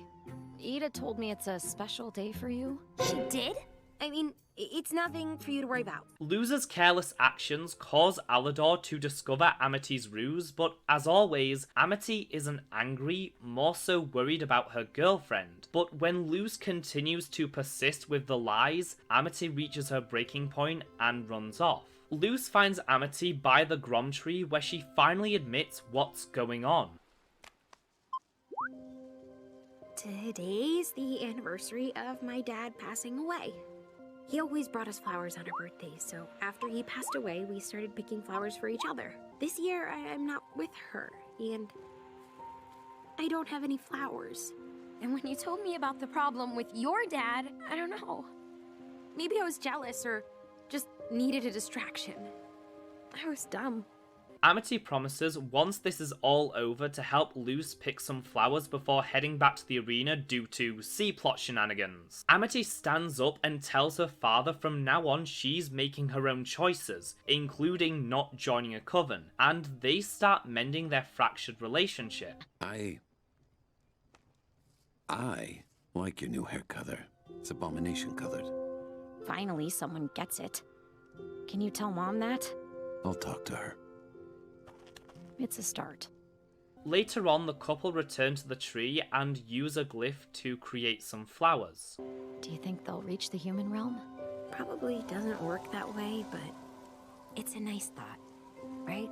Ida told me it's a special day for you. She did? I mean, it's nothing for you to worry about. Luz's careless actions cause Alador to discover Amity's ruse, but as always, Amity isn't angry, more so worried about her girlfriend. But when Luz continues to persist with the lies, Amity reaches her breaking point and runs off. Luz finds Amity by the Grom tree where she finally admits what's going on. Today's the anniversary of my dad passing away. He always brought us flowers on our birthdays, so after he passed away, we started picking flowers for each other. This year, I'm not with her, and I don't have any flowers. And when you told me about the problem with your dad, I don't know. Maybe I was jealous or just needed a distraction. I was dumb. Amity promises once this is all over to help Luz pick some flowers before heading back to the arena due to C-plot shenanigans. Amity stands up and tells her father from now on she's making her own choices, including not joining a coven, and they start mending their fractured relationship. I like your new hair color. It's abomination colored. Finally, someone gets it. Can you tell Mom that? I'll talk to her. It's a start. Later on, the couple return to the tree and use a glyph to create some flowers. Do you think they'll reach the human realm? Probably doesn't work that way, but it's a nice thought, right?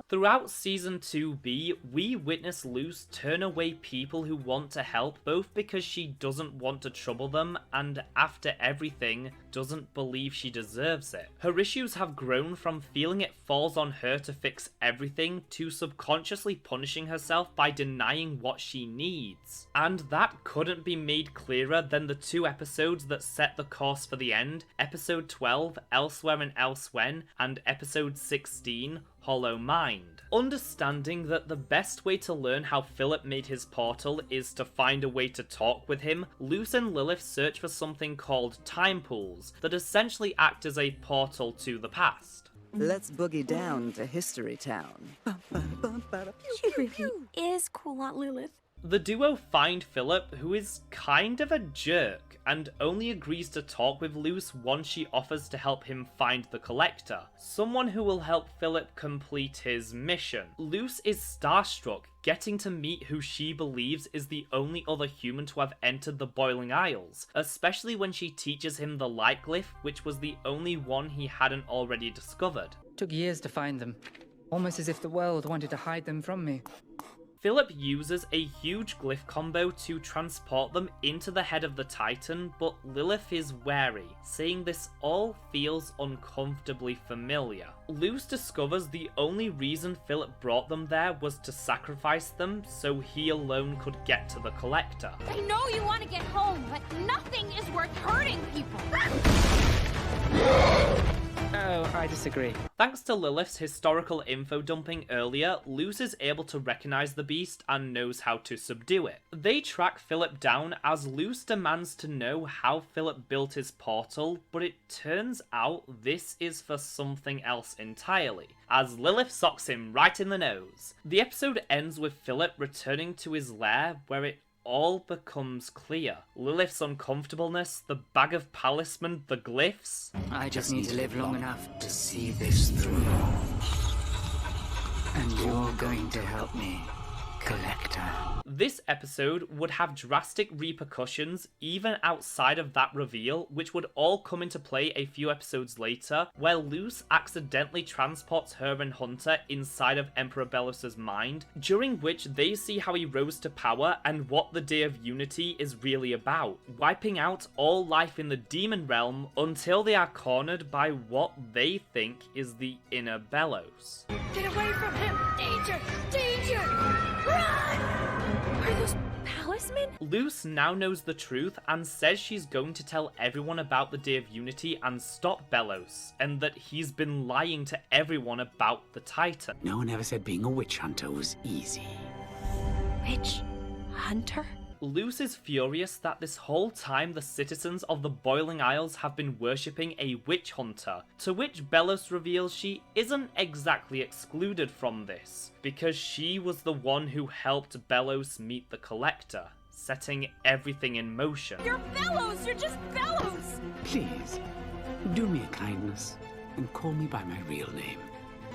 Throughout Season 2B, we witness Luz turn away people who want to help, both because she doesn't want to trouble them and, after everything, doesn't believe she deserves it. Her issues have grown from feeling it falls on her to fix everything to subconsciously punishing herself by denying what she needs. And that couldn't be made clearer than the two episodes that set the course for the end, Episode 12, Elsewhere and Elsewhen, and Episode 16, Hollow Mind. Understanding that the best way to learn how Philip made his portal is to find a way to talk with him, Luz and Lilith search for something called time pools that essentially act as a portal to the past. Let's boogie down to History Town. She really is cool, Aunt Lilith. The duo find Philip, who is kind of a jerk, and only agrees to talk with Luz once she offers to help him find the Collector, someone who will help Philip complete his mission. Luz is starstruck, getting to meet who she believes is the only other human to have entered the Boiling Isles, especially when she teaches him the light glyph, which was the only one he hadn't already discovered. Took years to find them, almost as if the world wanted to hide them from me. Philip uses a huge glyph combo to transport them into the head of the Titan, but Lilith is wary, saying this all feels uncomfortably familiar. Luz discovers the only reason Philip brought them there was to sacrifice them so he alone could get to the Collector. I know you want to get home, but nothing is worth hurting people. Oh, I disagree. Thanks to Lilith's historical info dumping earlier, Luz is able to recognize the beast and knows how to subdue it. They track Philip down as Luz demands to know how Philip built his portal, but it turns out this is for something else entirely, as Lilith socks him right in the nose. The episode ends with Philip returning to his lair, where it all becomes clear. Lilith's uncomfortableness, the bag of palisman, the glyphs. I just need to live long enough to see this through. And you're going to help me. Collector. This episode would have drastic repercussions even outside of that reveal, which would all come into play a few episodes later, where Luce accidentally transports her and Hunter inside of Emperor Belos's mind, during which they see how he rose to power and what the Day of Unity is really about, wiping out all life in the demon realm until they are cornered by what they think is the inner Belos. Get away from him! Danger! Danger! Run! Are those palismen? Luce now knows the truth and says she's going to tell everyone about the Day of Unity and stop Belos, and that he's been lying to everyone about the Titan. No one ever said being a witch hunter was easy. Witch hunter? Luce is furious that this whole time the citizens of the Boiling Isles have been worshipping a witch hunter, to which Belos reveals she isn't exactly excluded from this, because she was the one who helped Belos meet the Collector, setting everything in motion. You're Belos! You're just Belos! Please, do me a kindness and call me by my real name.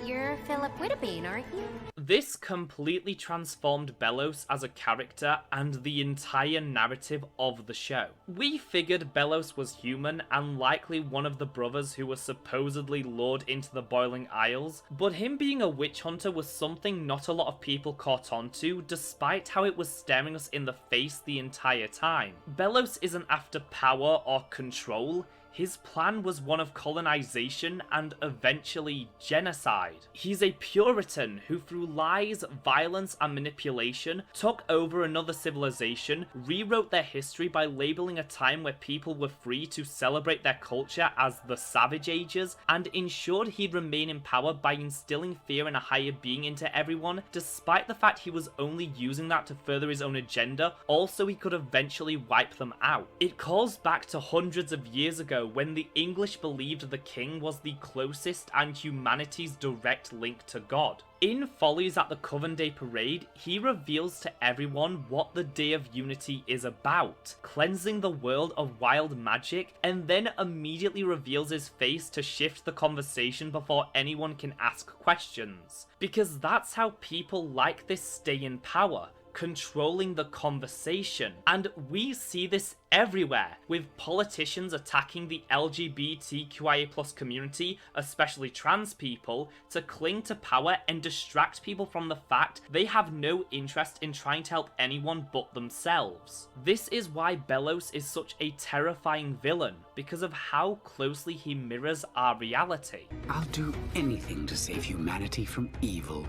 You're Philip Whittabane, aren't you? This completely transformed Belos as a character and the entire narrative of the show. We figured Belos was human and likely one of the brothers who was supposedly lured into the Boiling Isles, but him being a witch hunter was something not a lot of people caught on to, despite how it was staring us in the face the entire time. Belos isn't after power or control. His plan was one of colonization and eventually genocide. He's a Puritan who through lies, violence and manipulation took over another civilization, rewrote their history by labeling a time where people were free to celebrate their culture as the Savage Ages, and ensured he'd remain in power by instilling fear and a higher being into everyone, despite the fact he was only using that to further his own agenda, also he could eventually wipe them out. It calls back to hundreds of years ago when the English believed the king was the closest and humanity's direct link to God. In Follies at the Coven Day Parade, he reveals to everyone what the Day of Unity is about, cleansing the world of wild magic, and then immediately reveals his face to shift the conversation before anyone can ask questions. Because that's how people like this stay in power, controlling the conversation. And we see this everywhere, with politicians attacking the LGBTQIA+ community, especially trans people, to cling to power and distract people from the fact they have no interest in trying to help anyone but themselves. This is why Belos is such a terrifying villain, because of how closely he mirrors our reality. I'll do anything to save humanity from evil.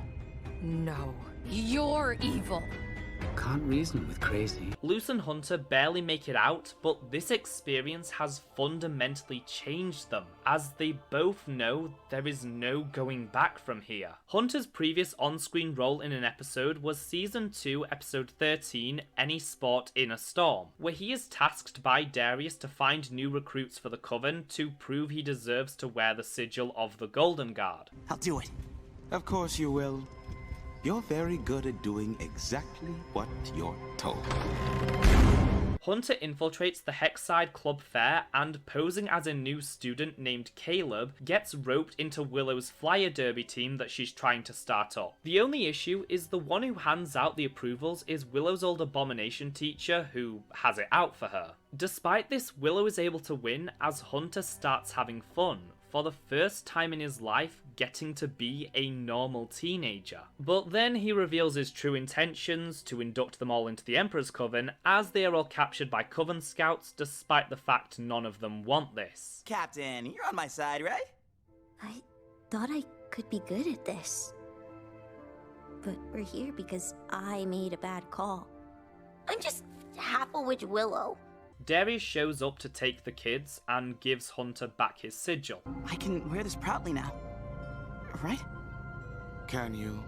No, you're evil. Can't reason with crazy. Luce and Hunter barely make it out, but this experience has fundamentally changed them, as they both know there is no going back from here. Hunter's previous on-screen role in an episode was Season 2, Episode 13, Any Sport in a Storm, where he is tasked by Darius to find new recruits for the Coven to prove he deserves to wear the sigil of the Golden Guard. I'll do it. Of course you will. You're very good at doing exactly what you're told. Hunter infiltrates the Hexside Club Fair and, posing as a new student named Caleb, gets roped into Willow's flyer derby team that she's trying to start up. The only issue is the one who hands out the approvals is Willow's old abomination teacher, who has it out for her. Despite this, Willow is able to win as Hunter starts having fun, for the first time in his life getting to be a normal teenager. But then he reveals his true intentions to induct them all into the Emperor's Coven, as they are all captured by Coven scouts, despite the fact none of them want this. Captain, you're on my side, right? I thought I could be good at this. But we're here because I made a bad call. I'm just half a witch Willow. Darius shows up to take the kids and gives Hunter back his sigil. I can wear this proudly now, right? Can you?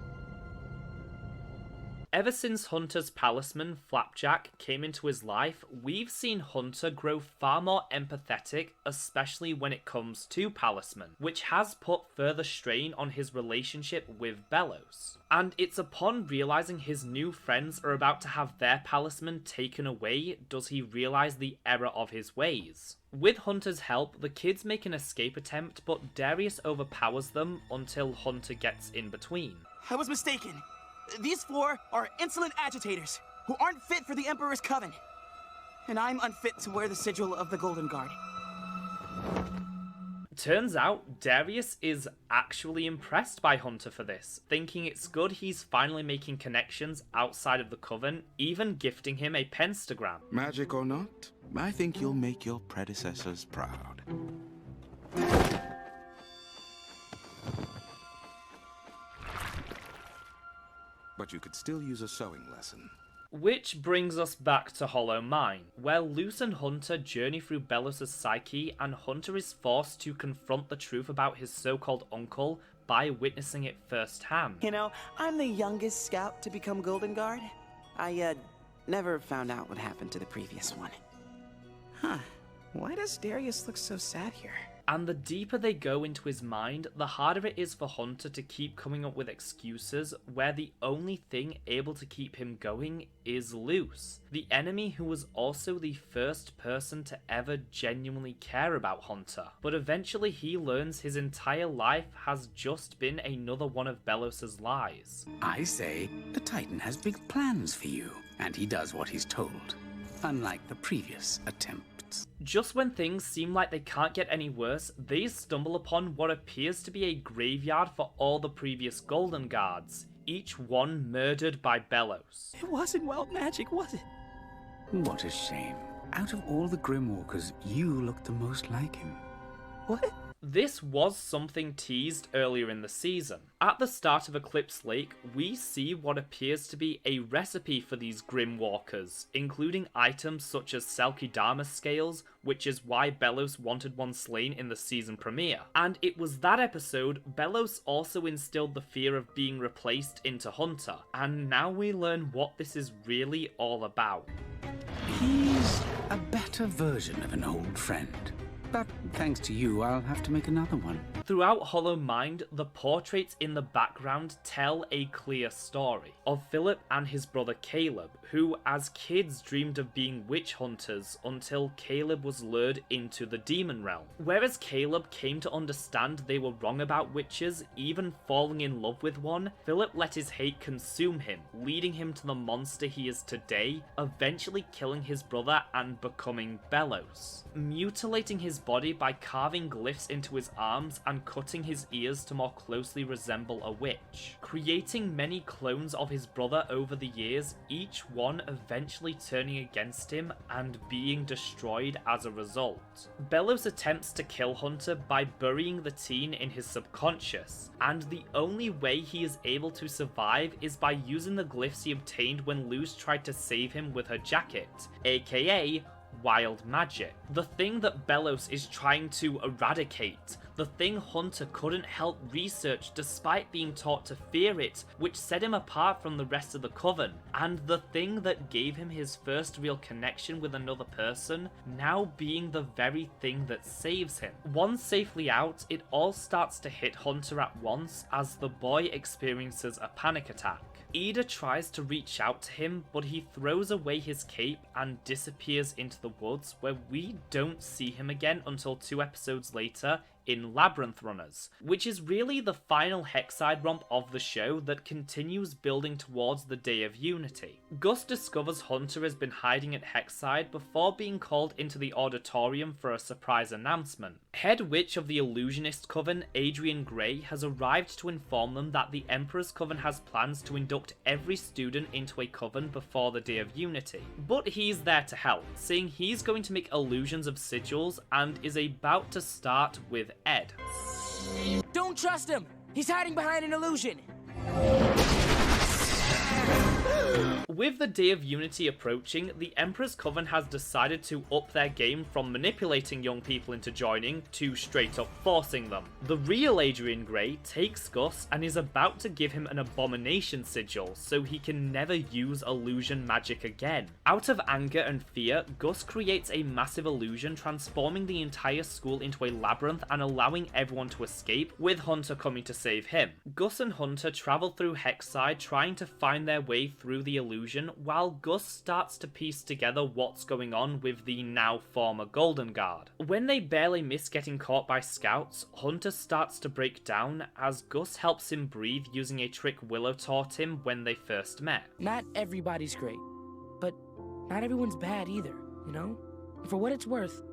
Ever since Hunter's palisman, Flapjack, came into his life, we've seen Hunter grow far more empathetic, especially when it comes to palisman, which has put further strain on his relationship with Belos. And it's upon realizing his new friends are about to have their palisman taken away does he realize the error of his ways. With Hunter's help, the kids make an escape attempt, but Darius overpowers them until Hunter gets in between. I was mistaken. These 4 are insolent agitators who aren't fit for the Emperor's coven. And I'm unfit to wear the sigil of the Golden Guard. Turns out, Darius is actually impressed by Hunter for this, thinking it's good he's finally making connections outside of the Coven, even gifting him a pentagram. Magic or not, I think you'll make your predecessors proud. But you could still use a sewing lesson. Which brings us back to Hollow Mine, where Luz and Hunter journey through Belos' psyche, and Hunter is forced to confront the truth about his so-called uncle by witnessing it firsthand. You know, I'm the youngest scout to become Golden Guard. I, never found out what happened to the previous one. Huh. Why does Darius look so sad here? And the deeper they go into his mind, the harder it is for Hunter to keep coming up with excuses, where the only thing able to keep him going is Luz, the enemy who was also the first person to ever genuinely care about Hunter. But eventually he learns his entire life has just been another one of Belos' lies. I say the Titan has big plans for you, and he does what he's told, unlike the previous attempt. Just when things seem like they can't get any worse, they stumble upon what appears to be a graveyard for all the previous Golden Guards, each one murdered by Belos. It wasn't wild magic, was it? What a shame. Out of all the Grimwalkers, you look the most like him. What? This was something teased earlier in the season. At the start of Eclipse Lake, we see what appears to be a recipe for these Grimwalkers, including items such as Selkie-Dharma scales, which is why Belos wanted one slain in the season premiere. And it was that episode, Belos also instilled the fear of being replaced into Hunter, and now we learn what this is really all about. He's a better version of an old friend. But thanks to you, I'll have to make another one. Throughout Hollow Mind, the portraits in the background tell a clear story of Philip and his brother Caleb, who as kids dreamed of being witch hunters until Caleb was lured into the demon realm. Whereas Caleb came to understand they were wrong about witches, even falling in love with one, Philip let his hate consume him, leading him to the monster he is today, eventually killing his brother and becoming Belos. Mutilating his body by carving glyphs into his arms and cutting his ears to more closely resemble a witch. Creating many clones of his brother over the years, each one eventually turning against him and being destroyed as a result. Belos attempts to kill Hunter by burying the teen in his subconscious, and the only way he is able to survive is by using the glyphs he obtained when Luz tried to save him with her jacket, aka wild magic. The thing that Belos is trying to eradicate, the thing Hunter couldn't help research despite being taught to fear it, which set him apart from the rest of the Coven, and the thing that gave him his first real connection with another person, now being the very thing that saves him. Once safely out, it all starts to hit Hunter at once as the boy experiences a panic attack. Ida tries to reach out to him, but he throws away his cape and disappears into the woods, where we don't see him again until 2 episodes later in Labyrinth Runners, which is really the final Hexside romp of the show that continues building towards the Day of Unity. Gus discovers Hunter has been hiding at Hexside before being called into the auditorium for a surprise announcement. Head Witch of the Illusionist Coven, Adrian Gray, has arrived to inform them that the Emperor's Coven has plans to induct every student into a coven before the Day of Unity. But he's there to help, saying he's going to make illusions of sigils and is about to start with Ed. Don't trust him! He's hiding behind an illusion! With the Day of Unity approaching, the Emperor's Coven has decided to up their game from manipulating young people into joining to straight up forcing them. The real Adrian Gray takes Gus and is about to give him an abomination sigil so he can never use illusion magic again. Out of anger and fear, Gus creates a massive illusion, transforming the entire school into a labyrinth and allowing everyone to escape, with Hunter coming to save him. Gus and Hunter travel through Hexside trying to find their way through the illusion confusion while Gus starts to piece together what's going on with the now former Golden Guard. When they barely miss getting caught by scouts, Hunter starts to break down as Gus helps him breathe using a trick Willow taught him when they first met. Not everybody's great, but not everyone's bad either, you know? And for what it's worth,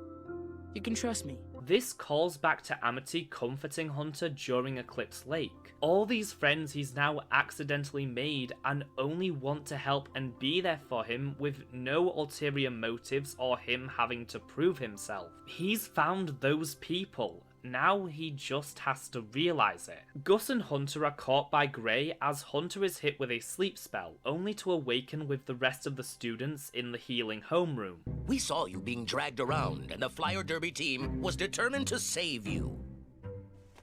you can trust me. This calls back to Amity comforting Hunter during Eclipse Lake. All these friends he's now accidentally made and only want to help and be there for him with no ulterior motives or him having to prove himself. He's found those people. Now he just has to realize it. Gus and Hunter are caught by Gray as Hunter is hit with a sleep spell, only to awaken with the rest of the students in the healing homeroom. We saw you being dragged around, and the Flyer Derby team was determined to save you.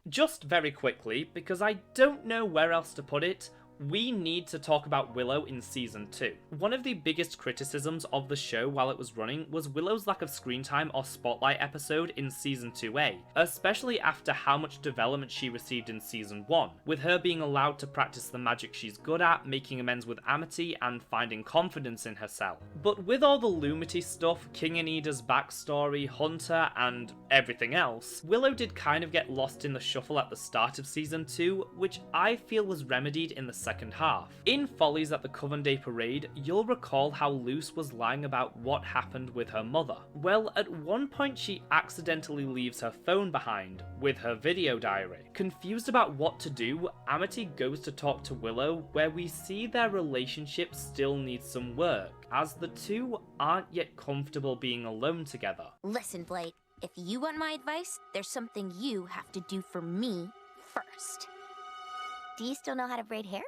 Just very quickly, because I don't know where else to put it, we need to talk about Willow in Season 2. One of the biggest criticisms of the show while it was running was Willow's lack of screen time or spotlight episode in Season 2A, especially after how much development she received in Season 1, with her being allowed to practice the magic she's good at, making amends with Amity, and finding confidence in herself. But with all the Lumity stuff, King Anida's backstory, Hunter, and everything else, Willow did kind of get lost in the shuffle at the start of Season 2, which I feel was remedied in the second half. In Follies at the Coven Day Parade, you'll recall how Luce was lying about what happened with her mother. Well, at one point she accidentally leaves her phone behind, with her video diary. Confused about what to do, Amity goes to talk to Willow, where we see their relationship still needs some work, as the two aren't yet comfortable being alone together. Listen, Blake, if you want my advice, there's something you have to do for me first. Do you still know how to braid hair?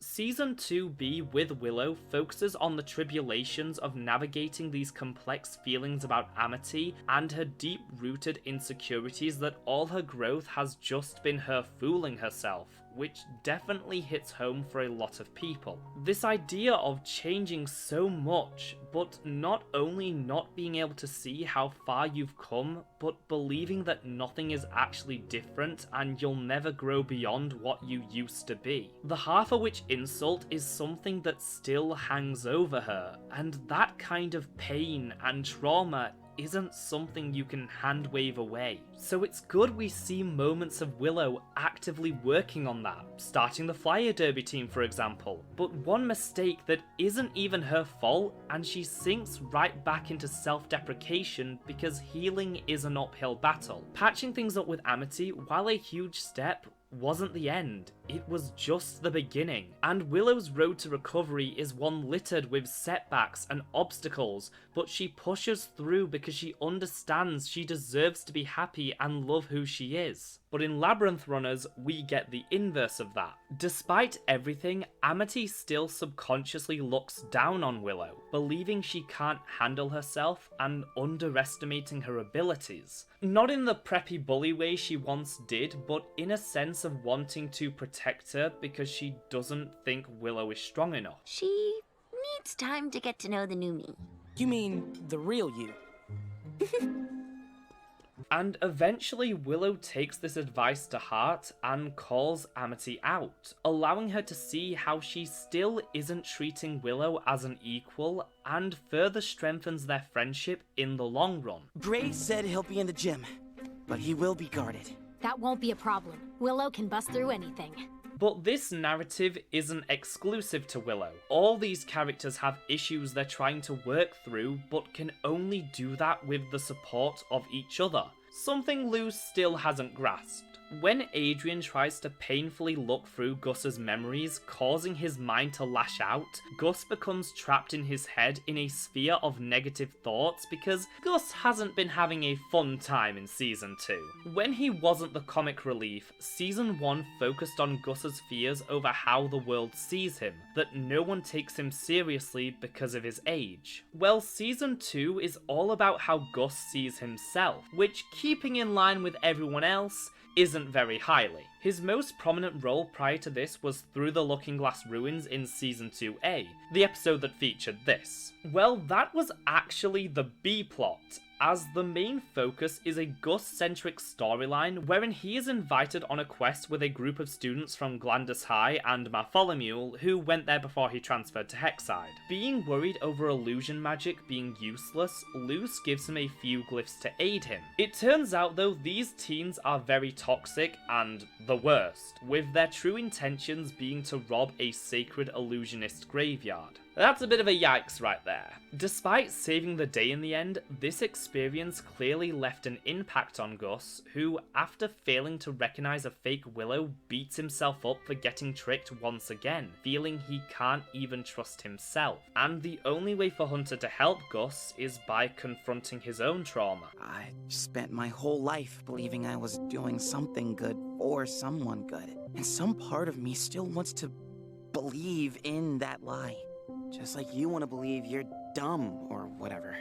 Season 2B with Willow focuses on the tribulations of navigating these complex feelings about Amity and her deep-rooted insecurities that all her growth has just been her fooling herself, which definitely hits home for a lot of people. This idea of changing so much, but not only not being able to see how far you've come, but believing that nothing is actually different and you'll never grow beyond what you used to be. The half of which insult is something that still hangs over her, and that kind of pain and trauma isn't something you can hand wave away. So it's good we see moments of Willow actively working on that, starting the Flyer Derby team for example, but one mistake that isn't even her fault and she sinks right back into self-deprecation because healing is an uphill battle. Patching things up with Amity, while a huge step, wasn't the end, it was just the beginning. And Willow's road to recovery is one littered with setbacks and obstacles, but she pushes through because she understands she deserves to be happy and love who she is. But in Labyrinth Runners, we get the inverse of that. Despite everything, Amity still subconsciously looks down on Willow, believing she can't handle herself and underestimating her abilities. Not in the preppy bully way she once did, but in a sense of wanting to protect her because she doesn't think Willow is strong enough. She needs time to get to know the new me. You mean the real you? And eventually Willow takes this advice to heart and calls Amity out, allowing her to see how she still isn't treating Willow as an equal and further strengthens their friendship in the long run. Gray said he'll be in the gym, but he will be guarded. That won't be a problem. Willow can bust through anything. But this narrative isn't exclusive to Willow. All these characters have issues they're trying to work through, but can only do that with the support of each other. Something Luce still hasn't grasped. When Adrian tries to painfully look through Gus's memories, causing his mind to lash out, Gus becomes trapped in his head in a sphere of negative thoughts because Gus hasn't been having a fun time in Season 2. When he wasn't the comic relief, Season 1 focused on Gus's fears over how the world sees him, that no one takes him seriously because of his age. Well, Season 2 is all about how Gus sees himself, which, keeping in line with everyone else, isn't very highly. His most prominent role prior to this was Through the Looking Glass Ruins in Season 2A, the episode that featured this. Well, that was actually the B-plot, as the main focus is a Gus-centric storyline wherein he is invited on a quest with a group of students from Glandus High and Marfolomule who went there before he transferred to Hexside. Being worried over illusion magic being useless, Luce gives him a few glyphs to aid him. It turns out though these teens are very toxic and the worst, with their true intentions being to rob a sacred illusionist graveyard. That's a bit of a yikes right there. Despite saving the day in the end, this experience clearly left an impact on Gus, who, after failing to recognize a fake Willow, beats himself up for getting tricked once again, feeling he can't even trust himself. And the only way for Hunter to help Gus is by confronting his own trauma. I spent my whole life believing I was doing something good for someone good, and some part of me still wants to believe in that lie. Just like you want to believe you're dumb or whatever.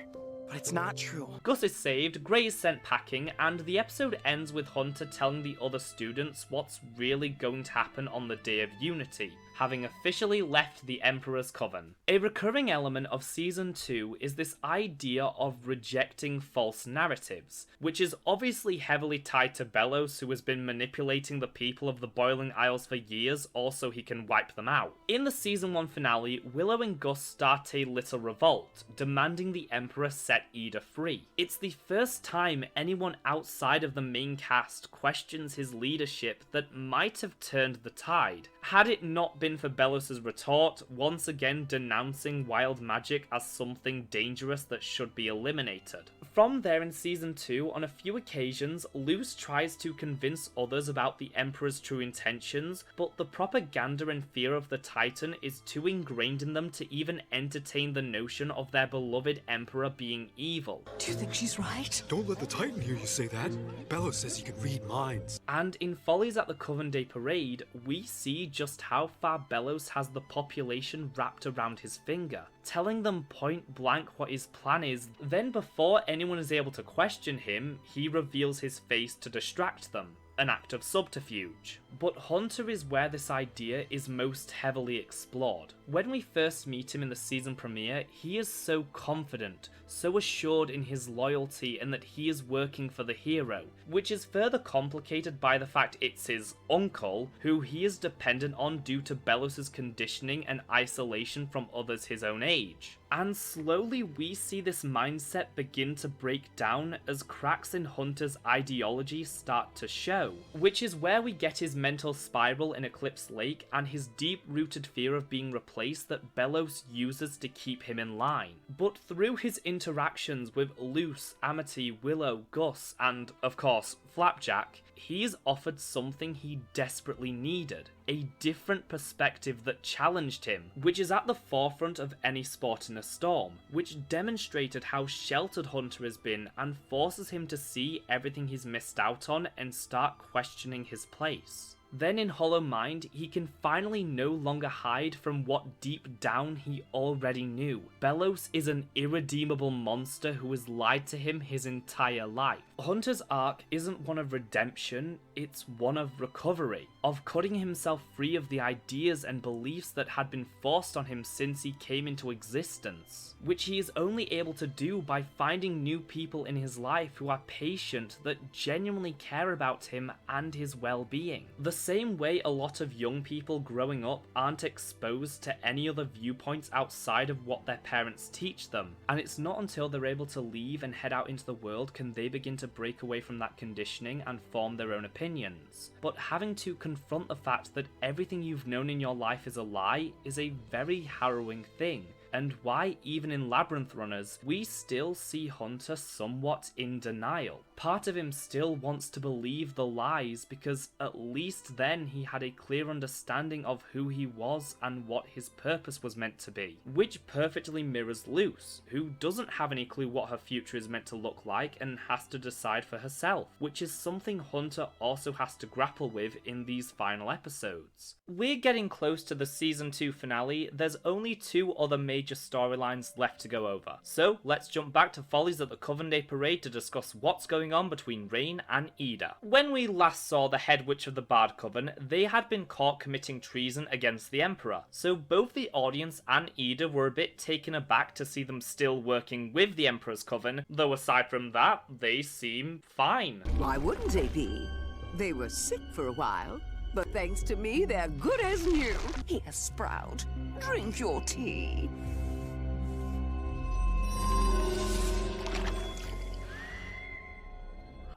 But it's not true. Gus is saved, Gray is sent packing, and the episode ends with Hunter telling the other students what's really going to happen on the Day of Unity, having officially left the Emperor's Coven. A recurring element of Season 2 is this idea of rejecting false narratives, which is obviously heavily tied to Bellows, who has been manipulating the people of the Boiling Isles for years, also he can wipe them out. In the Season 1 finale, Willow and Gus start a little revolt, demanding the Emperor set Ida free. It's the first time anyone outside of the main cast questions his leadership that might have turned the tide. Had it not been for Bellows' retort, once again denouncing wild magic as something dangerous that should be eliminated. From there in Season 2, on a few occasions, Luce tries to convince others about the Emperor's true intentions, but the propaganda and fear of the Titan is too ingrained in them to even entertain the notion of their beloved Emperor being evil. Do you think she's right? Don't let the Titan hear you say that. Bellows says he can read minds. And in Follies at the Coven Day Parade, we see just how far Bellows has the population wrapped around his finger, telling them point blank what his plan is, then before anyone is able to question him, he reveals his face to distract them. An act of subterfuge. But Hunter is where this idea is most heavily explored. When we first meet him in the season premiere, he is so confident, so assured in his loyalty and that he is working for the hero, which is further complicated by the fact it's his uncle, who he is dependent on due to Bellows' conditioning and isolation from others his own age. And slowly we see this mindset begin to break down as cracks in Hunter's ideology start to show, which is where we get his mental spiral in Eclipse Lake and his deep-rooted fear of being replaced that Bellows uses to keep him in line. But through his interactions with Luce, Amity, Willow, Gus, and, of course, Flapjack, he's offered something he desperately needed. A different perspective that challenged him, which is at the forefront of any sport in a storm, which demonstrated how sheltered Hunter has been and forces him to see everything he's missed out on and start questioning his place. Then in Hollow Mind, he can finally no longer hide from what deep down he already knew. Bellows is an irredeemable monster who has lied to him his entire life. Hunter's arc isn't one of redemption, it's one of recovery, of cutting himself free of the ideas and beliefs that had been forced on him since he came into existence, which he is only able to do by finding new people in his life who are patient, that genuinely care about him and his well-being. The same way a lot of young people growing up aren't exposed to any other viewpoints outside of what their parents teach them, and it's not until they're able to leave and head out into the world can they begin to break away from that conditioning and form their own opinions. But having to confront the fact that everything you've known in your life is a lie is a very harrowing thing, and why even in Labyrinth Runners, we still see Hunter somewhat in denial. Part of him still wants to believe the lies because at least then he had a clear understanding of who he was and what his purpose was meant to be, which perfectly mirrors Luce, who doesn't have any clue what her future is meant to look like and has to decide for herself, which is something Hunter also has to grapple with in these final episodes. We're getting close to the Season 2 finale, there's only 2 other major storylines left to go over. So let's jump back to Follies at the Coven Day Parade to discuss what's going going on between Rain and Ida. When we last saw the head witch of the Bard Coven, they had been caught committing treason against the Emperor, so both the audience and Ida were a bit taken aback to see them still working with the Emperor's Coven, though aside from that, they seem fine. Why wouldn't they be? They were sick for a while, but thanks to me, they're good as new. Here, Sprout, drink your tea.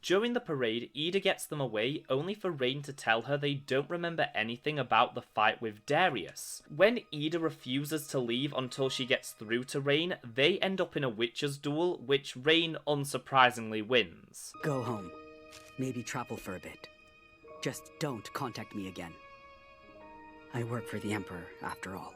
During the parade, Ida gets them away, only for Rain to tell her they don't remember anything about the fight with Darius. When Ida refuses to leave until she gets through to Rain, they end up in a witches' duel, which Rain unsurprisingly wins. Go home. Maybe travel for a bit. Just don't contact me again. I work for the Emperor, after all.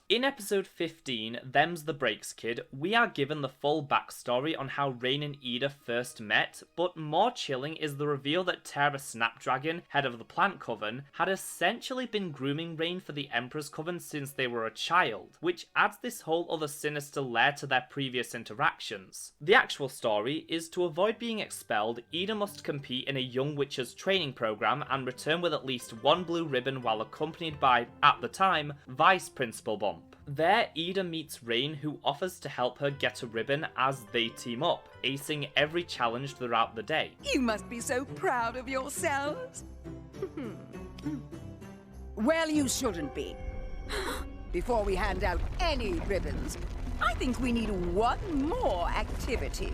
In episode 15, Them's the Breaks Kid, we are given the full backstory on how Rain and Ida first met, but more chilling is the reveal that Terra Snapdragon, head of the Plant Coven, had essentially been grooming Rain for the Emperor's Coven since they were a child, which adds this whole other sinister layer to their previous interactions. The actual story is to avoid being expelled, Ida must compete in a Young Witches training program and return with at least one blue ribbon while accompanied by, at the time, Vice Principal Bump. There, Ida meets Rain, who offers to help her get a ribbon as they team up, acing every challenge throughout the day. You must be so proud of yourselves. Well, you shouldn't be. Before we hand out any ribbons, I think we need one more activity.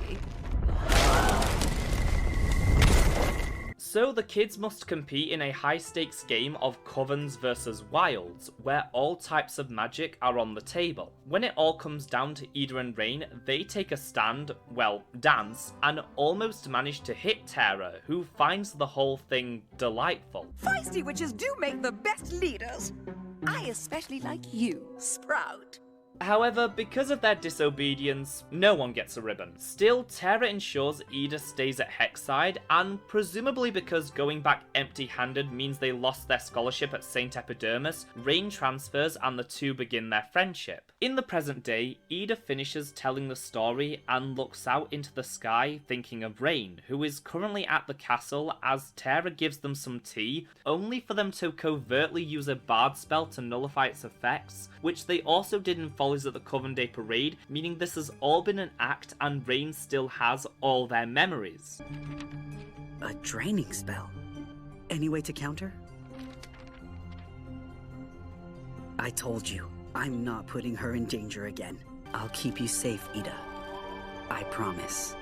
So the kids must compete in a high-stakes game of Covens versus Wilds, where all types of magic are on the table. When it all comes down to Ida and Rain, they take a stand, well, dance, and almost manage to hit Terra, who finds the whole thing delightful. Feisty witches do make the best leaders. I especially like you, Sprout. However, because of their disobedience, no one gets a ribbon. Still, Terra ensures Ida stays at Hexside, and presumably because going back empty-handed means they lost their scholarship at St. Epidermis, Rain transfers and the two begin their friendship. In the present day, Ida finishes telling the story and looks out into the sky thinking of Rain, who is currently at the castle as Terra gives them some tea, only for them to covertly use a bard spell to nullify its effects, which they also did in Follies at the Coven Day Parade, meaning this has all been an act and Rain still has all their memories. A draining spell? Any way to counter? I told you, I'm not putting her in danger again. I'll keep you safe, Ida. I promise.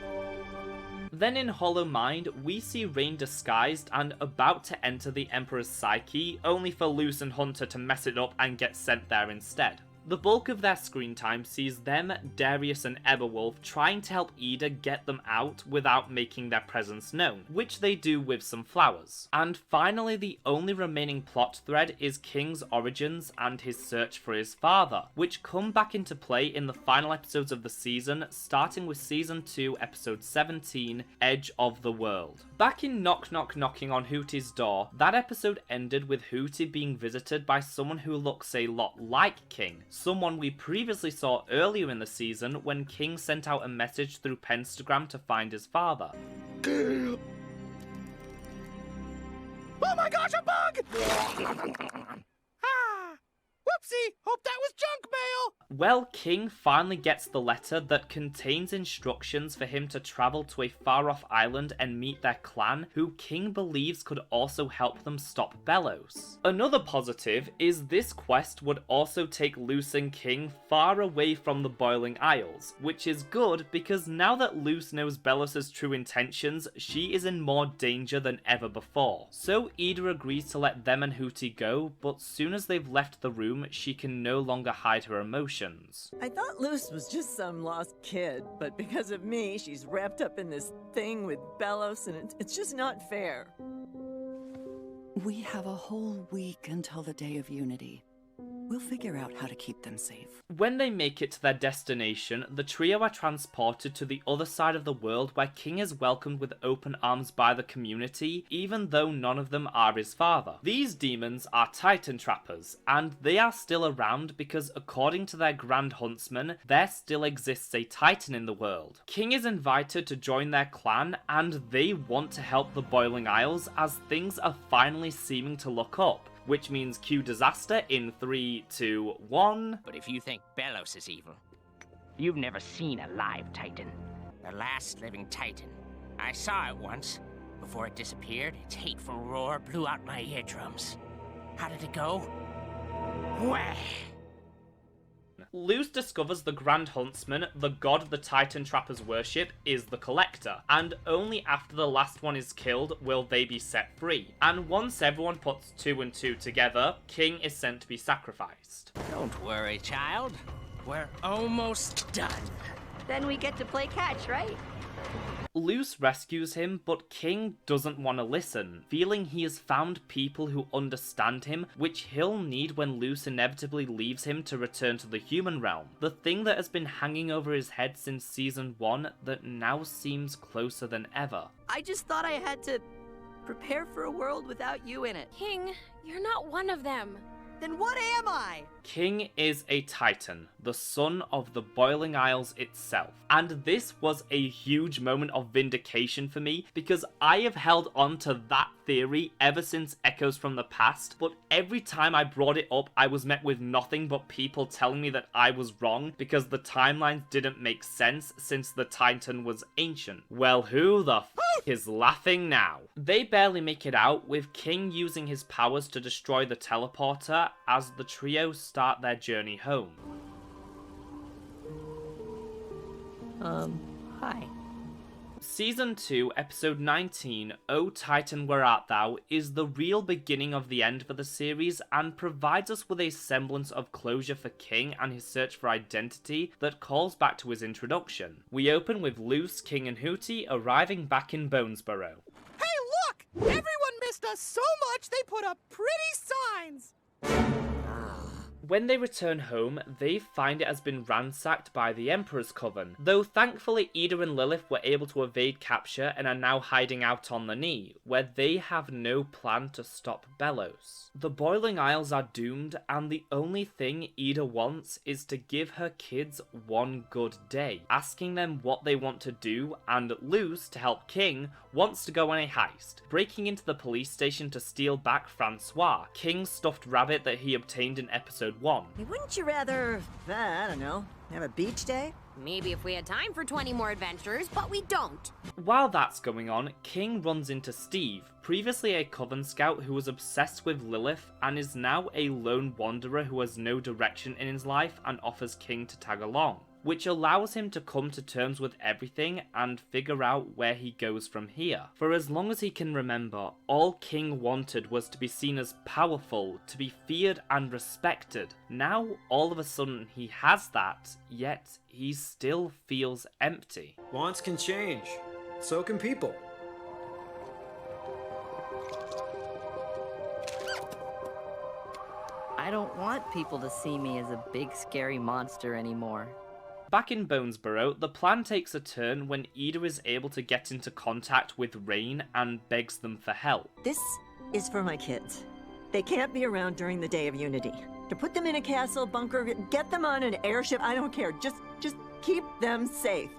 Then in Hollow Mind, we see Rain disguised and about to enter the Emperor's psyche, only for Luce and Hunter to mess it up and get sent there instead. The bulk of their screen time sees them, Darius and Eberwolf trying to help Ida get them out without making their presence known, which they do with some flowers. And finally, the only remaining plot thread is King's origins and his search for his father, which come back into play in the final episodes of the season, starting with Season 2, Episode 17, Edge of the World. Back in Knock Knock Knocking on Hootie's Door, that episode ended with Hootie being visited by someone who looks a lot like King, someone we previously saw earlier in the season when King sent out a message through Penstagram to find his father. Oh my gosh, a bug! Whoopsie! Hope that was junk mail! Well, King finally gets the letter that contains instructions for him to travel to a far-off island and meet their clan, who King believes could also help them stop Bellows. Another positive is this quest would also take Luce and King far away from the Boiling Isles, which is good because now that Luce knows Bellows' true intentions, she is in more danger than ever before. So Ida agrees to let them and Hootie go, but soon as they've left the room, she can no longer hide her emotions. I thought Luce was just some lost kid, but because of me, she's wrapped up in this thing with Bellows, and it's just not fair. We have a whole week until the Day of Unity. We'll figure out how to keep them safe. When they make it to their destination, the trio are transported to the other side of the world where King is welcomed with open arms by the community, even though none of them are his father. These demons are Titan Trappers, and they are still around because according to their Grand Huntsman, there still exists a Titan in the world. King is invited to join their clan, and they want to help the Boiling Isles as things are finally seeming to look up. Which means cue disaster in 3, 2, 1. But if you think Belos is evil, you've never seen a live Titan. The last living Titan. I saw it once. Before it disappeared, its hateful roar blew out my eardrums. How did it go? Wah! Luce discovers the Grand Huntsman, the god the Titan Trappers worship, is the Collector, and only after the last one is killed will they be set free. And once everyone puts 2 and 2 together, King is sent to be sacrificed. Don't worry, child. We're almost done. Then we get to play catch, right? Luce rescues him, but King doesn't want to listen, feeling he has found people who understand him, which he'll need when Luce inevitably leaves him to return to the human realm. The thing that has been hanging over his head since season 1 that now seems closer than ever. I just thought I had to prepare for a world without you in it. King, you're not one of them. Then what am I? King is a Titan, the son of the Boiling Isles itself. And this was a huge moment of vindication for me because I have held on to that theory ever since Echoes from the Past, but every time I brought it up, I was met with nothing but people telling me that I was wrong because the timelines didn't make sense since the Titan was ancient. Well, who the f is laughing now? They barely make it out, with King using his powers to destroy the teleporter as the trio start their journey home. Hi. Season 2, Episode 19, O Titan Where Art Thou, is the real beginning of the end for the series and provides us with a semblance of closure for King and his search for identity that calls back to his introduction. We open with Luce, King and Hooty arriving back in Bonesborough. Hey, look! Everyone missed us so much they put up pretty signs! When they return home, they find it has been ransacked by the Emperor's Coven, though thankfully Ida and Lilith were able to evade capture and are now hiding out on the Knee, where they have no plan to stop Belos. The Boiling Isles are doomed, and the only thing Ida wants is to give her kids one good day, asking them what they want to do, and Luce, to help King, wants to go on a heist, breaking into the police station to steal back Francois, King's stuffed rabbit that he obtained in episode 1. Hey, wouldn't you rather, I don't know, have a beach day? Maybe if we had time for 20 more adventures, but we don't. While that's going on, King runs into Steve, previously a Coven scout who was obsessed with Lilith and is now a lone wanderer who has no direction in his life and offers King to tag along, which allows him to come to terms with everything and figure out where he goes from here. For as long as he can remember, all King wanted was to be seen as powerful, to be feared and respected. Now, all of a sudden, he has that, yet he still feels empty. Wants can change. So can people. I don't want people to see me as a big scary monster anymore. Back in Bonesborough, the plan takes a turn when Ida is able to get into contact with Rain and begs them for help. This is for my kids. They can't be around during the Day of Unity. To put them in a castle, bunker, get them on an airship, I don't care. Just keep them safe.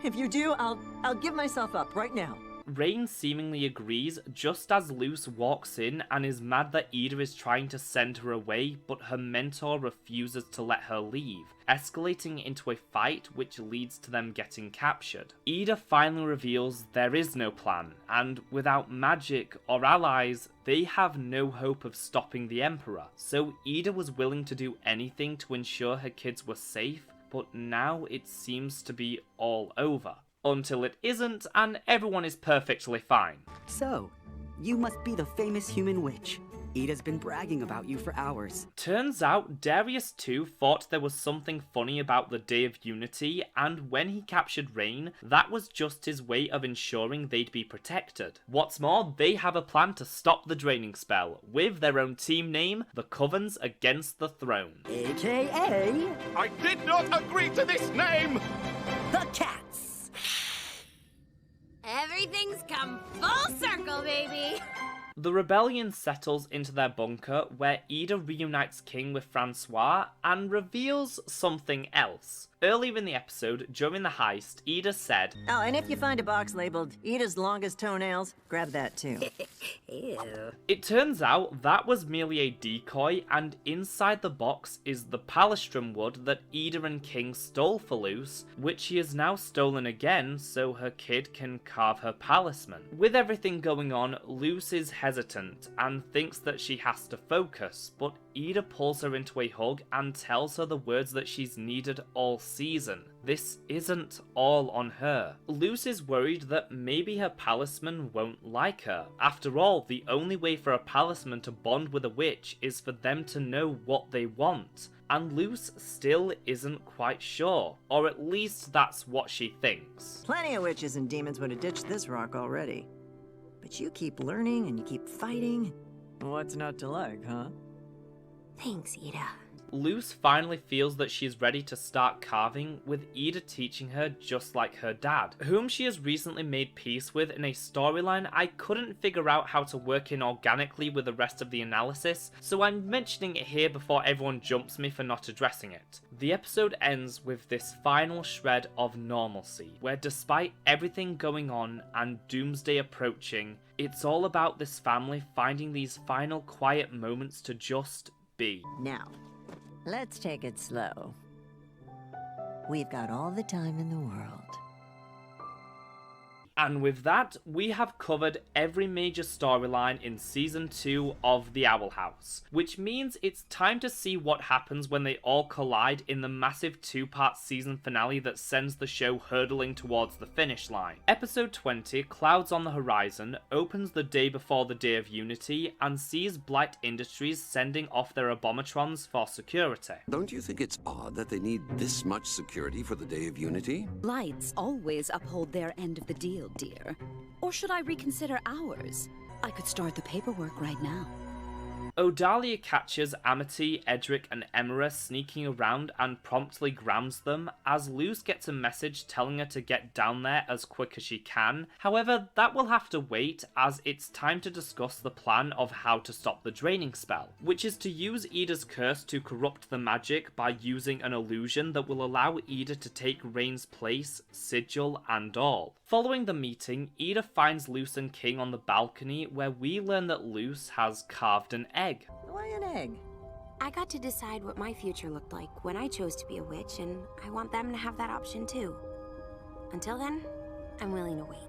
If you do, I'll give myself up right now. Rain seemingly agrees just as Luce walks in and is mad that Ida is trying to send her away, but her mentor refuses to let her leave, escalating into a fight which leads to them getting captured. Ida finally reveals there is no plan, and without magic or allies, they have no hope of stopping the Emperor, so Ida was willing to do anything to ensure her kids were safe, but now it seems to be all over. Until it isn't, and everyone is perfectly fine. So, you must be the famous human witch. Ida's been bragging about you for hours. Turns out, Darius too thought there was something funny about the Day of Unity, and when he captured Rain, that was just his way of ensuring they'd be protected. What's more, they have a plan to stop the draining spell, with their own team name, the Covens Against the Throne. AKA... I did not agree to this name! The Cats! Everything's come full circle, baby! The rebellion settles into their bunker, where Ida reunites King with Francois and reveals something else. Earlier in the episode, during the heist, Ida said, Oh, and if you find a box labeled Ida's longest toenails, grab that too. Ew. It turns out that was merely a decoy, and inside the box is the palistrom wood that Ida and King stole for Luce, which she has now stolen again so her kid can carve her palisman. With everything going on, Luce is hesitant and thinks that she has to focus, but Ida pulls her into a hug and tells her the words that she's needed all season. This isn't all on her. Luce is worried that maybe her palisman won't like her. After all, the only way for a palisman to bond with a witch is for them to know what they want. And Luce still isn't quite sure, or at least that's what she thinks. Plenty of witches and demons would have ditched this rock already. But you keep learning and you keep fighting. What's not to like, huh? Thanks, Ida. Luce finally feels that she is ready to start carving, with Ida teaching her just like her dad, whom she has recently made peace with in a storyline I couldn't figure out how to work in organically with the rest of the analysis, so I'm mentioning it here before everyone jumps me for not addressing it. The episode ends with this final shred of normalcy, where despite everything going on and doomsday approaching, it's all about this family finding these final quiet moments to just be. Now, let's take it slow. We've got all the time in the world. And with that, we have covered every major storyline in Season 2 of The Owl House, which means it's time to see what happens when they all collide in the massive 2-part season finale that sends the show hurtling towards the finish line. Episode 20, Clouds on the Horizon, opens the day before the Day of Unity and sees Blight Industries sending off their Abomatrons for security. Don't you think it's odd that they need this much security for the Day of Unity? Blights always uphold their end of the deal, dear. Or should I reconsider ours? I could start the paperwork right now. Odalia catches Amity, Edric and Emira sneaking around and promptly grabs them, as Luce gets a message telling her to get down there as quick as she can. However, that will have to wait, as it's time to discuss the plan of how to stop the draining spell, which is to use Ida's curse to corrupt the magic by using an illusion that will allow Ida to take Rain's place, sigil and all. Following the meeting, Ida finds Luce and King on the balcony, where we learn that Luce has carved an egg. Why an egg? I got to decide what my future looked like when I chose to be a witch, and I want them to have that option too. Until then, I'm willing to wait.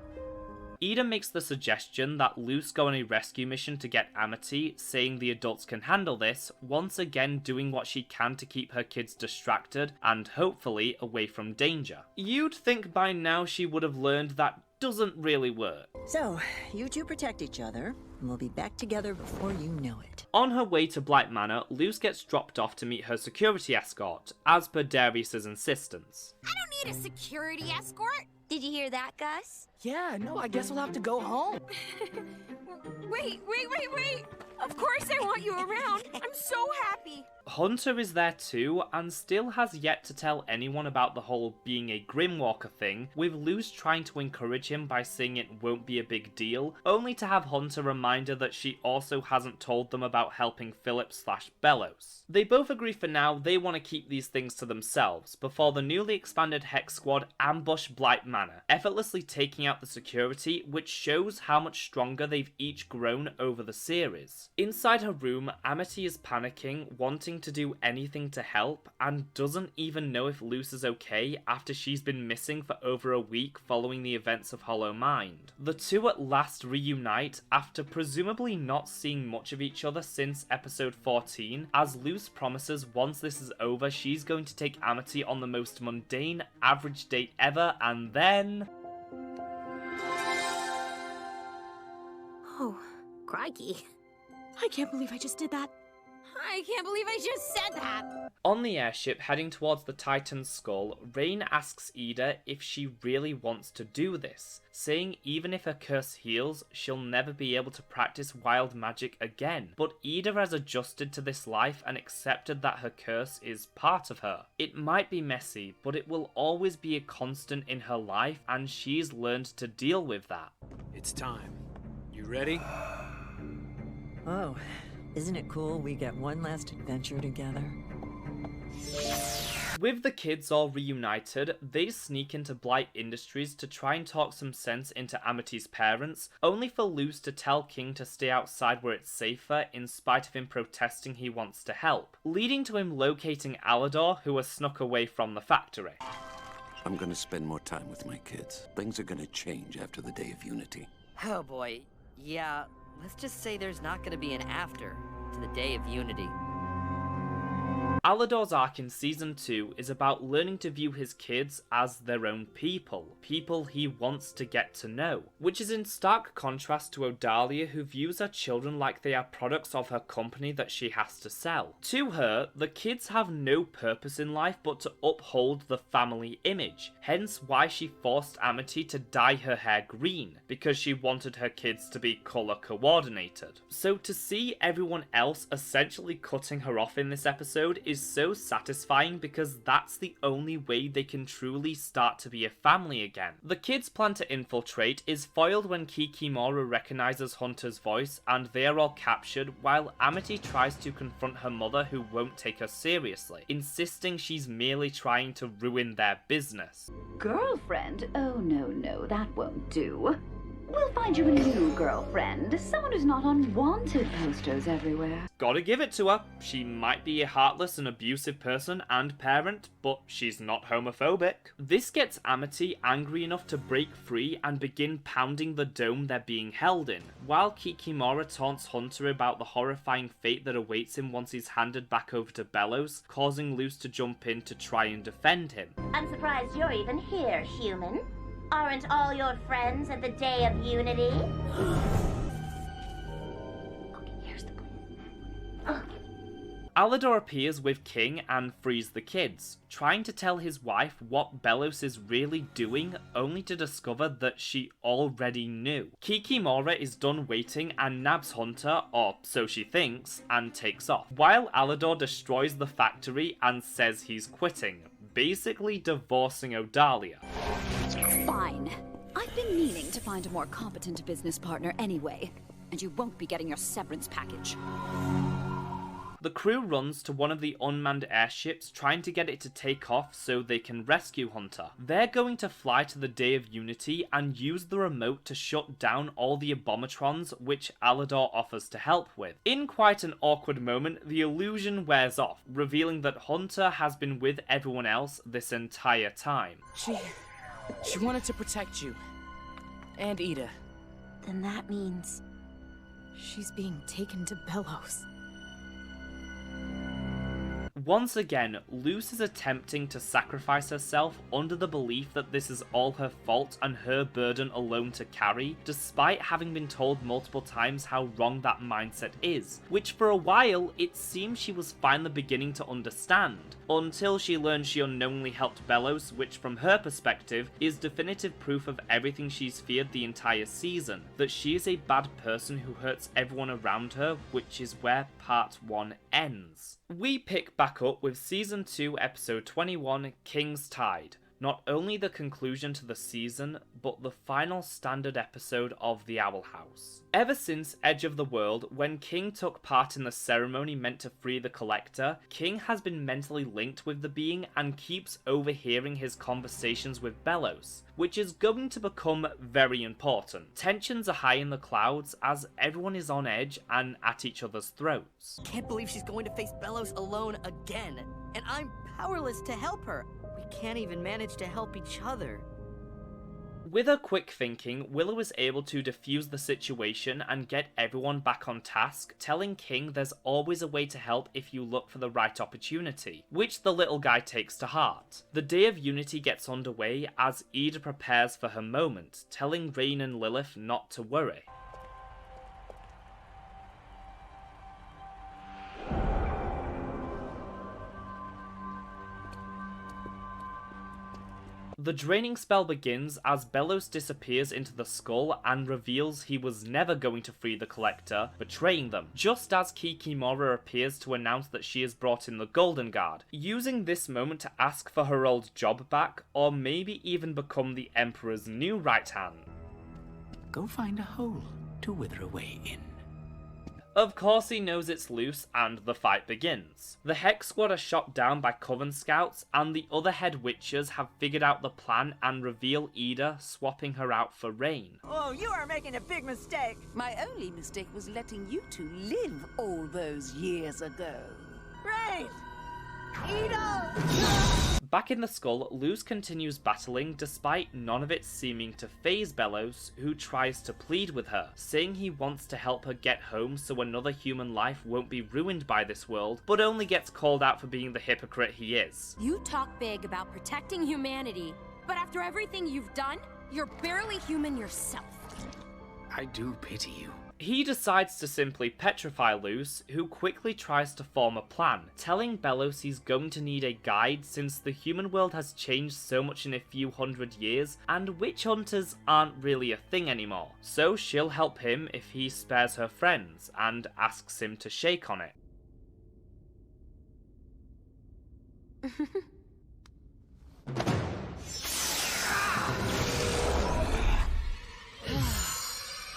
Ida makes the suggestion that Luce go on a rescue mission to get Amity, saying the adults can handle this, once again doing what she can to keep her kids distracted and hopefully away from danger. You'd think by now she would have learned that doesn't really work. So, you two protect each other, and we'll be back together before you know it. On her way to Blight Manor, Luce gets dropped off to meet her security escort, as per Darius's insistence. I don't need a security escort! Did you hear that, Gus? Yeah, no, I guess we'll have to go home. Wait! Of course I want you around! I'm so happy! Hunter is there too, and still has yet to tell anyone about the whole being a Grimwalker thing, with Luce trying to encourage him by saying it won't be a big deal, only to have Hunter remind her that she also hasn't told them about helping Philip/Bellows. They both agree for now they want to keep these things to themselves, before the newly expanded Hex Squad ambush Blight Manor, effortlessly taking out the security, which shows how much stronger they've each grown over the series. Inside her room, Amity is panicking, wanting to do anything to help, and doesn't even know if Luce is okay after she's been missing for over a week following the events of Hollow Mind. The two at last reunite after presumably not seeing much of each other since episode 14, as Luce promises once this is over she's going to take Amity on the most mundane, average date ever, and then... Oh, crikey. I can't believe I just did that. I can't believe I just said that! On the airship heading towards the Titan's skull, Rain asks Ida if she really wants to do this, saying even if her curse heals, she'll never be able to practice wild magic again. But Ida has adjusted to this life and accepted that her curse is part of her. It might be messy, but it will always be a constant in her life, and she's learned to deal with that. It's time. You ready? Oh, isn't it cool we get one last adventure together? With the kids all reunited, they sneak into Blight Industries to try and talk some sense into Amity's parents, only for Luce to tell King to stay outside where it's safer in spite of him protesting he wants to help, leading to him locating Alador, who has snuck away from the factory. I'm gonna spend more time with my kids. Things are gonna change after the Day of Unity. Oh boy, yeah, let's just say there's not gonna be an after to the Day of Unity. Alador's arc in Season 2 is about learning to view his kids as their own people he wants to get to know, which is in stark contrast to Odalia, who views her children like they are products of her company that she has to sell. To her, the kids have no purpose in life but to uphold the family image, hence why she forced Amity to dye her hair green, because she wanted her kids to be colour coordinated. So to see everyone else essentially cutting her off in this episode is so satisfying, because that's the only way they can truly start to be a family again. The kids' plan to infiltrate is foiled when Kikimora recognizes Hunter's voice and they are all captured, while Amity tries to confront her mother, who won't take her seriously, insisting she's merely trying to ruin their business. Girlfriend? Oh no, that won't do. We'll find you a new girlfriend, someone who's not on wanted posters everywhere. Gotta give it to her. She might be a heartless and abusive person and parent, but she's not homophobic. This gets Amity angry enough to break free and begin pounding the dome they're being held in, while Kikimora taunts Hunter about the horrifying fate that awaits him once he's handed back over to Bellows, causing Luce to jump in to try and defend him. I'm surprised you're even here, human. Aren't all your friends at the Day of Unity? Okay, here's the plan. Alador appears with King and frees the kids, trying to tell his wife what Bellows is really doing, only to discover that she already knew. Kikimora is done waiting and nabs Hunter, or so she thinks, and takes off, while Alador destroys the factory and says he's quitting, basically divorcing Odalia. Fine. I've been meaning to find a more competent business partner anyway, and you won't be getting your severance package. The crew runs to one of the unmanned airships, trying to get it to take off so they can rescue Hunter. They're going to fly to the Day of Unity and use the remote to shut down all the Abomatrons, which Alador offers to help with. In quite an awkward moment, the illusion wears off, revealing that Hunter has been with everyone else this entire time. She wanted to protect you. And Ida. Then that means she's being taken to Bellows. Once again, Luce is attempting to sacrifice herself under the belief that this is all her fault and her burden alone to carry, despite having been told multiple times how wrong that mindset is, which for a while it seems she was finally beginning to understand, until she learned she unknowingly helped Bellows, which from her perspective is definitive proof of everything she's feared the entire season, that she is a bad person who hurts everyone around her, which is where part 1 ends. We pick back up with Season 2, Episode 21, King's Tide. Not only the conclusion to the season, but the final standard episode of The Owl House. Ever since Edge of the World, when King took part in the ceremony meant to free the Collector, King has been mentally linked with the being and keeps overhearing his conversations with Bellows, which is going to become very important. Tensions are high in the clouds as everyone is on edge and at each other's throats. Can't believe she's going to face Bellows alone again, and I'm powerless to help her. We can't even manage to help each other. With her quick thinking, Willow is able to defuse the situation and get everyone back on task, telling King there's always a way to help if you look for the right opportunity, which the little guy takes to heart. The Day of Unity gets underway as Ida prepares for her moment, telling Rain and Lilith not to worry. The draining spell begins as Belos disappears into the skull and reveals he was never going to free the Collector, betraying them, just as Kikimora appears to announce that she has brought in the Golden Guard, using this moment to ask for her old job back, or maybe even become the Emperor's new right hand. Go find a hole to wither away in. Of course he knows it's loose, and the fight begins. The Hex Squad are shot down by Coven scouts, and the other head witches have figured out the plan and reveal Ida, swapping her out for Rain. Oh, you are making a big mistake. My only mistake was letting you two live all those years ago. Right! Ida! Back in the skull, Luz continues battling despite none of it seeming to faze Belos, who tries to plead with her, saying he wants to help her get home so another human life won't be ruined by this world, but only gets called out for being the hypocrite he is. You talk big about protecting humanity, but after everything you've done, you're barely human yourself. I do pity you. He decides to simply petrify Luz, who quickly tries to form a plan, telling Belos he's going to need a guide since the human world has changed so much in a few hundred years, and witch hunters aren't really a thing anymore. So she'll help him if he spares her friends, and asks him to shake on it.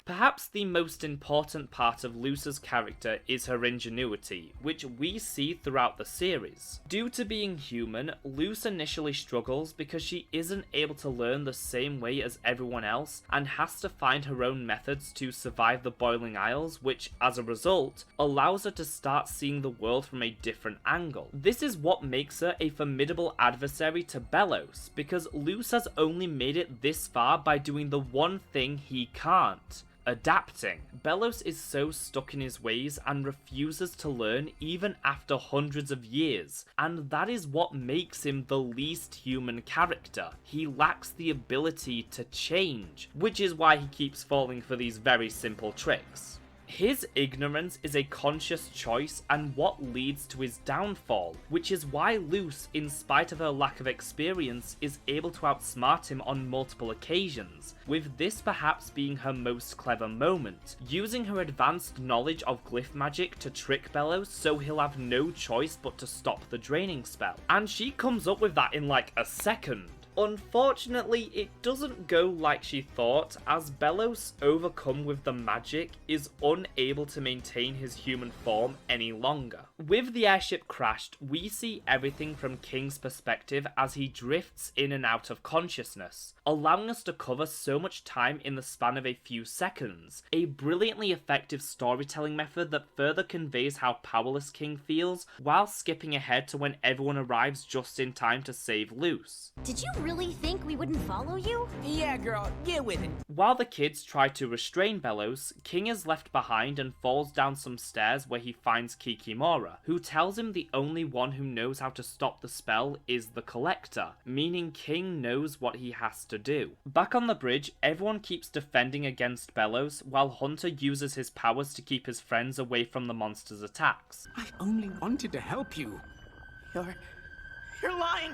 Perhaps the most important part of Luz's character is her ingenuity, which we see throughout the series. Due to being human, Luz initially struggles because she isn't able to learn the same way as everyone else and has to find her own methods to survive the Boiling Isles, which, as a result, allows her to start seeing the world from a different angle. This is what makes her a formidable adversary to Belos, because Luz has only made it this far by doing the one thing he can't: adapting. Belos is so stuck in his ways and refuses to learn even after hundreds of years, and that is what makes him the least human character. He lacks the ability to change, which is why he keeps falling for these very simple tricks. His ignorance is a conscious choice and what leads to his downfall, which is why Luz, in spite of her lack of experience, is able to outsmart him on multiple occasions, with this perhaps being her most clever moment, using her advanced knowledge of glyph magic to trick Belos so he'll have no choice but to stop the draining spell. And she comes up with that in like a second. Unfortunately, it doesn't go like she thought, as Belos, overcome with the magic, is unable to maintain his human form any longer. With the airship crashed, we see everything from King's perspective as he drifts in and out of consciousness, allowing us to cover so much time in the span of a few seconds, a brilliantly effective storytelling method that further conveys how powerless King feels, while skipping ahead to when everyone arrives just in time to save Luz. Did you really think we wouldn't follow you? Yeah, girl, get with it. While the kids try to restrain Belos, King is left behind and falls down some stairs where he finds Kikimora, who tells him the only one who knows how to stop the spell is the Collector, meaning King knows what he has to do. Back on the bridge, everyone keeps defending against Belos, while Hunter uses his powers to keep his friends away from the monster's attacks. I only wanted to help you. You're lying!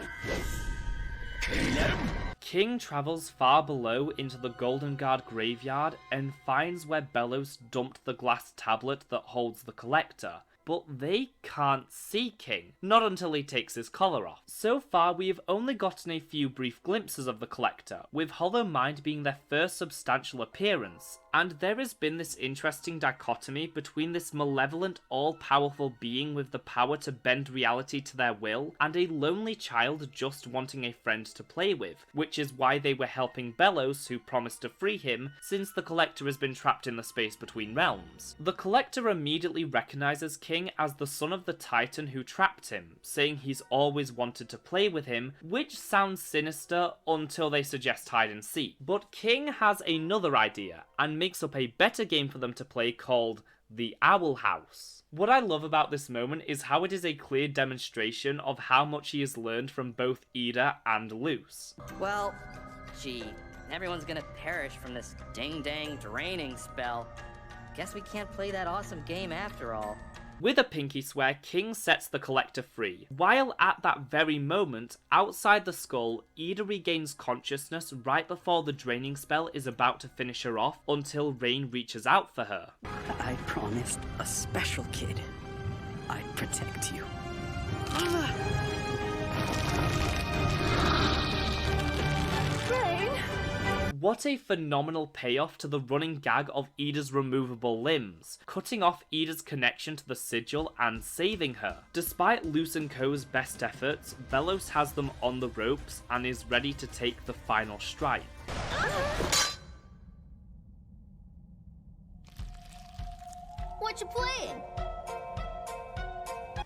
King travels far below into the Golden Guard graveyard and finds where Belos dumped the glass tablet that holds the Collector, but they can't see King, not until he takes his collar off. So far, we have only gotten a few brief glimpses of the Collector, with Hollow Mind being their first substantial appearance, and there has been this interesting dichotomy between this malevolent, all-powerful being with the power to bend reality to their will, and a lonely child just wanting a friend to play with, which is why they were helping Belos, who promised to free him, since the Collector has been trapped in the space between realms. The Collector immediately recognizes King as the son of the Titan who trapped him, saying he's always wanted to play with him, which sounds sinister until they suggest hide and seek. But King has another idea, and makes up a better game for them to play called the Owl House. What I love about this moment is how it is a clear demonstration of how much he has learned from both Ida and Luz. Well, gee, everyone's gonna perish from this ding-dang draining spell. Guess we can't play that awesome game after all. With a pinky swear, King sets the Collector free. While at that very moment, outside the skull, Ida regains consciousness right before the draining spell is about to finish her off until Rain reaches out for her. I promised a special kid I'd protect you. Rain! What a phenomenal payoff to the running gag of Ida's removable limbs, cutting off Ida's connection to the sigil and saving her. Despite Luz and Co.'s best efforts, Belos has them on the ropes and is ready to take the final strike. What you playing?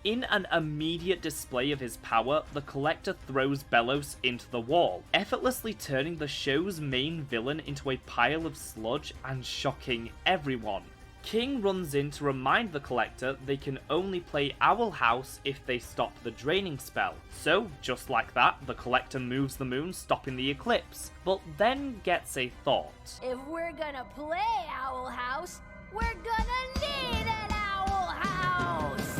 In an immediate display of his power, the Collector throws Belos into the wall, effortlessly turning the show's main villain into a pile of sludge and shocking everyone. King runs in to remind the Collector they can only play Owl House if they stop the draining spell. So, just like that, the Collector moves the moon, stopping the eclipse, but then gets a thought. If we're gonna play Owl House, we're gonna need an Owl House!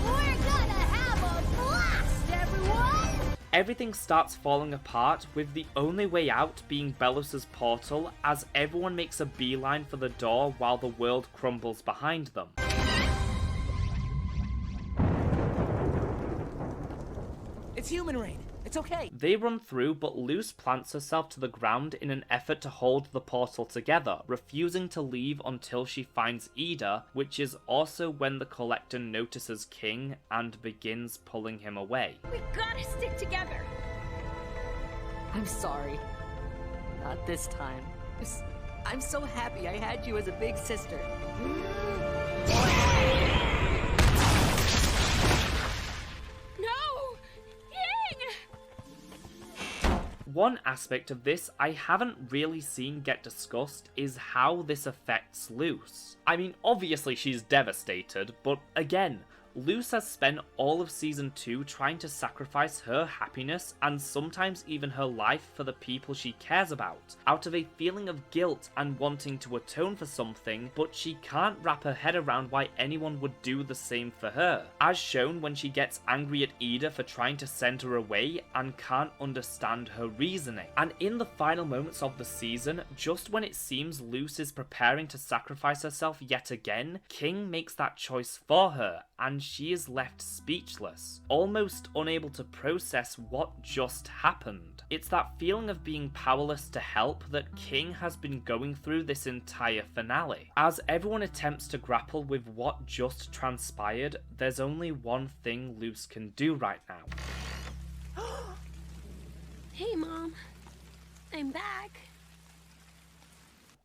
We're gonna have a blast, everyone! Everything starts falling apart, with the only way out being Belos' portal, as everyone makes a beeline for the door while the world crumbles behind them. It's human rain. It's okay. They run through, but Luz plants herself to the ground in an effort to hold the portal together, refusing to leave until she finds Ida, which is also when the Collector notices King and begins pulling him away. We gotta stick together! I'm sorry. Not this time. I'm so happy I had you as a big sister. No! King! One aspect of this I haven't really seen get discussed is how this affects Luz. I mean, obviously she's devastated, but again, Luz has spent all of Season 2 trying to sacrifice her happiness and sometimes even her life for the people she cares about, out of a feeling of guilt and wanting to atone for something, but she can't wrap her head around why anyone would do the same for her, as shown when she gets angry at Ida for trying to send her away and can't understand her reasoning. And in the final moments of the season, just when it seems Luz is preparing to sacrifice herself yet again, King makes that choice for her, and she is left speechless, almost unable to process what just happened. It's that feeling of being powerless to help that King has been going through this entire finale. As everyone attempts to grapple with what just transpired, there's only one thing Luz can do right now. Hey, Mom. I'm back.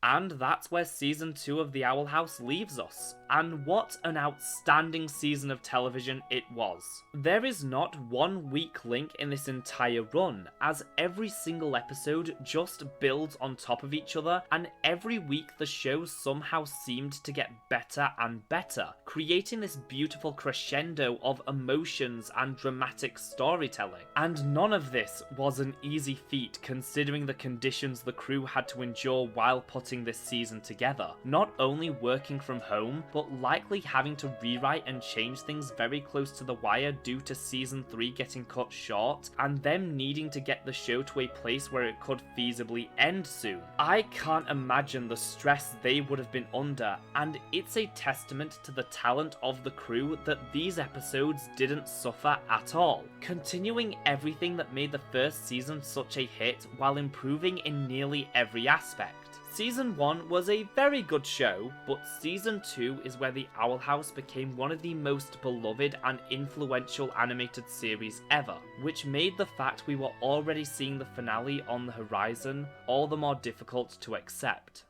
And that's where Season 2 of The Owl House leaves us. And what an outstanding season of television it was. There is not one weak link in this entire run, as every single episode just builds on top of each other, and every week the show somehow seemed to get better and better, creating this beautiful crescendo of emotions and dramatic storytelling. And none of this was an easy feat considering the conditions the crew had to endure while putting this season together, not only working from home, but likely having to rewrite and change things very close to the wire due to Season 3 getting cut short, and them needing to get the show to a place where it could feasibly end soon. I can't imagine the stress they would have been under, and it's a testament to the talent of the crew that these episodes didn't suffer at all, continuing everything that made the first season such a hit while improving in nearly every aspect. Season 1 was a very good show, but Season 2 is where The Owl House became one of the most beloved and influential animated series ever, which made the fact we were already seeing the finale on the horizon all the more difficult to accept.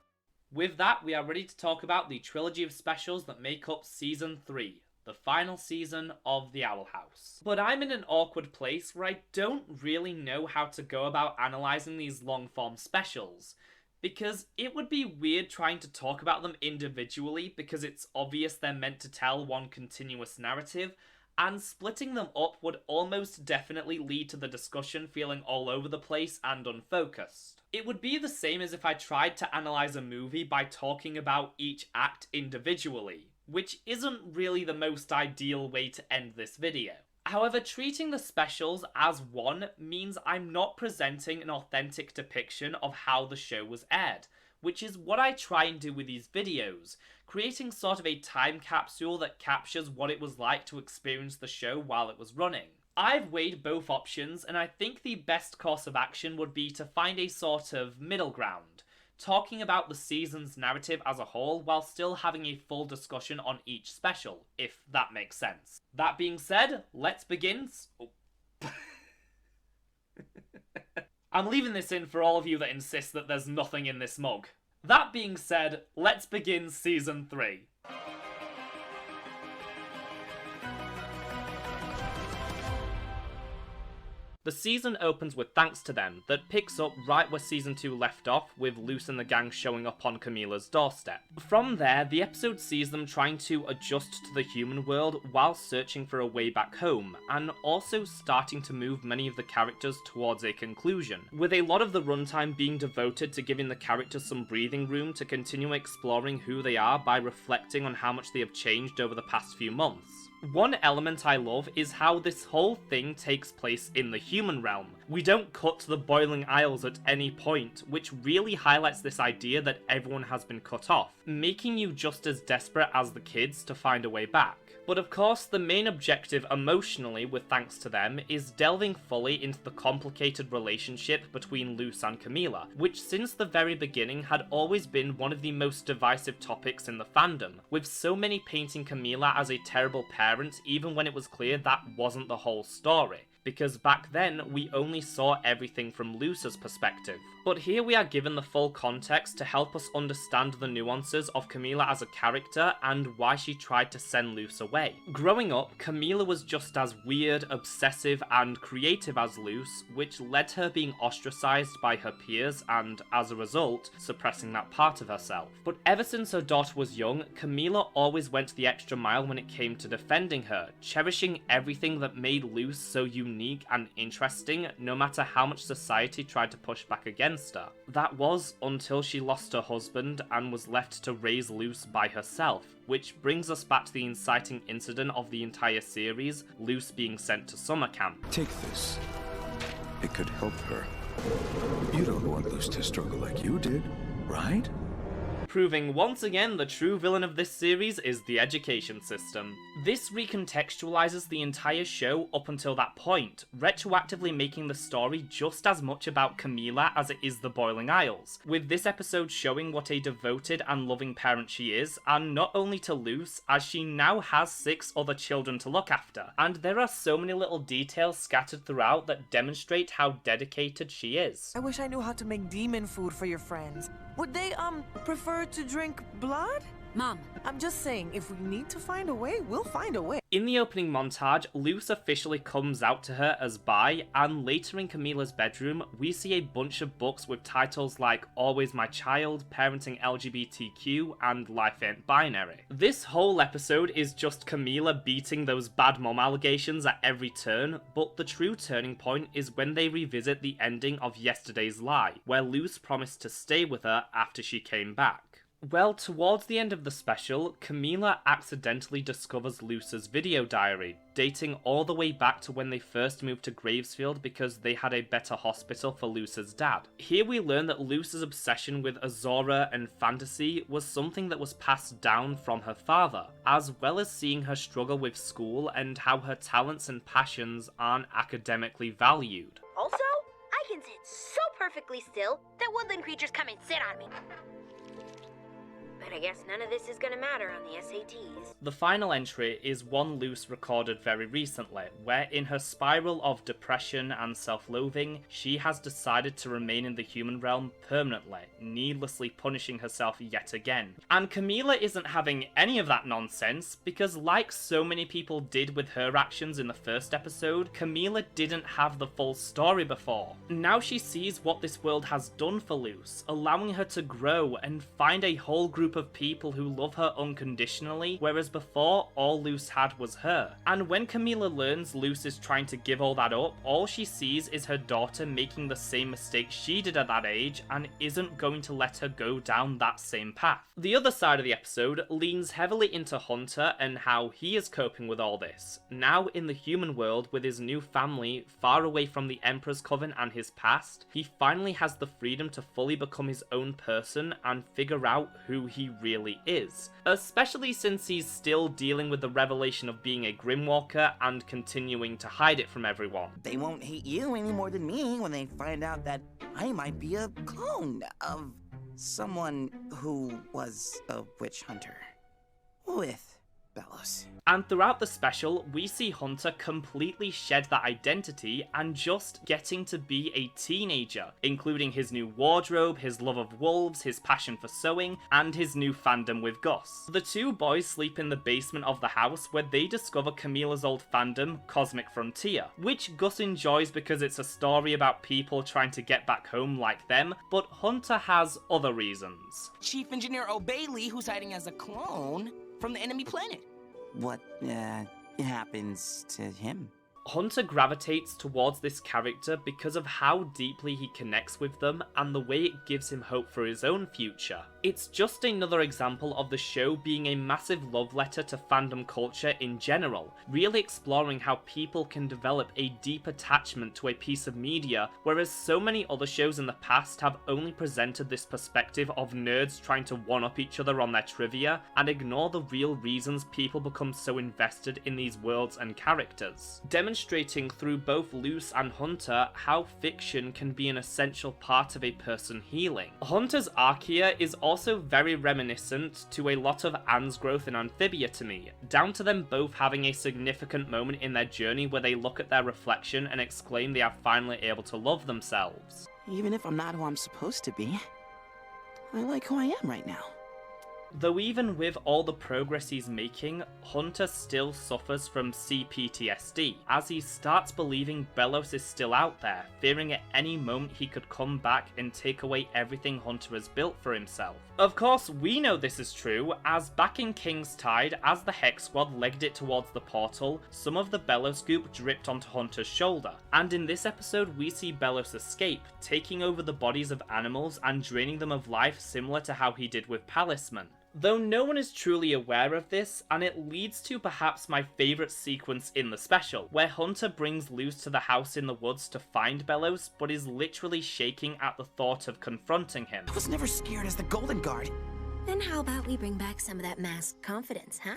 With that, we are ready to talk about the trilogy of specials that make up Season 3. The final season of The Owl House. But I'm in an awkward place where I don't really know how to go about analysing these long-form specials, because it would be weird trying to talk about them individually because it's obvious they're meant to tell one continuous narrative, and splitting them up would almost definitely lead to the discussion feeling all over the place and unfocused. It would be the same as if I tried to analyse a movie by talking about each act individually, which isn't really the most ideal way to end this video. However, treating the specials as one means I'm not presenting an authentic depiction of how the show was aired, which is what I try and do with these videos, creating sort of a time capsule that captures what it was like to experience the show while it was running. I've weighed both options, and I think the best course of action would be to find a sort of middle ground, talking about the season's narrative as a whole while still having a full discussion on each special, if that makes sense. That being said, let's begin. I'm leaving this in for all of you that insist that there's nothing in this mug. That being said, let's begin Season 3. The season opens with Thanks to Them, that picks up right where Season 2 left off, with Luce and the gang showing up on Camila's doorstep. From there, the episode sees them trying to adjust to the human world while searching for a way back home, and also starting to move many of the characters towards a conclusion, with a lot of the runtime being devoted to giving the characters some breathing room to continue exploring who they are by reflecting on how much they have changed over the past few months. One element I love is how this whole thing takes place in the human realm. We don't cut to the Boiling Isles at any point, which really highlights this idea that everyone has been cut off, making you just as desperate as the kids to find a way back. But of course, the main objective emotionally with Thanks to Them is delving fully into the complicated relationship between Luce and Camila, which since the very beginning had always been one of the most divisive topics in the fandom, with so many painting Camila as a terrible parent even when it was clear that wasn't the whole story, because back then we only saw everything from Luce's perspective. But here we are given the full context to help us understand the nuances of Camila as a character and why she tried to send Luce away. Growing up, Camila was just as weird, obsessive, and creative as Luce, which led to her being ostracized by her peers and, as a result, suppressing that part of herself. But ever since her daughter was young, Camila always went the extra mile when it came to defending her, cherishing everything that made Luce so unique and interesting, no matter how much society tried to push back against her. That was until she lost her husband and was left to raise Luce by herself, which brings us back to the inciting incident of the entire series, Luce being sent to summer camp. Take this. It could help her. You don't want Luce to struggle like you did, right? Proving once again the true villain of this series is the education system. This recontextualizes the entire show up until that point, retroactively making the story just as much about Camila as it is the Boiling Isles, with this episode showing what a devoted and loving parent she is, and not only to Luce, as she now has 6 other children to look after, and there are so many little details scattered throughout that demonstrate how dedicated she is. I wish I knew how to make demon food for your friends. Would they, prefer to drink blood? Mom. I'm just saying, if we need to find a way, we'll find a way. In the opening montage, Luce officially comes out to her as bi, and later in Camila's bedroom, we see a bunch of books with titles like Always My Child, Parenting LGBTQ, and Life Ain't Binary. This whole episode is just Camila beating those bad mom allegations at every turn, but the true turning point is when they revisit the ending of Yesterday's Lie, where Luce promised to stay with her after she came back. Well, towards the end of the special, Camila accidentally discovers Luce's video diary, dating all the way back to when they first moved to Gravesfield because they had a better hospital for Luce's dad. Here we learn that Luce's obsession with Azora and fantasy was something that was passed down from her father, as well as seeing her struggle with school and how her talents and passions aren't academically valued. Also, I can sit so perfectly still that woodland creatures come and sit on me. But I guess none of this is gonna matter on the SATs. The final entry is one Luce recorded very recently, where in her spiral of depression and self-loathing, she has decided to remain in the human realm permanently, needlessly punishing herself yet again. And Camila isn't having any of that nonsense, because like so many people did with her actions in the first episode, Camila didn't have the full story before. Now she sees what this world has done for Luce, allowing her to grow and find a whole group group of people who love her unconditionally, whereas before, all Luce had was her. And when Camila learns Luce is trying to give all that up, all she sees is her daughter making the same mistake she did at that age and isn't going to let her go down that same path. The other side of the episode leans heavily into Hunter and how he is coping with all this. Now in the human world with his new family, far away from the Emperor's Coven and his past, he finally has the freedom to fully become his own person and figure out who he really is. Especially since he's still dealing with the revelation of being a Grimwalker and continuing to hide it from everyone. They won't hate you any more than me when they find out that I might be a clone of someone who was a witch hunter with Bellows. And throughout the special, we see Hunter completely shed that identity and just getting to be a teenager, including his new wardrobe, his love of wolves, his passion for sewing, and his new fandom with Gus. The two boys sleep in the basement of the house where they discover Camila's old fandom, Cosmic Frontier, which Gus enjoys because it's a story about people trying to get back home like them, but Hunter has other reasons. Chief Engineer O'Bailey, who's hiding as a clone from the enemy planet. What, happens to him? Hunter gravitates towards this character because of how deeply he connects with them and the way it gives him hope for his own future. It's just another example of the show being a massive love letter to fandom culture in general, really exploring how people can develop a deep attachment to a piece of media, whereas so many other shows in the past have only presented this perspective of nerds trying to one-up each other on their trivia and ignore the real reasons people become so invested in these worlds and characters. Demonstrating through both Luce and Hunter how fiction can be an essential part of a person healing. Hunter's arc here is also very reminiscent to a lot of Anne's growth in Amphibia to me, down to them both having a significant moment in their journey where they look at their reflection and exclaim they are finally able to love themselves. Even if I'm not who I'm supposed to be, I like who I am right now. Though even with all the progress he's making, Hunter still suffers from CPTSD, as he starts believing Bellows is still out there, fearing at any moment he could come back and take away everything Hunter has built for himself. Of course, we know this is true, as back in King's Tide, as the Hex Squad legged it towards the portal, some of the Bellows goop dripped onto Hunter's shoulder, and in this episode we see Bellows escape, taking over the bodies of animals and draining them of life similar to how he did with Palisman. Though no one is truly aware of this, and it leads to perhaps my favourite sequence in the special, where Hunter brings Luce to the house in the woods to find Bellows, but is literally shaking at the thought of confronting him. I was never scared as the Golden Guard. Then how about we bring back some of that masked confidence, huh?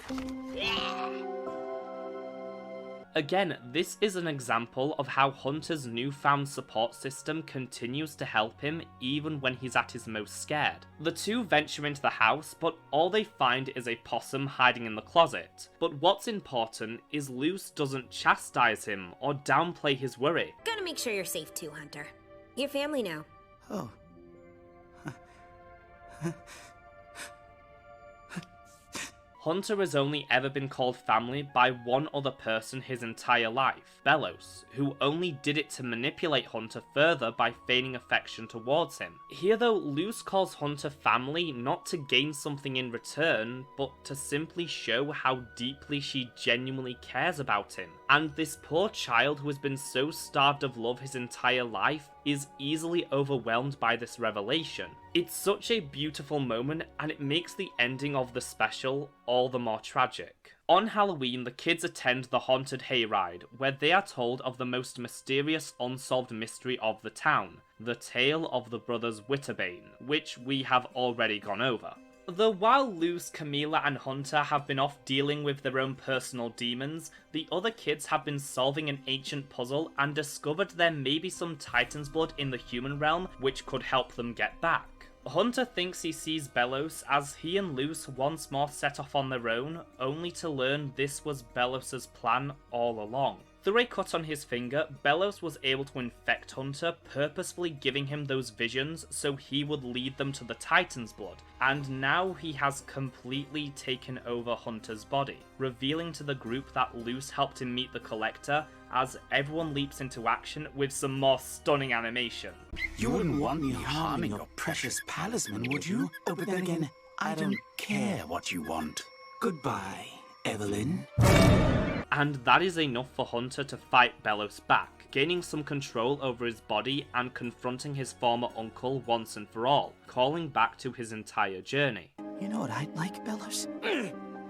Again, this is an example of how Hunter's newfound support system continues to help him even when he's at his most scared. The two venture into the house, but all they find is a possum hiding in the closet. But what's important is Luce doesn't chastise him or downplay his worry. Gotta make sure you're safe too, Hunter. Your family now. Oh. Hunter has only ever been called family by one other person his entire life, Bellows, who only did it to manipulate Hunter further by feigning affection towards him. Here though, Luce calls Hunter family not to gain something in return, but to simply show how deeply she genuinely cares about him. And this poor child who has been so starved of love his entire life is easily overwhelmed by this revelation. It's such a beautiful moment, and it makes the ending of the special all the more tragic. On Halloween, the kids attend the haunted hayride, where they are told of the most mysterious unsolved mystery of the town, the tale of the brothers Witterbane, which we have already gone over. Though while Luce, Camila and Hunter have been off dealing with their own personal demons, the other kids have been solving an ancient puzzle and discovered there may be some Titan's blood in the human realm which could help them get back. Hunter thinks he sees Bellows as he and Luce once more set off on their own, only to learn this was Bellows' plan all along. Through a cut on his finger, Bellows was able to infect Hunter, purposefully giving him those visions so he would lead them to the Titan's blood, and now he has completely taken over Hunter's body, revealing to the group that Luce helped him meet the Collector, as everyone leaps into action with some more stunning animation. You wouldn't want me harming your precious Palisman, would you? Oh, but then again, I don't care what you want. Goodbye, Evelyn. And that is enough for Hunter to fight Belos back, gaining some control over his body and confronting his former uncle once and for all, calling back to his entire journey. You know what I'd like, Belos?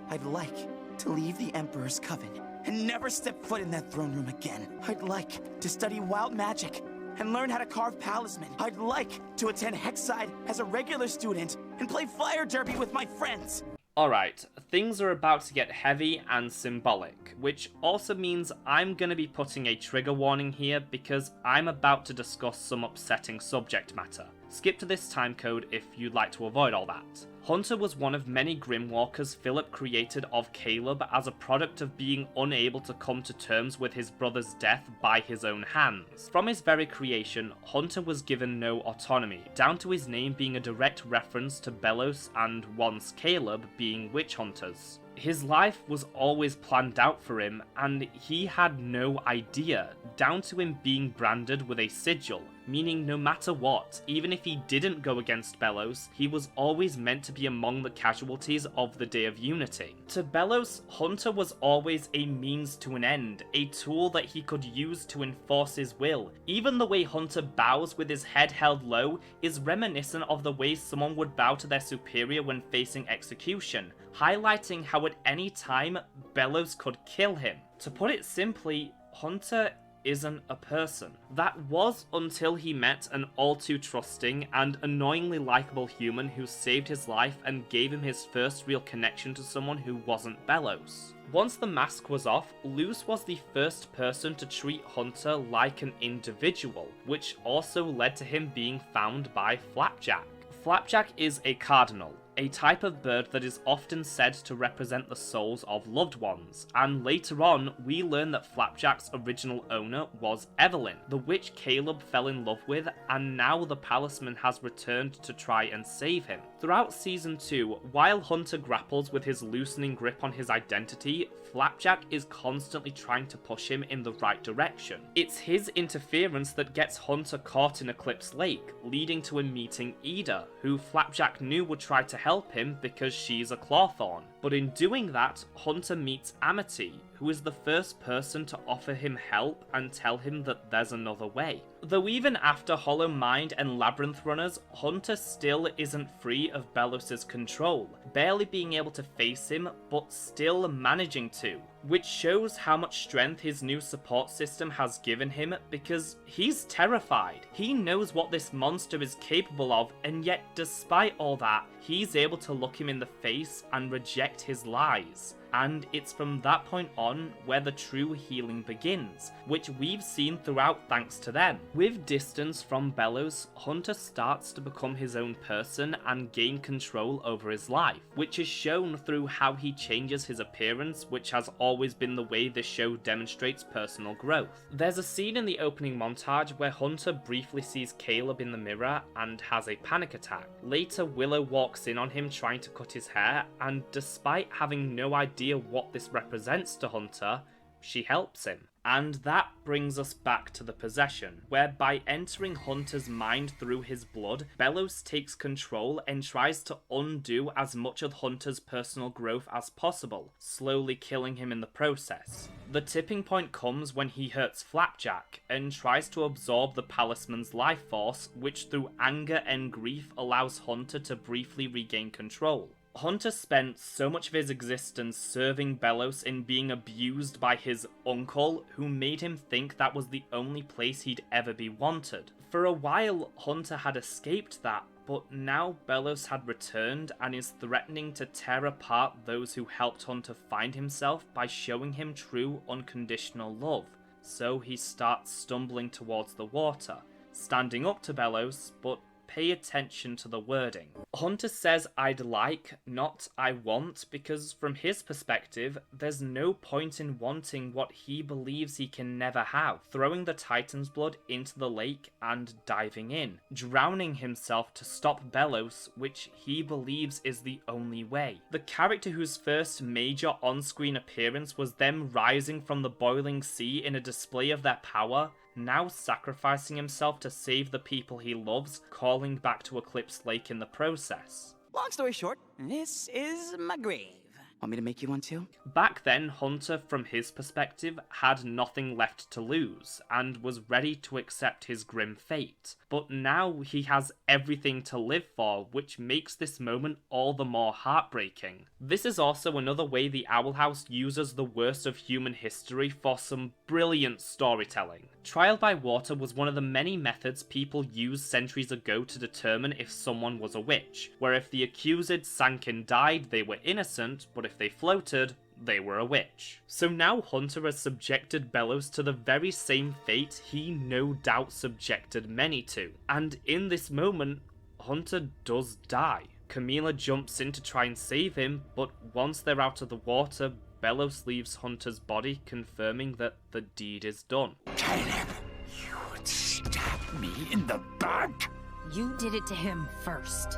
I'd like to leave the Emperor's Coven and never step foot in that throne room again. I'd like to study wild magic and learn how to carve palisman. I'd like to attend Hexside as a regular student and play fire derby with my friends. Alright, things are about to get heavy and symbolic, which also means I'm going to be putting a trigger warning here because I'm about to discuss some upsetting subject matter. Skip to this timecode if you'd like to avoid all that. Hunter was one of many Grimwalkers Philip created of Caleb as a product of being unable to come to terms with his brother's death by his own hands. From his very creation, Hunter was given no autonomy, down to his name being a direct reference to Belos and once Caleb being witch hunters. His life was always planned out for him, and he had no idea, down to him being branded with a sigil, meaning no matter what, even if he didn't go against Belos, he was always meant to be among the casualties of the Day of Unity. To Belos, Hunter was always a means to an end, a tool that he could use to enforce his will. Even the way Hunter bows with his head held low is reminiscent of the way someone would bow to their superior when facing execution, highlighting how at any time Belos could kill him. To put it simply, Hunter isn't a person. That was until he met an all too trusting and annoyingly likable human who saved his life and gave him his first real connection to someone who wasn't Belos. Once the mask was off, Luz was the first person to treat Hunter like an individual, which also led to him being found by Flapjack. Flapjack is a cardinal, a type of bird that is often said to represent the souls of loved ones, and later on we learn that Flapjack's original owner was Evelyn, the witch Caleb fell in love with, and now the Palisman has returned to try and save him. Throughout Season 2, while Hunter grapples with his loosening grip on his identity, Flapjack is constantly trying to push him in the right direction. It's his interference that gets Hunter caught in Eclipse Lake, leading to him meeting Ida, who Flapjack knew would try to help him because she's a Clawthorn. But in doing that, Hunter meets Amity, who is the first person to offer him help and tell him that there's another way. Though even after Hollow Mind and Labyrinth Runners, Hunter still isn't free of Belos' control, barely being able to face him, but still managing to, which shows how much strength his new support system has given him because he's terrified. He knows what this monster is capable of, and yet despite all that, he's able to look him in the face and reject his lies. And it's from that point on where the true healing begins, which we've seen throughout thanks to them. With distance from Belos, Hunter starts to become his own person and gain control over his life, which is shown through how he changes his appearance, which has always been the way this show demonstrates personal growth. There's a scene in the opening montage where Hunter briefly sees Caleb in the mirror and has a panic attack. Later, Willow walks in on him trying to cut his hair, and despite having no idea what this represents to Hunter, she helps him. And that brings us back to the possession, where by entering Hunter's mind through his blood, Belos takes control and tries to undo as much of Hunter's personal growth as possible, slowly killing him in the process. The tipping point comes when he hurts Flapjack and tries to absorb the Palisman's life force, which through anger and grief allows Hunter to briefly regain control. Hunter spent so much of his existence serving Belos and being abused by his uncle, who made him think that was the only place he'd ever be wanted. For a while, Hunter had escaped that, but now Belos had returned and is threatening to tear apart those who helped Hunter find himself by showing him true unconditional love. So he starts stumbling towards the water, standing up to Belos, but pay attention to the wording. Hunter says I'd like, not I want, because from his perspective, there's no point in wanting what he believes he can never have, throwing the Titan's blood into the lake and diving in, drowning himself to stop Belos, which he believes is the only way. The character whose first major on-screen appearance was them rising from the boiling sea in a display of their power, now sacrificing himself to save the people he loves, calling back to Eclipse Lake in the process. long story short, this is my grave. Want me to make you one too? Back then, Hunter, from his perspective, had nothing left to lose, and was ready to accept his grim fate. But now he has everything to live for, which makes this moment all the more heartbreaking. This is also another way the Owl House uses the worst of human history for some brilliant storytelling. Trial by water was one of the many methods people used centuries ago to determine if someone was a witch, where if the accused sank and died, they were innocent, but if they floated, they were a witch. So now Hunter has subjected Bellows to the very same fate he no doubt subjected many to. And in this moment, Hunter does die. Camila jumps in to try and save him, but once they're out of the water, Bellows leaves Hunter's body, confirming that the deed is done. Caleb, you would stab me in the back? You did it to him first.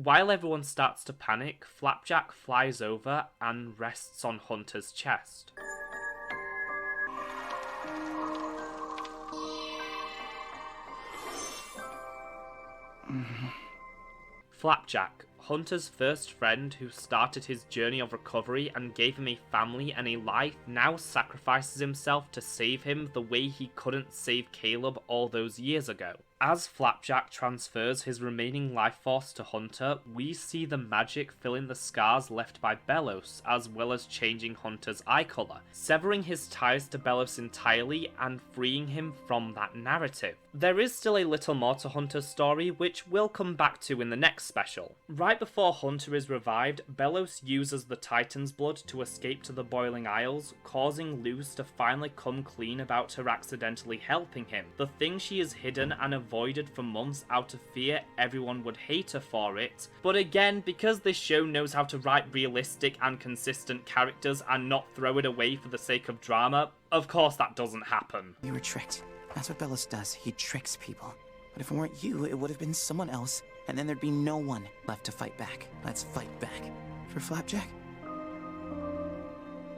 While everyone starts to panic, Flapjack flies over and rests on Hunter's chest. Flapjack, Hunter's first friend who started his journey of recovery and gave him a family and a life, now sacrifices himself to save him the way he couldn't save Caleb all those years ago. As Flapjack transfers his remaining life force to Hunter, we see the magic fill in the scars left by Bellows, as well as changing Hunter's eye colour, severing his ties to Bellows entirely and freeing him from that narrative. There is still a little more to Hunter's story, which we'll come back to in the next special. Right before Hunter is revived, Bellows uses the Titan's blood to escape to the Boiling Isles, causing Luz to finally come clean about her accidentally helping him, the thing she has hidden and avoided for months out of fear everyone would hate her for it. But again, because this show knows how to write realistic and consistent characters and not throw it away for the sake of drama, of course that doesn't happen. You were tricked. That's what Bellows does. He tricks people. But if it weren't you, it would have been someone else, and then there'd be no one left to fight back. Let's fight back. For Flapjack?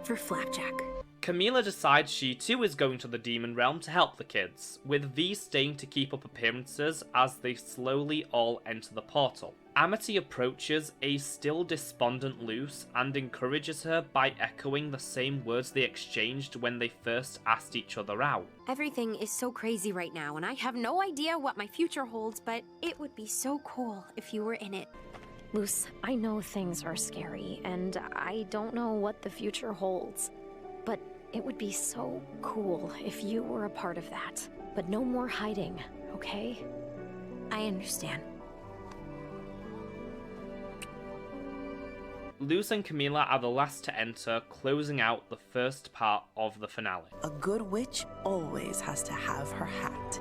For Flapjack. Camila decides she too is going to the demon realm to help the kids, with V staying to keep up appearances as they slowly all enter the portal. Amity approaches a still despondent Luz and encourages her by echoing the same words they exchanged when they first asked each other out. Everything is so crazy right now, and I have no idea what my future holds, but it would be so cool if you were in it. Luz, I know things are scary, and I don't know what the future holds, but it would be so cool if you were a part of that. But no more hiding, okay? I understand. Luz and Camila are the last to enter, closing out the first part of the finale. A good witch always has to have her hat.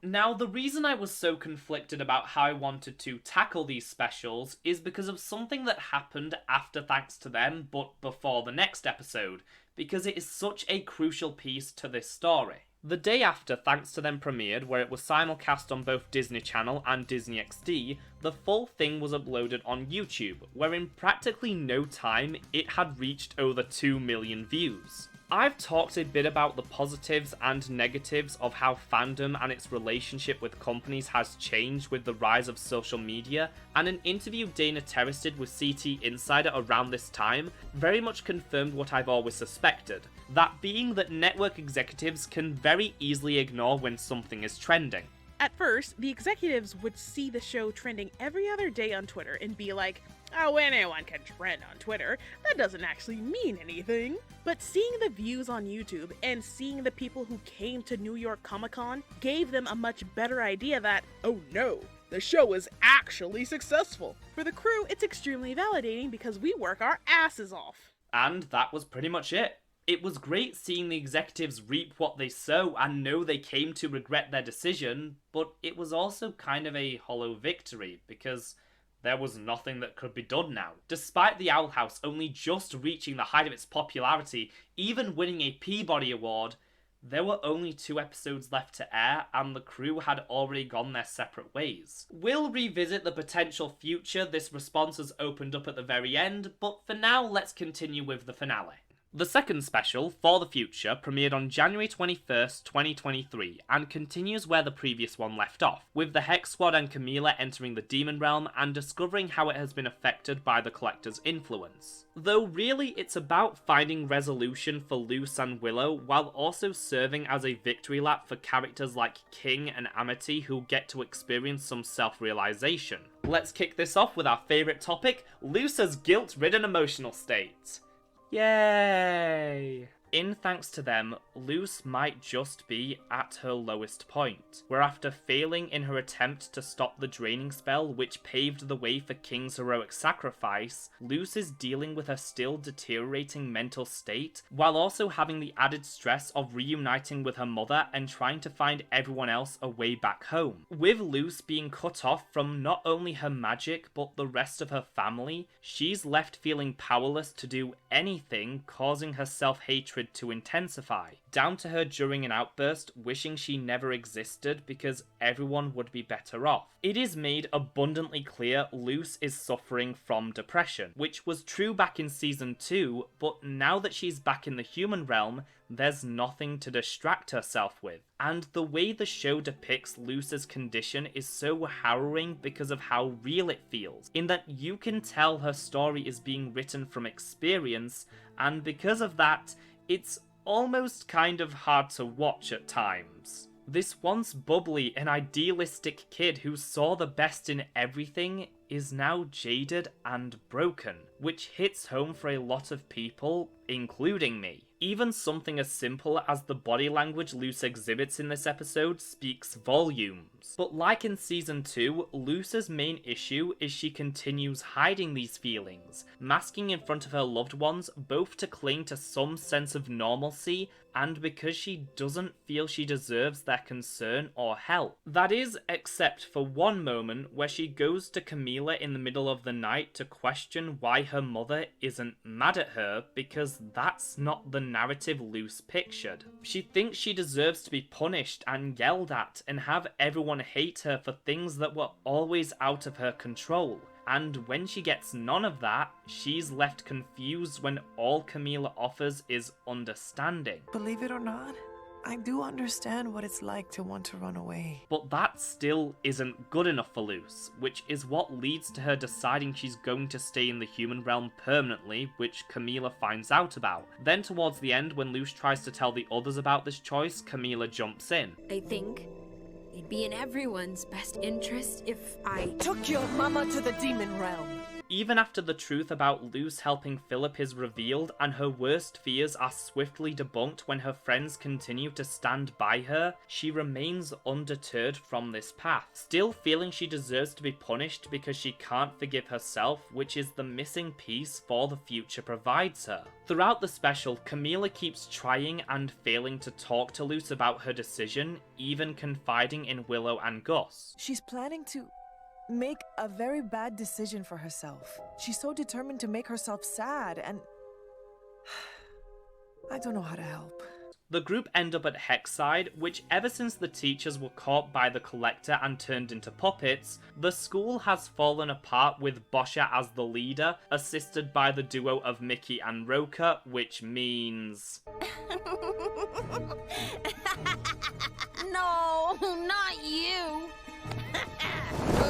Now, the reason I was so conflicted about how I wanted to tackle these specials is because of something that happened after Thanks to Them, but before the next episode, because it is such a crucial piece to this story. The day after Thanks to Them premiered, where it was simulcast on both Disney Channel and Disney XD, the full thing was uploaded on YouTube, where in practically no time, it had reached over 2 million views. I've talked a bit about the positives and negatives of how fandom and its relationship with companies has changed with the rise of social media, and an interview Dana Terrace did with CT Insider around this time very much confirmed what I've always suspected, that being that network executives can very easily ignore when something is trending. At first, the executives would see the show trending every other day on Twitter and be like, oh, anyone can trend on Twitter, that doesn't actually mean anything. But seeing the views on YouTube and seeing the people who came to New York Comic-Con gave them a much better idea that, oh no, the show is actually successful. For the crew, it's extremely validating because we work our asses off. And that was pretty much it. It was great seeing the executives reap what they sow and know they came to regret their decision, but it was also kind of a hollow victory, because there was nothing that could be done now. Despite the Owl House only just reaching the height of its popularity, even winning a Peabody Award, there were only 2 episodes left to air, and the crew had already gone their separate ways. We'll revisit the potential future this response has opened up at the very end, but for now, let's continue with the finale. The second special, For the Future, premiered on January 21st, 2023, and continues where the previous one left off, with the Hex Squad and Camila entering the Demon Realm and discovering how it has been affected by the Collector's influence. Though really it's about finding resolution for Luce and Willow, while also serving as a victory lap for characters like King and Amity who get to experience some self-realization. Let's kick this off with our favourite topic, Luce's guilt-ridden emotional state. Yay! In thanks to them, Luce might just be at her lowest point, where after failing in her attempt to stop the draining spell which paved the way for King's heroic sacrifice, Luce is dealing with her still deteriorating mental state, while also having the added stress of reuniting with her mother and trying to find everyone else a way back home. With Luce being cut off from not only her magic but the rest of her family, she's left feeling powerless to do anything, causing her self-hatred to intensify, down to her during an outburst wishing she never existed because everyone would be better off. It is made abundantly clear Luce is suffering from depression, which was true back in Season 2, but now that she's back in the human realm, there's nothing to distract herself with. And the way the show depicts Luce's condition is so harrowing because of how real it feels, in that you can tell her story is being written from experience, and because of that, it's almost kind of hard to watch at times. This once bubbly and idealistic kid who saw the best in everything is now jaded and broken, which hits home for a lot of people, including me. Even something as simple as the body language Luce exhibits in this episode speaks volumes. But like in Season 2, Luce's main issue is she continues hiding these feelings, masking in front of her loved ones both to cling to some sense of normalcy and because she doesn't feel she deserves their concern or help. That is, except for one moment where she goes to Camila in the middle of the night to question why her mother isn't mad at her, because that's not the narrative Luce pictured. She thinks she deserves to be punished and yelled at and have everyone hate her for things that were always out of her control. And when she gets none of that, she's left confused when all Camila offers is understanding. Believe it or not, I do understand what it's like to want to run away. But that still isn't good enough for Luce, which is what leads to her deciding she's going to stay in the human realm permanently, which Camila finds out about. Then towards the end, when Luce tries to tell the others about this choice, Camila jumps in. I think it'd be in everyone's best interest if I took your mama to the demon realm. Even after the truth about Luce helping Philip is revealed and her worst fears are swiftly debunked when her friends continue to stand by her, she remains undeterred from this path, still feeling she deserves to be punished because she can't forgive herself, which is the missing piece For the Future provides her. Throughout the special, Camila keeps trying and failing to talk to Luce about her decision, even confiding in Willow and Gus. She's planning to make a very bad decision for herself. She's so determined to make herself sad, and I don't know how to help. The group end up at Hexside, which ever since the teachers were caught by the Collector and turned into puppets, the school has fallen apart with Boscha as the leader, assisted by the duo of Mickey and Roka, which means... No, not you!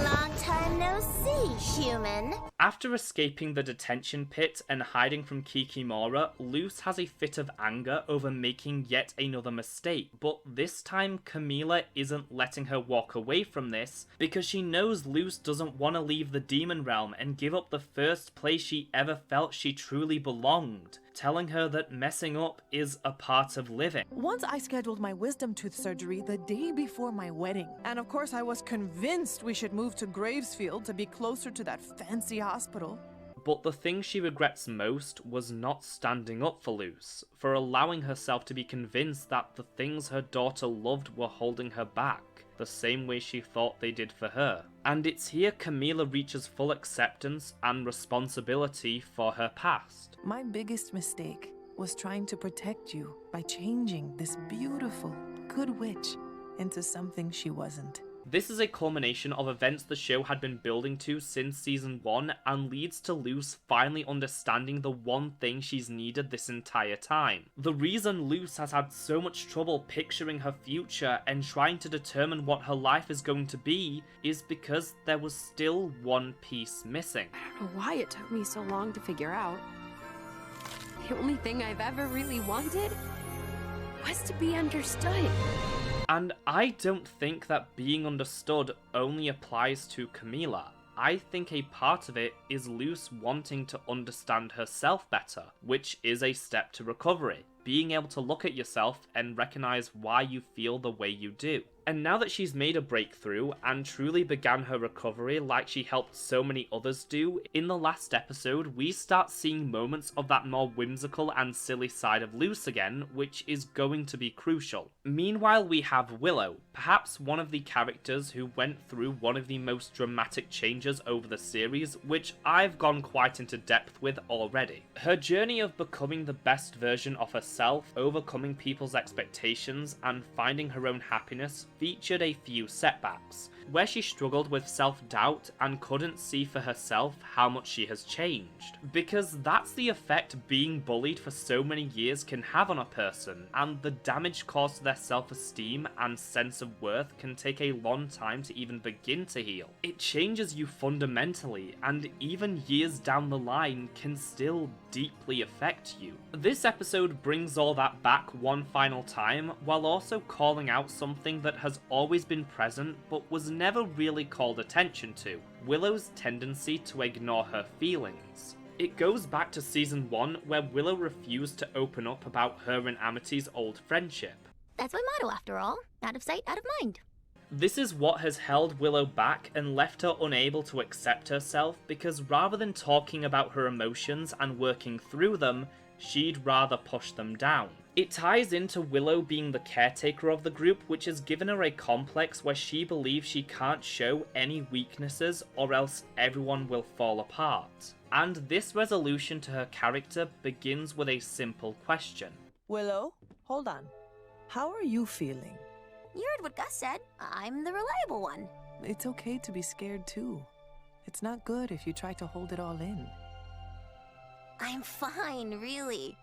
Long time no see, human. After escaping the detention pit and hiding from Kikimora, Luce has a fit of anger over making yet another mistake, but this time Camila isn't letting her walk away from this because she knows Luce doesn't want to leave the demon realm and give up the first place she ever felt she truly belonged, telling her that messing up is a part of living. Once I scheduled my wisdom tooth surgery the day before my wedding, and of course I was convinced we should move to Gravesfield to be closer to that fancy hospital. But the thing she regrets most was not standing up for Luce, for allowing herself to be convinced that the things her daughter loved were holding her back, the same way she thought they did for her. And it's here Camila reaches full acceptance and responsibility for her past. My biggest mistake was trying to protect you by changing this beautiful, good witch into something she wasn't. This is a culmination of events the show had been building to since season 1 and leads to Luce finally understanding the one thing she's needed this entire time. The reason Luce has had so much trouble picturing her future and trying to determine what her life is going to be is because there was still one piece missing. I don't know why it took me so long to figure out. The only thing I've ever really wanted was to be understood. And I don't think that being understood only applies to Camila. I think a part of it is Luce wanting to understand herself better, which is a step to recovery. Being able to look at yourself and recognize why you feel the way you do. And now that she's made a breakthrough and truly began her recovery like she helped so many others do, in the last episode we start seeing moments of that more whimsical and silly side of Luce again, which is going to be crucial. Meanwhile we have Willow, perhaps one of the characters who went through one of the most dramatic changes over the series, which I've gone quite into depth with already. Her journey of becoming the best version of herself, overcoming people's expectations, and finding her own happiness featured a few setbacks, where she struggled with self-doubt and couldn't see for herself how much she has changed. Because that's the effect being bullied for so many years can have on a person, and the damage caused to their self-esteem and sense of worth can take a long time to even begin to heal. It changes you fundamentally, and even years down the line can still deeply affect you. This episode brings all that back one final time, while also calling out something that has always been present but was never really called attention to: Willow's tendency to ignore her feelings. It goes back to season 1 where Willow refused to open up about her and Amity's old friendship. That's my motto after all. Out of sight, out of mind. This is what has held Willow back and left her unable to accept herself, because rather than talking about her emotions and working through them, she'd rather push them down. It ties into Willow being the caretaker of the group, which has given her a complex where she believes she can't show any weaknesses or else everyone will fall apart. And this resolution to her character begins with a simple question. Willow, hold on. How are you feeling? You heard what Gus said. I'm the reliable one. It's okay to be scared too. It's not good if you try to hold it all in. I'm fine, really.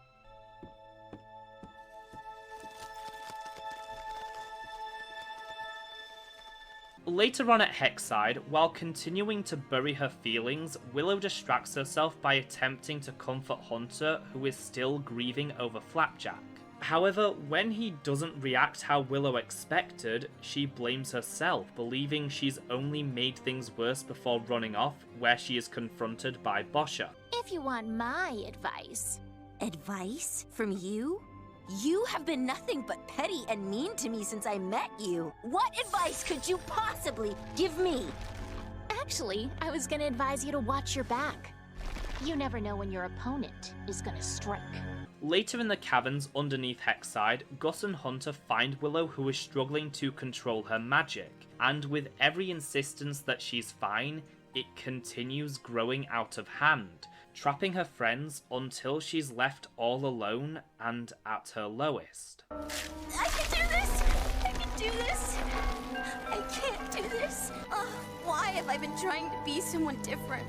Later on at Hexside, while continuing to bury her feelings, Willow distracts herself by attempting to comfort Hunter, who is still grieving over Flapjack. However, when he doesn't react how Willow expected, she blames herself, believing she's only made things worse before running off, where she is confronted by Boscha. If you want my advice. Advice? From you? You have been nothing but petty and mean to me since I met you. What advice could you possibly give me? Actually, I was gonna advise you to watch your back. You never know when your opponent is gonna strike. Later in the caverns underneath Hexside, Gus and Hunter find Willow, who is struggling to control her magic, and with every insistence that she's fine, it continues growing out of hand, trapping her friends until she's left all alone and at her lowest. I can do this! I can do this! I can't do this! Why have I been trying to be someone different?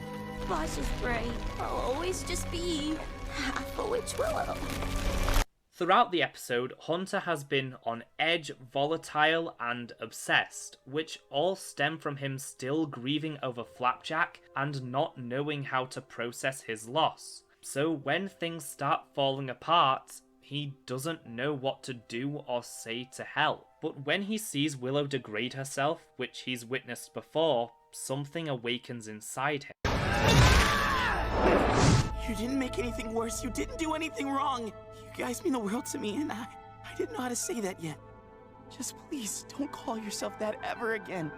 Boss is right. I'll always just be half a witch Willow. Throughout the episode, Hunter has been on edge, volatile, and obsessed, which all stem from him still grieving over Flapjack and not knowing how to process his loss. So when things start falling apart, he doesn't know what to do or say to help. But when he sees Willow degrade herself, which he's witnessed before, something awakens inside him. You didn't make anything worse. You didn't do anything wrong. You guys mean the world to me, and I didn't know how to say that yet. Just please, don't call yourself that ever again.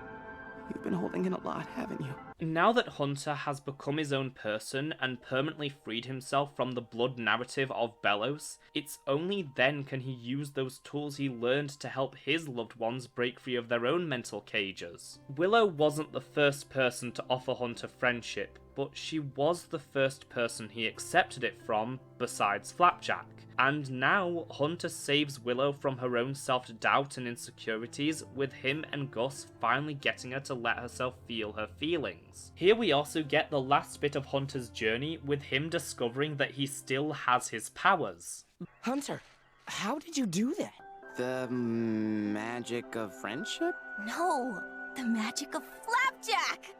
You've been holding in a lot, haven't you? Now that Hunter has become his own person and permanently freed himself from the blood narrative of Bellows, it's only then can he use those tools he learned to help his loved ones break free of their own mental cages. Willow wasn't the first person to offer Hunter friendship, but she was the first person he accepted it from, besides Flapjack. And now, Hunter saves Willow from her own self-doubt and insecurities, with him and Gus finally getting her to let herself feel her feelings. Here we also get the last bit of Hunter's journey, with him discovering that he still has his powers. Hunter, how did you do that? The magic of friendship? No, the magic of Flapjack!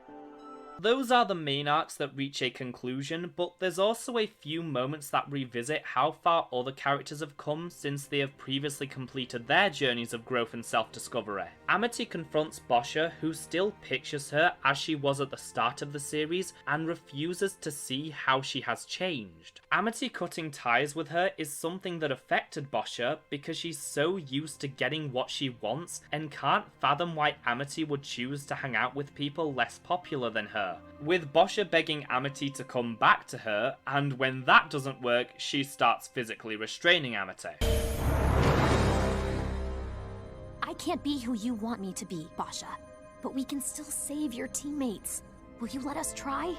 Those are the main arcs that reach a conclusion, but there's also a few moments that revisit how far other characters have come since they have previously completed their journeys of growth and self-discovery. Amity confronts Boscha, who still pictures her as she was at the start of the series and refuses to see how she has changed. Amity cutting ties with her is something that affected Boscha because she's so used to getting what she wants and can't fathom why Amity would choose to hang out with people less popular than her. With Boscha begging Amity to come back to her, and when that doesn't work, she starts physically restraining Amity. I can't be who you want me to be, Boscha, but we can still save your teammates. Will you let us try?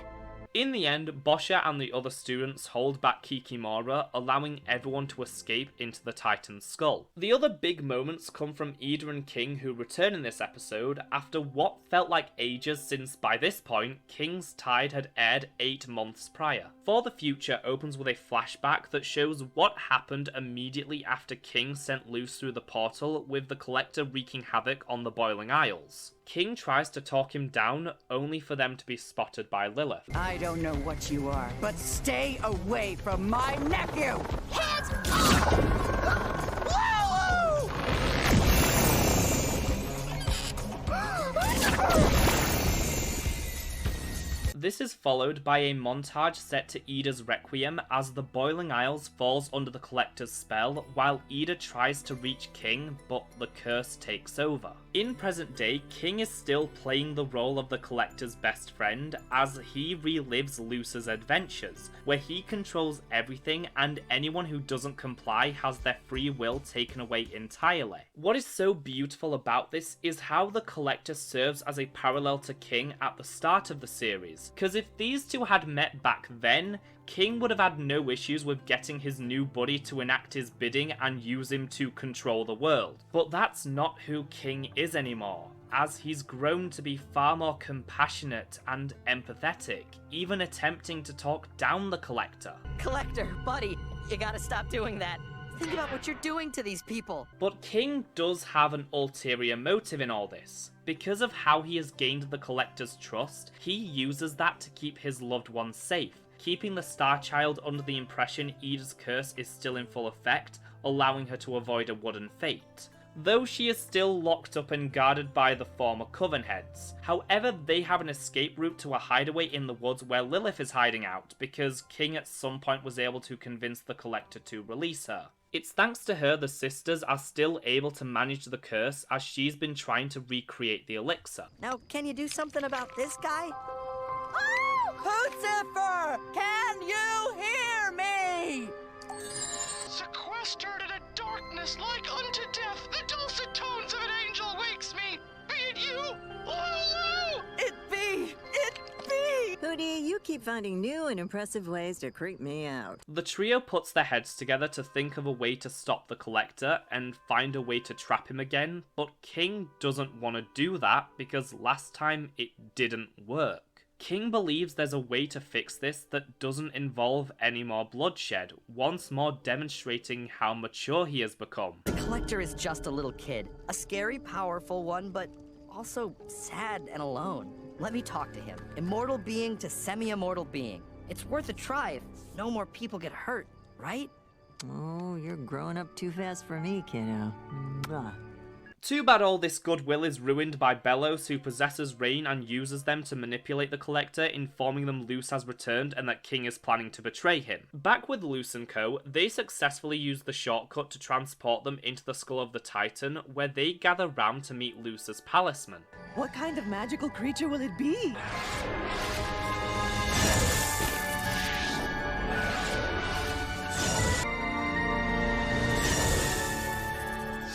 In the end, Boscha and the other students hold back Kikimora, allowing everyone to escape into the Titan's skull. The other big moments come from Ida and King, who return in this episode after what felt like ages since by this point, King's Tide had aired 8 months prior. For the Future opens with a flashback that shows what happened immediately after King sent loose through the portal, with the Collector wreaking havoc on the Boiling Isles. King tries to talk him down, only for them to be spotted by Lilith. I don't know what you are, but stay away from my nephew! Hands up! This is followed by a montage set to Ida's Requiem as the Boiling Isles falls under the Collector's spell, while Ida tries to reach King, but the curse takes over. In present day, King is still playing the role of the Collector's best friend as he relives Luce's adventures, where he controls everything and anyone who doesn't comply has their free will taken away entirely. What is so beautiful about this is how the Collector serves as a parallel to King at the start of the series, because if these two had met back then, King would have had no issues with getting his new buddy to enact his bidding and use him to control the world. But that's not who King is anymore, as he's grown to be far more compassionate and empathetic, even attempting to talk down the Collector. Collector, buddy, you gotta stop doing that. Think about what you're doing to these people. But King does have an ulterior motive in all this. Because of how he has gained the Collector's trust, he uses that to keep his loved ones safe, keeping the Star Child under the impression Ida's curse is still in full effect, allowing her to avoid a wooden fate. Though she is still locked up and guarded by the former Coven heads. However, they have an escape route to a hideaway in the woods where Lilith is hiding out, because King at some point was able to convince the Collector to release her. It's thanks to her the sisters are still able to manage the curse, as she's been trying to recreate the elixir. Now, can you do something about this guy? Lucifer! Can you hear me? Sequestered in a darkness like unto death, the dulcet tones of an angel wakes me. Be it you? Lulu! It be! Hootie, you keep finding new and impressive ways to creep me out. The trio puts their heads together to think of a way to stop the Collector and find a way to trap him again, but King doesn't want to do that because last time it didn't work. King believes there's a way to fix this that doesn't involve any more bloodshed, once more demonstrating how mature he has become. The Collector is just a little kid. A scary, powerful one, but also sad and alone. Let me talk to him. Immortal being to semi-immortal being. It's worth a try if no more people get hurt, right? Oh, you're growing up too fast for me, kiddo. Mwah. Too bad all this goodwill is ruined by Bellows, who possesses Rain and uses them to manipulate the Collector, informing them Luce has returned and that King is planning to betray him. Back with Luce and co, they successfully use the shortcut to transport them into the skull of the Titan, where they gather round to meet Luce's palisman. What kind of magical creature will it be?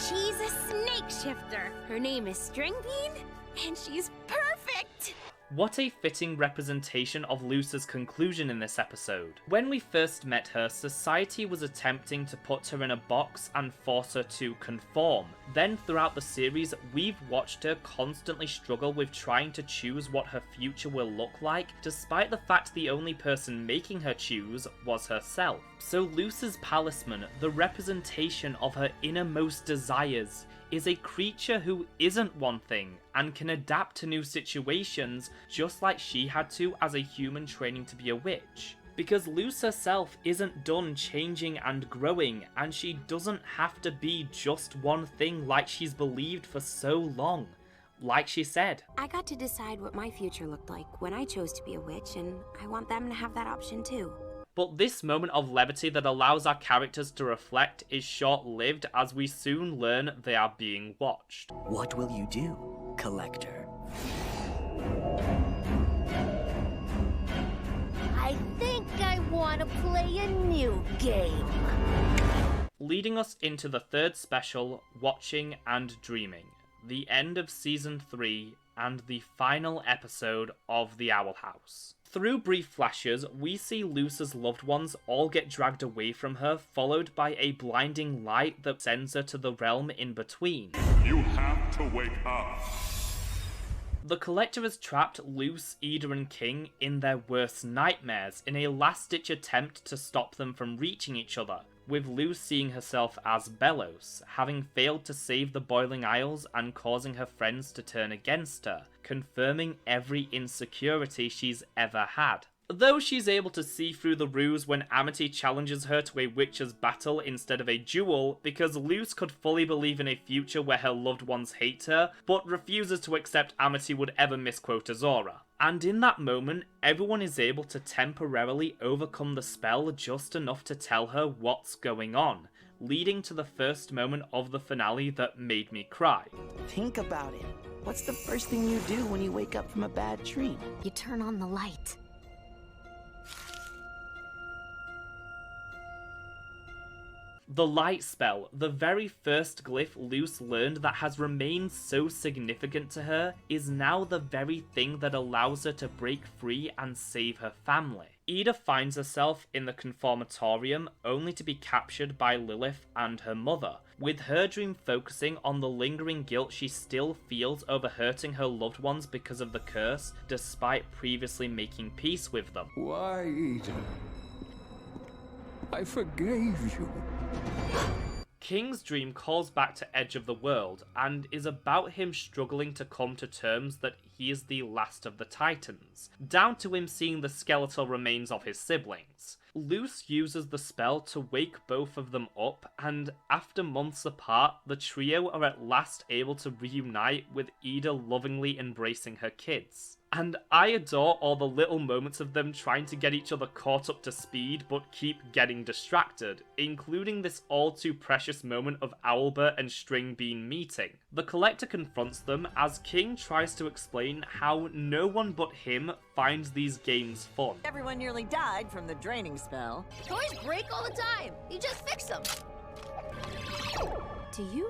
She's a snake shifter. Her name is Stringbean, and she's perfect! What a fitting representation of Luce's conclusion in this episode. When we first met her, society was attempting to put her in a box and force her to conform. Then throughout the series, we've watched her constantly struggle with trying to choose what her future will look like, despite the fact the only person making her choose was herself. So Luce's palisman, the representation of her innermost desires, is a creature who isn't one thing and can adapt to new situations just like she had to as a human training to be a witch. Because Luce herself isn't done changing and growing, and she doesn't have to be just one thing like she's believed for so long. Like she said, I got to decide what my future looked like when I chose to be a witch, and I want them to have that option too. But this moment of levity that allows our characters to reflect is short-lived, as we soon learn they are being watched. What will you do, Collector? I think I want to play a new game. Leading us into the third special, Watching and Dreaming, the end of Season 3 and the final episode of The Owl House. Through brief flashes, we see Luce's loved ones all get dragged away from her, followed by a blinding light that sends her to the realm in between. You have to wake up. The Collector has trapped Luce, Ida and King in their worst nightmares in a last-ditch attempt to stop them from reaching each other, with Luce seeing herself as Belos, having failed to save the Boiling Isles and causing her friends to turn against her, confirming every insecurity she's ever had. Though she's able to see through the ruse when Amity challenges her to a witch's battle instead of a duel, because Luce could fully believe in a future where her loved ones hate her, but refuses to accept Amity would ever misquote Azora. And in that moment, everyone is able to temporarily overcome the spell just enough to tell her what's going on, leading to the first moment of the finale that made me cry. Think about it. What's the first thing you do when you wake up from a bad dream? You turn on the light. The light spell, the very first glyph Luce learned that has remained so significant to her, is now the very thing that allows her to break free and save her family. Ida finds herself in the Conformatorium only to be captured by Lilith and her mother, with her dream focusing on the lingering guilt she still feels over hurting her loved ones because of the curse, despite previously making peace with them. Why, Ida? I forgave you. King's dream calls back to Edge of the World, and is about him struggling to come to terms that he is the last of the Titans, down to him seeing the skeletal remains of his siblings. Luce uses the spell to wake both of them up, and after months apart, the trio are at last able to reunite, with Ida lovingly embracing her kids. And I adore all the little moments of them trying to get each other caught up to speed but keep getting distracted, including this all too precious moment of Owlbert and Stringbean meeting. The Collector confronts them as King tries to explain how no one but him finds these games fun. Everyone nearly died from the draining spell. Toys break all the time. You just fix them. Do you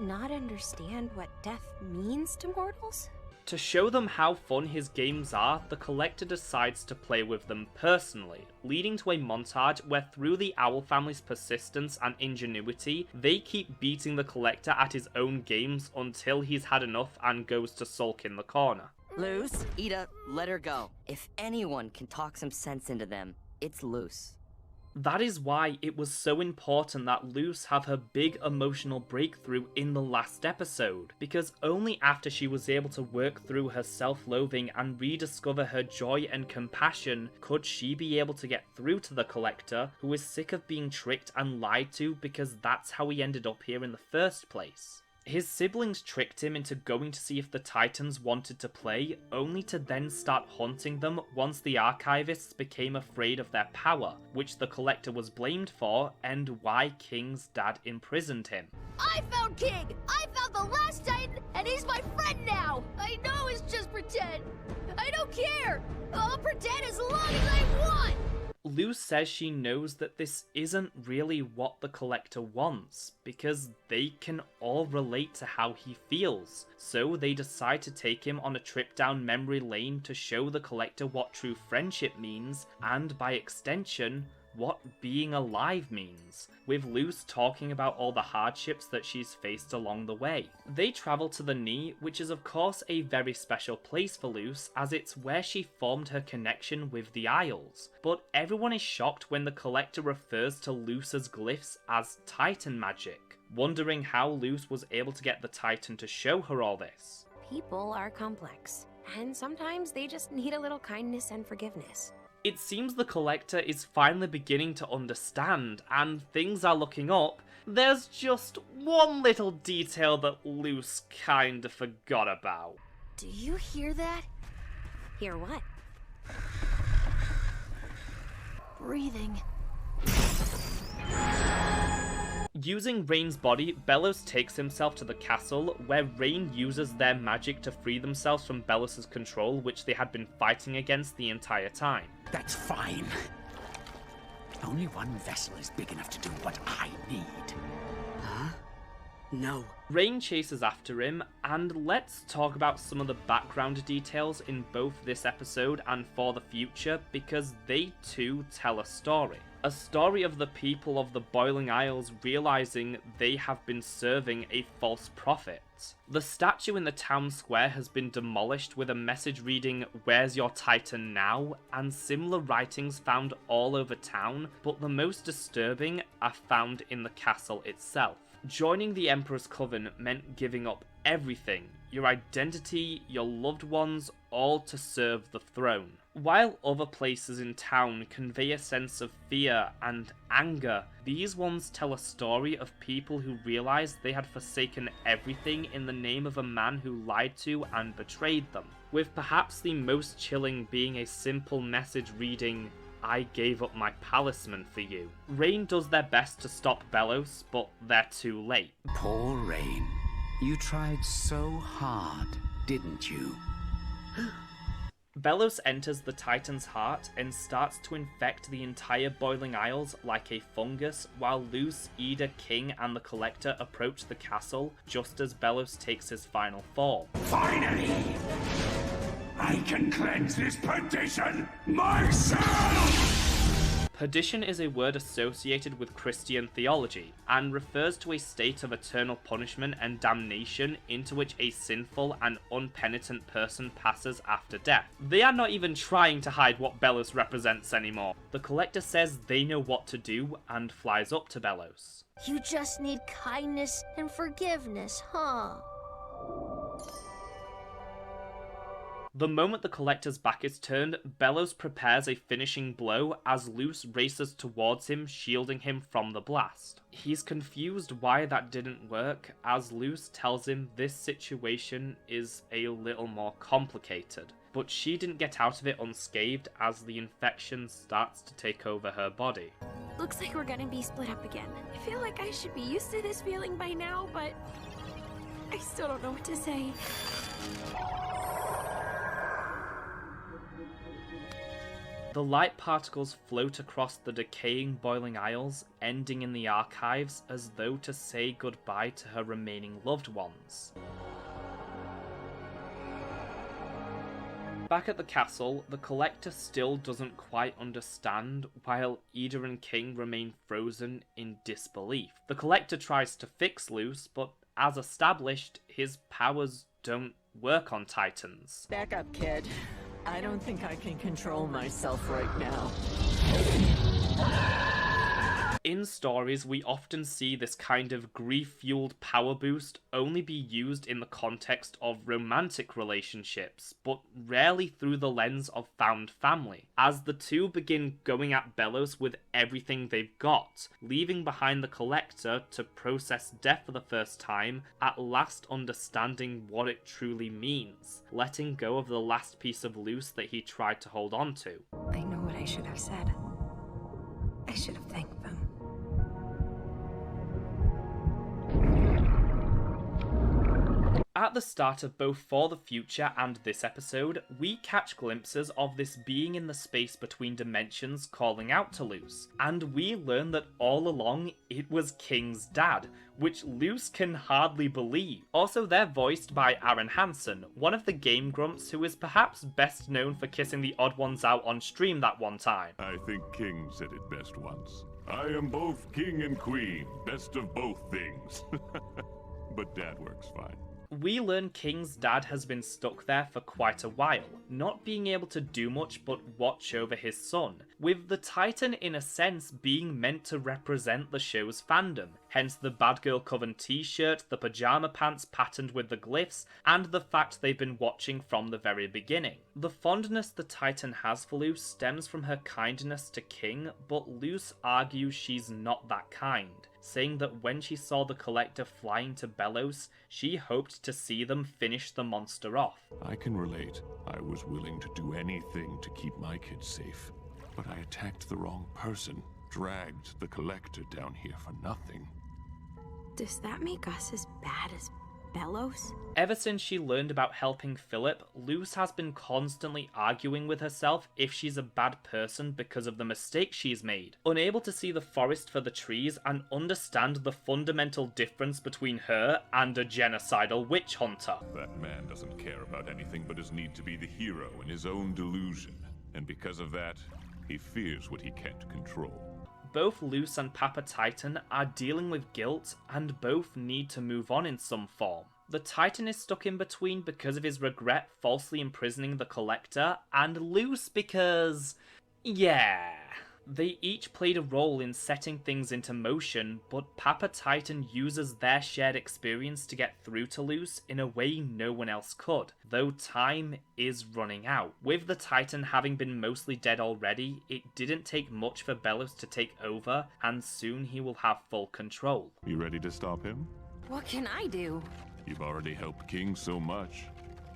not understand what death means to mortals? To show them how fun his games are, the Collector decides to play with them personally, leading to a montage where through the Owl family's persistence and ingenuity, they keep beating the Collector at his own games until he's had enough and goes to sulk in the corner. Luce, Ida, let her go. If anyone can talk some sense into them, it's Luce. That is why it was so important that Luce have her big emotional breakthrough in the last episode, because only after she was able to work through her self-loathing and rediscover her joy and compassion could she be able to get through to the Collector, who is sick of being tricked and lied to because that's how he ended up here in the first place. His siblings tricked him into going to see if the Titans wanted to play, only to then start haunting them once the Archivists became afraid of their power, which the Collector was blamed for, and why King's dad imprisoned him. I found King! I found the last Titan, and he's my friend now! I know it's just pretend! I don't care! I'll pretend as long as I want! Luz says she knows that this isn't really what the Collector wants, because they can all relate to how he feels. So they decide to take him on a trip down memory lane to show the Collector what true friendship means, and by extension, what being alive means, with Luz talking about all the hardships that she's faced along the way. They travel to the Knee, which is of course a very special place for Luz, as it's where she formed her connection with the Isles. But everyone is shocked when the Collector refers to Luz's glyphs as Titan magic, wondering how Luz was able to get the Titan to show her all this. People are complex, and sometimes they just need a little kindness and forgiveness. It seems the Collector is finally beginning to understand, and things are looking up. There's just one little detail that Luz kinda forgot about. Do you hear that? Hear what? Breathing. Using Rain's body, Belos takes himself to the castle, where Rain uses their magic to free themselves from Belos's control, which they had been fighting against the entire time. That's fine. Only one vessel is big enough to do what I need. Huh? No. Rain chases after him, and let's talk about some of the background details in both this episode and for the future, because they too tell a story. A story of the people of the Boiling Isles realizing they have been serving a false prophet. The statue in the town square has been demolished with a message reading, "Where's your Titan now?" and similar writings found all over town, but the most disturbing are found in the castle itself. Joining the Emperor's Coven meant giving up everything, your identity, your loved ones, all to serve the throne. While other places in town convey a sense of fear and anger, these ones tell a story of people who realized they had forsaken everything in the name of a man who lied to and betrayed them, with perhaps the most chilling being a simple message reading, "I gave up my palisman for you." Rain does their best to stop Belos, but they're too late. Poor Rain. You tried so hard, didn't you? Belos enters the Titan's heart and starts to infect the entire Boiling Isles like a fungus, while Luz, Ida, King, and the Collector approach the castle just as Belos takes his final form. Finally! I can cleanse this perdition myself! Perdition is a word associated with Christian theology, and refers to a state of eternal punishment and damnation into which a sinful and unpenitent person passes after death. They are not even trying to hide what Belos represents anymore. The Collector says they know what to do and flies up to Belos. You just need kindness and forgiveness, huh? The moment the Collector's back is turned, Belos prepares a finishing blow as Luz races towards him, shielding him from the blast. He's confused why that didn't work, as Luz tells him this situation is a little more complicated. But she didn't get out of it unscathed as the infection starts to take over her body. Looks like we're gonna be split up again. I feel like I should be used to this feeling by now, but I still don't know what to say. The light particles float across the decaying Boiling Isles, ending in the archives as though to say goodbye to her remaining loved ones. Back at the castle, the Collector still doesn't quite understand, while Ida and King remain frozen in disbelief. The Collector tries to fix Luz, but as established, his powers don't work on Titans. Back up, kid. I don't think I can control myself right now. In stories, we often see this kind of grief-fueled power boost only be used in the context of romantic relationships, but rarely through the lens of found family, as the two begin going at Belos with everything they've got, leaving behind the Collector to process death for the first time, at last understanding what it truly means, letting go of the last piece of Luz that he tried to hold on to. I know what I should have said. I should have thanked them. At the start of both For the Future and this episode, we catch glimpses of this being in the space between dimensions calling out to Luce, and we learn that all along it was King's dad, which Luce can hardly believe. Also, they're voiced by Aaron Hansen, one of the Game Grumps who is perhaps best known for kissing the odd ones out on stream that one time. I think King said it best once. I am both king and queen, best of both things. But Dad works fine. We learn King's dad has been stuck there for quite a while, not being able to do much but watch over his son, with the Titan in a sense being meant to represent the show's fandom, hence the Bad Girl Coven t-shirt, the pyjama pants patterned with the glyphs, and the fact they've been watching from the very beginning. The fondness the Titan has for Luce stems from her kindness to King, but Luce argues she's not that kind, saying that when she saw the Collector flying to Belos, she hoped to see them finish the monster off. I can relate. I was willing to do anything to keep my kids safe, but I attacked the wrong person, dragged the Collector down here for nothing. Does that make us as bad as Belos? Ever since she learned about helping Philip, Luce has been constantly arguing with herself if she's a bad person because of the mistakes she's made, unable to see the forest for the trees and understand the fundamental difference between her and a genocidal witch hunter. That man doesn't care about anything but his need to be the hero in his own delusion, and because of that, he fears what he can't control. Both Luce and Papa Titan are dealing with guilt and both need to move on in some form. The Titan is stuck in between because of his regret falsely imprisoning the Collector, and Luce because... yeah. They each played a role in setting things into motion, but Papa Titan uses their shared experience to get through to Luce in a way no one else could, though time is running out. With the Titan having been mostly dead already, it didn't take much for Belos to take over, and soon he will have full control. You ready to stop him? What can I do? You've already helped King so much,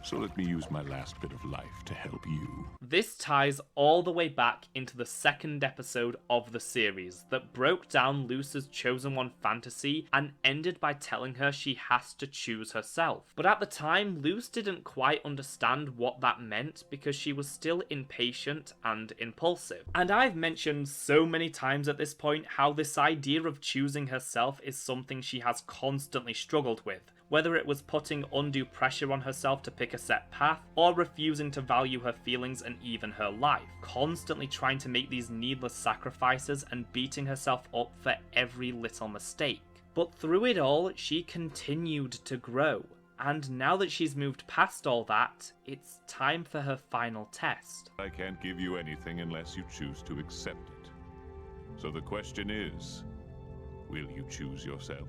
so let me use my last bit of life to help you. This ties all the way back into the second episode of the series that broke down Luce's Chosen One fantasy and ended by telling her she has to choose herself. But at the time, Luce didn't quite understand what that meant because she was still impatient and impulsive. And I've mentioned so many times at this point how this idea of choosing herself is something she has constantly struggled with. Whether it was putting undue pressure on herself to pick a set path, or refusing to value her feelings and even her life, constantly trying to make these needless sacrifices and beating herself up for every little mistake. But through it all, she continued to grow, and now that she's moved past all that, it's time for her final test. I can't give you anything unless you choose to accept it. So the question is, will you choose yourself?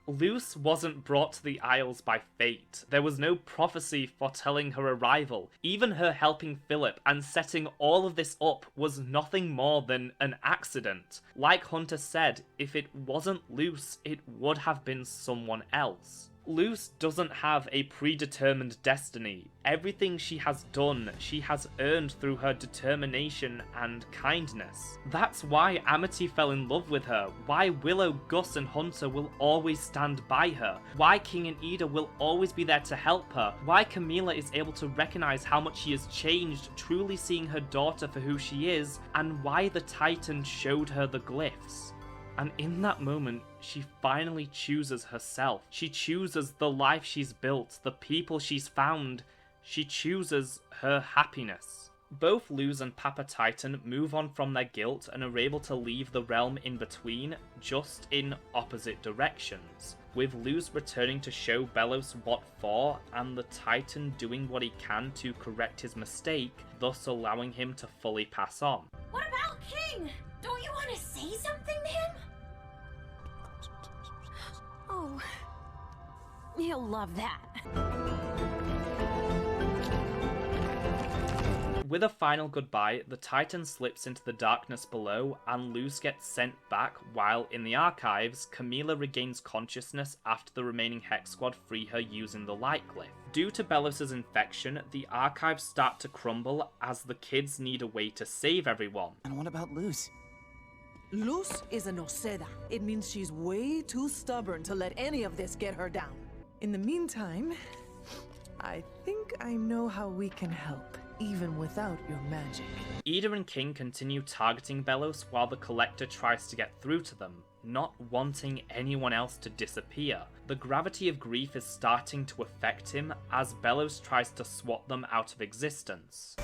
Luce wasn't brought to the Isles by fate. There was no prophecy foretelling her arrival. Even her helping Philip and setting all of this up was nothing more than an accident. Like Hunter said, if it wasn't Luce, it would have been someone else. Luce doesn't have a predetermined destiny. Everything she has done, she has earned through her determination and kindness. That's why Amity fell in love with her, why Willow, Gus and Hunter will always stand by her, why King and Ida will always be there to help her, why Camila is able to recognize how much she has changed, truly seeing her daughter for who she is, and why the Titan showed her the glyphs. And in that moment, she finally chooses herself. She chooses the life she's built, the people she's found. She chooses her happiness. Both Luz and Papa Titan move on from their guilt and are able to leave the realm in between, just in opposite directions, with Luz returning to show Belos what for, and the Titan doing what he can to correct his mistake, thus allowing him to fully pass on. What about King? Don't you want to say something to him? Oh, he'll love that. With a final goodbye, the Titan slips into the darkness below, and Luz gets sent back, while in the archives, Camila regains consciousness after the remaining Hex Squad free her using the light glyph. Due to Belos' infection, the archives start to crumble as the kids need a way to save everyone. And what about Luz? Luz is a Noseda. It means she's way too stubborn to let any of this get her down. In the meantime, I think I know how we can help, even without your magic. Ida and King continue targeting Belos while the Collector tries to get through to them, not wanting anyone else to disappear. The gravity of grief is starting to affect him as Belos tries to swat them out of existence.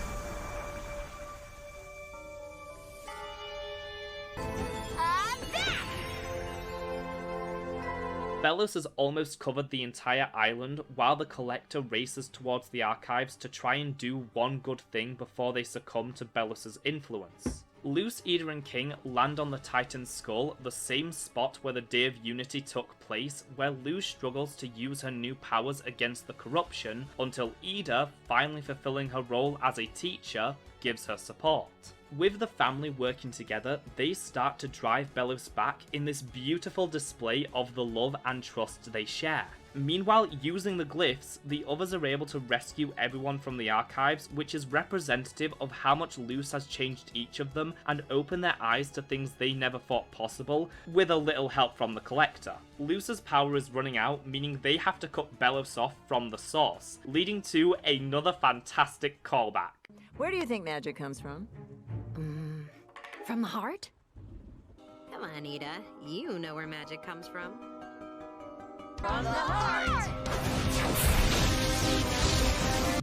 Belos has almost covered the entire island while the Collector races towards the archives to try and do one good thing before they succumb to Belos' influence. Luce, Ida and King land on the Titan's skull, the same spot where the Day of Unity took place, where Luce struggles to use her new powers against the corruption until Ida, finally fulfilling her role as a teacher, gives her support. With the family working together, they start to drive Belos back in this beautiful display of the love and trust they share. Meanwhile, using the glyphs, the others are able to rescue everyone from the archives, which is representative of how much Luce has changed each of them and opened their eyes to things they never thought possible, with a little help from the Collector. Luce's power is running out, meaning they have to cut Belos off from the source, leading to another fantastic callback. Where do you think magic comes from? From the heart? Come on, Ida. You know where magic comes from. From the heart!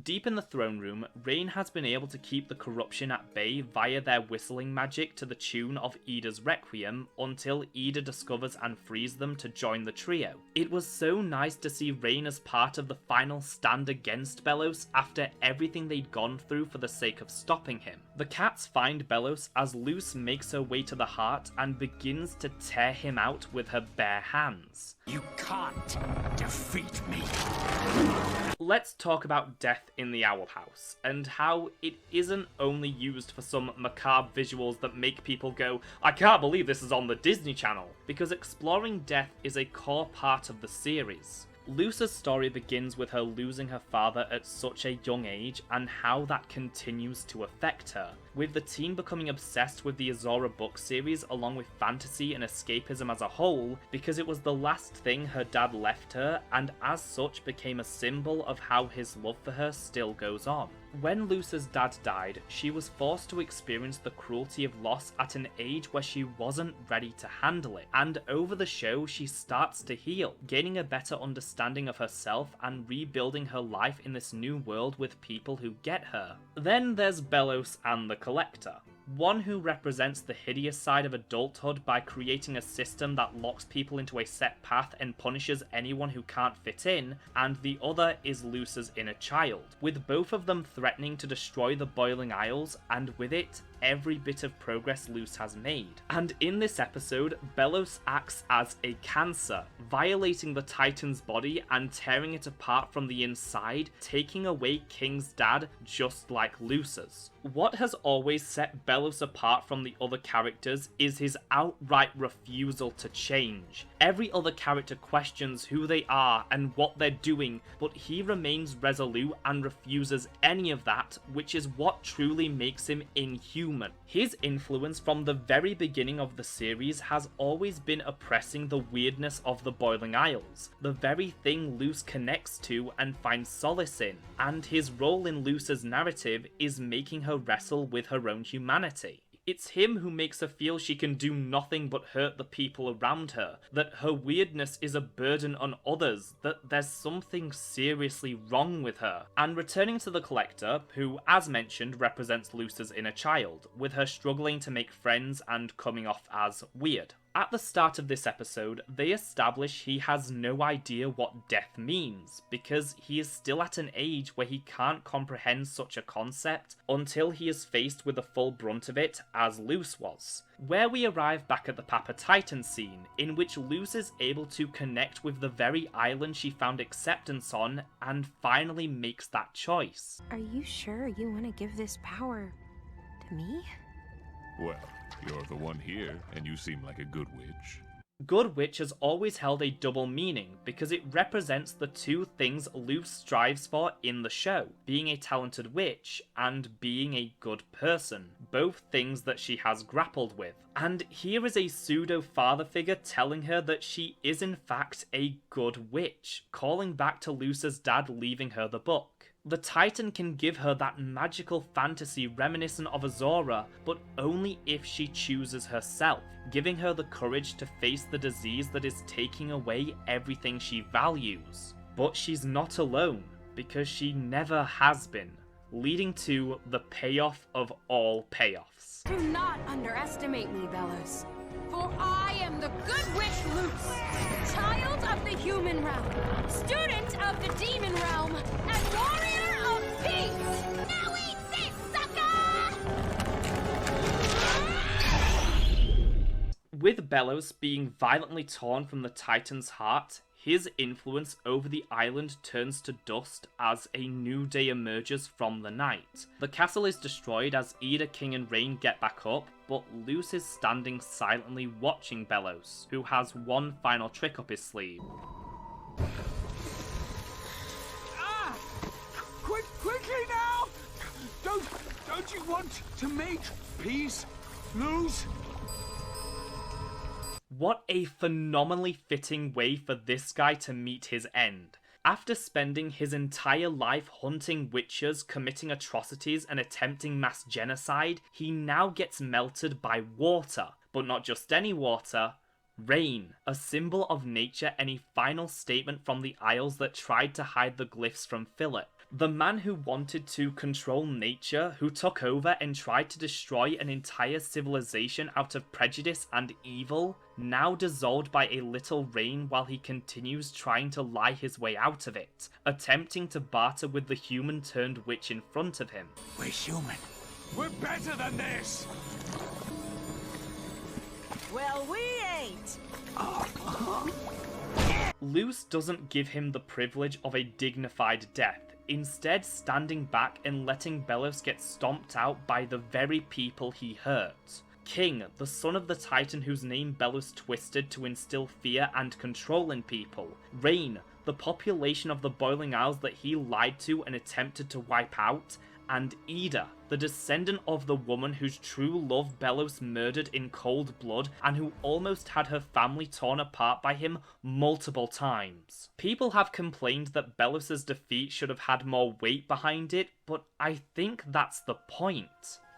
Deep in the throne room, Rain has been able to keep the corruption at bay via their whistling magic to the tune of Ida's Requiem until Ida discovers and frees them to join the trio. It was so nice to see Rain as part of the final stand against Belos after everything they'd gone through for the sake of stopping him. The cats find Belos as Luce makes her way to the heart and begins to tear him out with her bare hands. You can't defeat me. Let's talk about death in the Owl House, and how it isn't only used for some macabre visuals that make people go, I can't believe this is on the Disney Channel, because exploring death is a core part of the series. Luce's story begins with her losing her father at such a young age and how that continues to affect her, with the teen becoming obsessed with the Azora book series along with fantasy and escapism as a whole because it was the last thing her dad left her and as such became a symbol of how his love for her still goes on. When Luce's dad died, she was forced to experience the cruelty of loss at an age where she wasn't ready to handle it, and over the show she starts to heal, gaining a better understanding of herself and rebuilding her life in this new world with people who get her. Then there's Belos and the Collector. One who represents the hideous side of adulthood by creating a system that locks people into a set path and punishes anyone who can't fit in, and the other is Luce's inner child, with both of them threatening to destroy the Boiling Isles, and with it, every bit of progress Luce has made. And in this episode, Belos acts as a cancer, violating the Titan's body and tearing it apart from the inside, taking away King's dad just like Luce's. What has always set Belos apart from the other characters is his outright refusal to change. Every other character questions who they are and what they're doing, but he remains resolute and refuses any of that, which is what truly makes him inhuman. His influence from the very beginning of the series has always been oppressing the weirdness of the Boiling Isles, the very thing Luce connects to and finds solace in, and his role in Luce's narrative is making her wrestle with her own humanity. It's him who makes her feel she can do nothing but hurt the people around her, that her weirdness is a burden on others, that there's something seriously wrong with her. And returning to the Collector, who, as mentioned, represents Luce's inner child, with her struggling to make friends and coming off as weird. At the start of this episode, they establish he has no idea what death means, because he is still at an age where he can't comprehend such a concept until he is faced with the full brunt of it, as Luce was. Where we arrive back at the Papa Titan scene, in which Luce is able to connect with the very island she found acceptance on, and finally makes that choice. Are you sure you want to give this power to me? Well, you're the one here, and you seem like a good witch. Good Witch has always held a double meaning because it represents the two things Luce strives for in the show, being a talented witch and being a good person. both things that she has grappled with. And here is a pseudo-father figure telling her that she is in fact a good witch, calling back to Luce's dad leaving her the book. The Titan can give her that magical fantasy reminiscent of Azora, but only if she chooses herself, giving her the courage to face the disease that is taking away everything she values. But she's not alone, because she never has been, leading to the payoff of all payoffs. Do not underestimate me, Bellows. For I am the good witch Luce, child of the human realm, student of the demon realm, and warrior of peace! Now eat this, sucker! With Bellows being violently torn from the Titan's heart, his influence over the island turns to dust as a new day emerges from the night. The castle is destroyed as Ida, King and Rain get back up, but Luce is standing silently watching Bellows, who has one final trick up his sleeve. Quickly now! Don't you want to make peace, Luz? What a phenomenally fitting way for this guy to meet his end. After spending his entire life hunting witches, committing atrocities and attempting mass genocide, he now gets melted by water. But not just any water, rain. A symbol of nature and a final statement from the Isles that tried to hide the glyphs from Philip. The man who wanted to control nature, who took over and tried to destroy an entire civilization out of prejudice and evil, now dissolved by a little rain while he continues trying to lie his way out of it, attempting to barter with the human-turned witch in front of him. We're human. We're better than this! Well, we ain't! Luce doesn't give him the privilege of a dignified death, instead standing back and letting Bellows get stomped out by the very people he hurt. King, the son of the Titan whose name Bellows twisted to instill fear and control in people. Rain, the population of the Boiling Isles that he lied to and attempted to wipe out. And Ida, the descendant of the woman whose true love Bellows murdered in cold blood and who almost had her family torn apart by him multiple times. People have complained that Bellows' defeat should have had more weight behind it, but I think that's the point.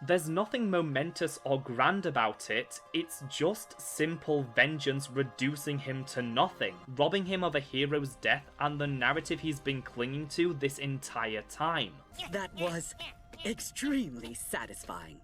There's nothing momentous or grand about it, it's just simple vengeance reducing him to nothing, robbing him of a hero's death and the narrative he's been clinging to this entire time. That was extremely satisfying.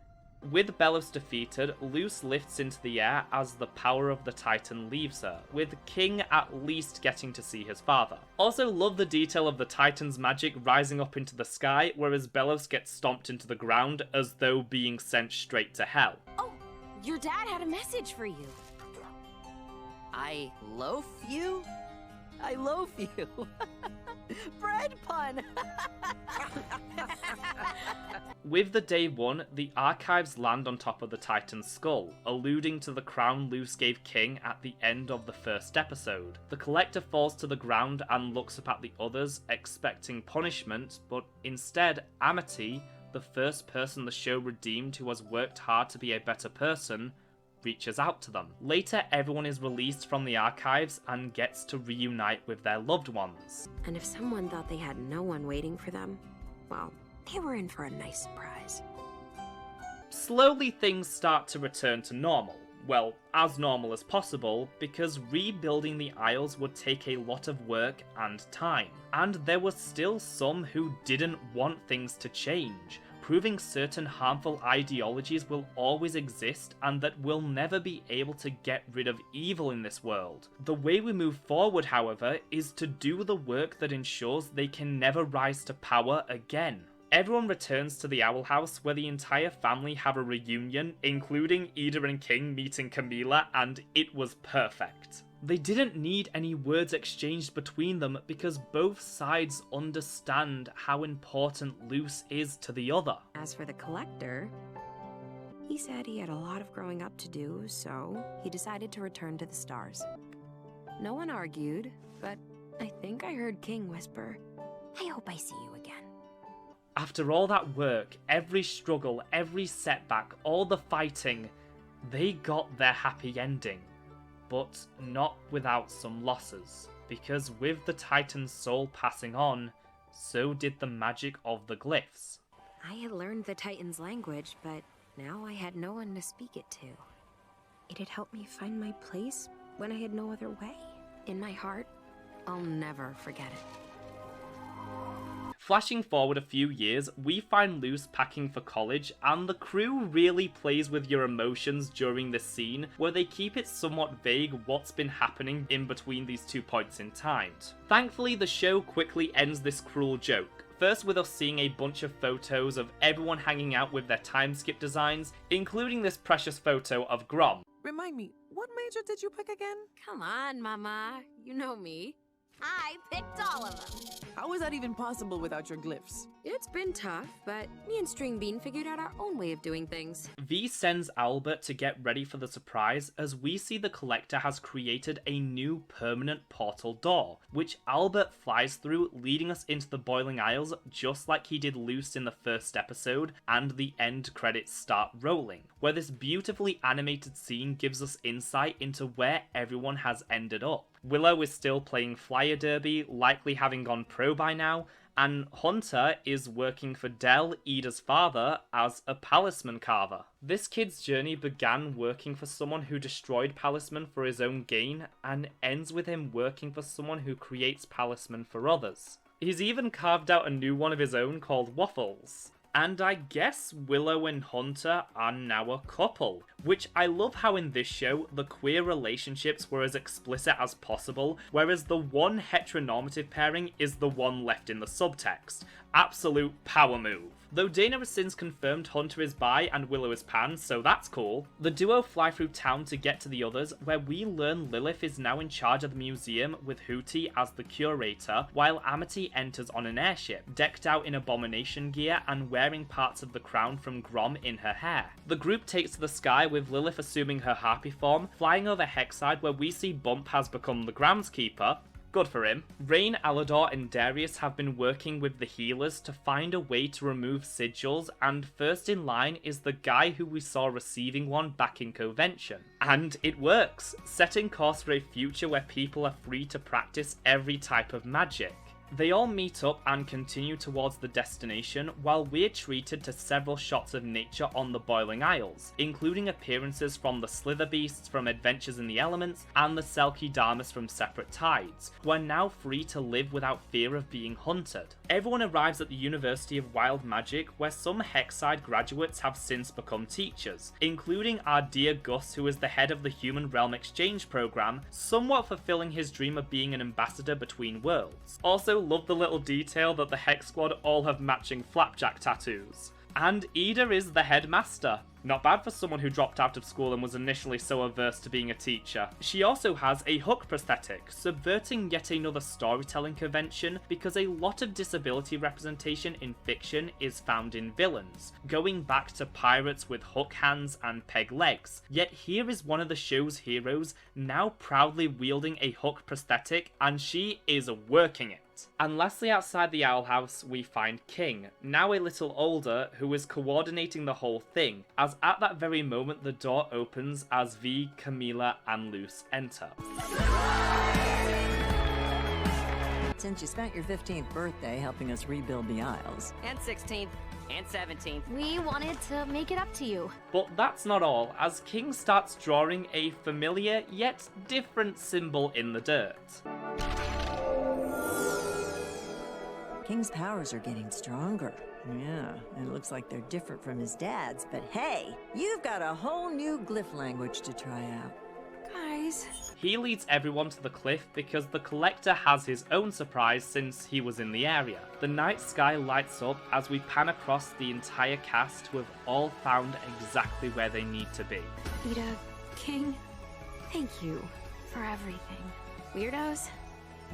With Bellows defeated, Luce lifts into the air as the power of the Titan leaves her, with King at least getting to see his father. Also love the detail of the Titan's magic rising up into the sky, whereas Bellows gets stomped into the ground as though being sent straight to hell. Oh, your dad had a message for you. I loaf you? I loaf you. Bread pun! With the day one, the archives land on top of the Titan's skull, alluding to the crown Luce gave King at the end of the first episode. The Collector falls to the ground and looks up at the others, expecting punishment, but instead, Amity, the first person the show redeemed who has worked hard to be a better person, reaches out to them. Later, everyone is released from the archives and gets to reunite with their loved ones. And if someone thought they had no one waiting for them, well, they were in for a nice surprise. Slowly things start to return to normal. Well, as normal as possible, because rebuilding the Isles would take a lot of work and time. And there were still some who didn't want things to change, proving certain harmful ideologies will always exist and that we'll never be able to get rid of evil in this world. The way we move forward, however, is to do the work that ensures they can never rise to power again. Everyone returns to the Owl House, where the entire family have a reunion, including Ida and King meeting Camila, and it was perfect. They didn't need any words exchanged between them because both sides understand how important Luce is to the other. As for the Collector, he said he had a lot of growing up to do, so he decided to return to the stars. No one argued, but I think I heard King whisper, "I hope I see you again." After all that work, every struggle, every setback, all the fighting, they got their happy ending. But not without some losses, because with the Titan's soul passing on, so did the magic of the glyphs. I had learned the Titan's language, but now I had no one to speak it to. It had helped me find my place when I had no other way. In my heart, I'll never forget it. Flashing forward a few years, we find Luce packing for college, and the crew really plays with your emotions during this scene, where they keep it somewhat vague what's been happening in between these 2 points in time. Thankfully, the show quickly ends this cruel joke. First with us seeing a bunch of photos of everyone hanging out with their time skip designs, including this precious photo of Grom. Remind me, what major did you pick again? Come on, Mama. You know me. I picked all of them. How is that even possible without your glyphs? It's been tough, but me and String Bean figured out our own way of doing things. V sends Albert to get ready for the surprise as we see the Collector has created a new permanent portal door, which Albert flies through, leading us into the Boiling Isles just like he did Luce in the first episode, and the end credits start rolling, where this beautifully animated scene gives us insight into where everyone has ended up. Willow is still playing Flyer Derby, likely having gone pro by now, and Hunter is working for Del, Ida's father, as a palisman carver. This kid's journey began working for someone who destroyed palisman for his own gain, and ends with him working for someone who creates palisman for others. He's even carved out a new one of his own called Waffles. And I guess Willow and Hunter are now a couple, which I love how in this show the queer relationships were as explicit as possible, whereas the one heteronormative pairing is the one left in the subtext. Absolute power move. Though Dana has since confirmed Hunter is bi and Willow is pan, so that's cool. The duo fly through town to get to the others, where we learn Lilith is now in charge of the museum with Hootie as the curator, while Amity enters on an airship, decked out in abomination gear and wearing parts of the crown from Grom in her hair. The group takes to the sky with Lilith assuming her harpy form, flying over Hexside where we see Bump has become the groundskeeper. Good for him. Rain, Alador and Darius have been working with the healers to find a way to remove sigils, and first in line is the guy who we saw receiving one back in Convention. And it works, setting course for a future where people are free to practice every type of magic. They all meet up and continue towards the destination, while we're treated to several shots of nature on the Boiling Isles, including appearances from the Slither Beasts from Adventures in the Elements and the Selkie Dharmas from Separate Tides, who are now free to live without fear of being hunted. Everyone arrives at the University of Wild Magic, where some Hexside graduates have since become teachers, including our dear Gus, who is the head of the Human Realm Exchange program, somewhat fulfilling his dream of being an ambassador between worlds. Also, love the little detail that the Hex Squad all have matching flapjack tattoos. And Ida is the headmaster. Not bad for someone who dropped out of school and was initially so averse to being a teacher. She also has a hook prosthetic, subverting yet another storytelling convention because a lot of disability representation in fiction is found in villains, going back to pirates with hook hands and peg legs. Yet here is one of the show's heroes now proudly wielding a hook prosthetic, and she is working it. And lastly, outside the Owl House, we find King, now a little older, who is coordinating the whole thing, as at that very moment the door opens as V, Camila and Luce enter. Since you spent your 15th birthday helping us rebuild the Isles. And 16th. And 17th. We wanted to make it up to you. But that's not all, as King starts drawing a familiar yet different symbol in the dirt. King's powers are getting stronger. Yeah, and it looks like they're different from his dad's, but hey, you've got a whole new glyph language to try out. Guys. He leads everyone to the cliff because the Collector has his own surprise since he was in the area. The night sky lights up as we pan across the entire cast who have all found exactly where they need to be. Ida, King, thank you for everything. Weirdos?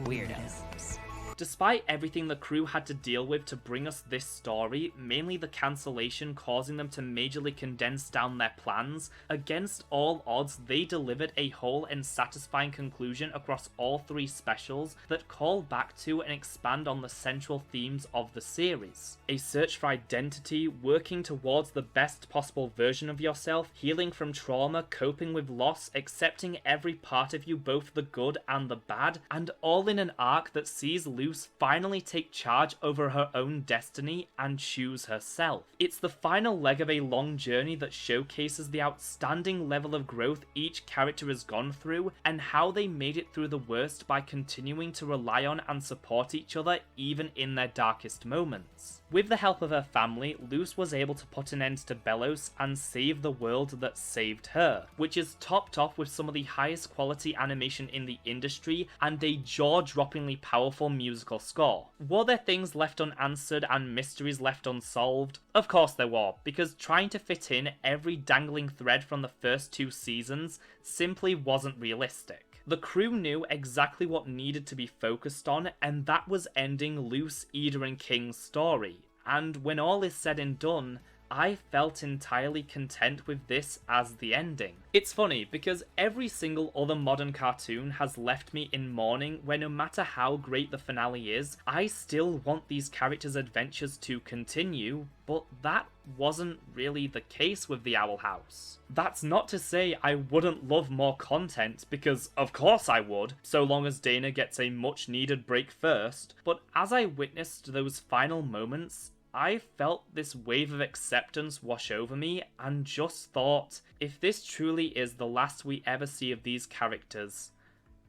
Weirdos. Despite everything the crew had to deal with to bring us this story, mainly the cancellation causing them to majorly condense down their plans, against all odds they delivered a whole and satisfying conclusion across all 3 specials that call back to and expand on the central themes of the series. A search for identity, working towards the best possible version of yourself, healing from trauma, coping with loss, accepting every part of you, both the good and the bad, and all in an arc that sees Luce finally take charge over her own destiny and choose herself. It's the final leg of a long journey that showcases the outstanding level of growth each character has gone through, and how they made it through the worst by continuing to rely on and support each other even in their darkest moments. With the help of her family, Luce was able to put an end to Belos and save the world that saved her, which is topped off with some of the highest quality animation in the industry and a jaw-droppingly powerful musical score. Were there things left unanswered and mysteries left unsolved? Of course there were, because trying to fit in every dangling thread from the first 2 seasons simply wasn't realistic. The crew knew exactly what needed to be focused on, and that was ending Luce, Ida and King's story. And when all is said and done, I felt entirely content with this as the ending. It's funny, because every single other modern cartoon has left me in mourning where no matter how great the finale is, I still want these characters' adventures to continue, but that wasn't really the case with the Owl House. That's not to say I wouldn't love more content, because of course I would, so long as Dana gets a much needed break first, but as I witnessed those final moments, I felt this wave of acceptance wash over me and just thought, if this truly is the last we ever see of these characters,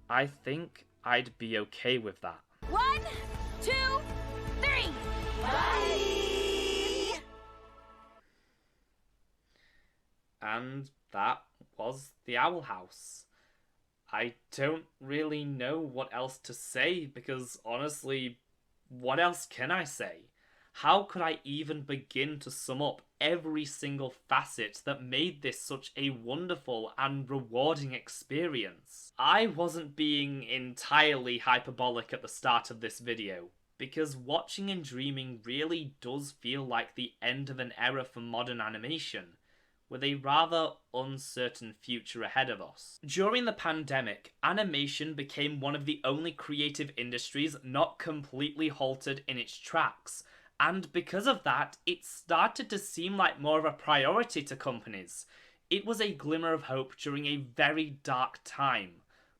I think I'd be okay with that. 1, 2, 3! Bye! And that was the Owl House. I don't really know what else to say, because honestly, what else can I say? How could I even begin to sum up every single facet that made this such a wonderful and rewarding experience? I wasn't being entirely hyperbolic at the start of this video, because watching and dreaming really does feel like the end of an era for modern animation, with a rather uncertain future ahead of us. During the pandemic, animation became one of the only creative industries not completely halted in its tracks, and because of that, it started to seem like more of a priority to companies. It was a glimmer of hope during a very dark time,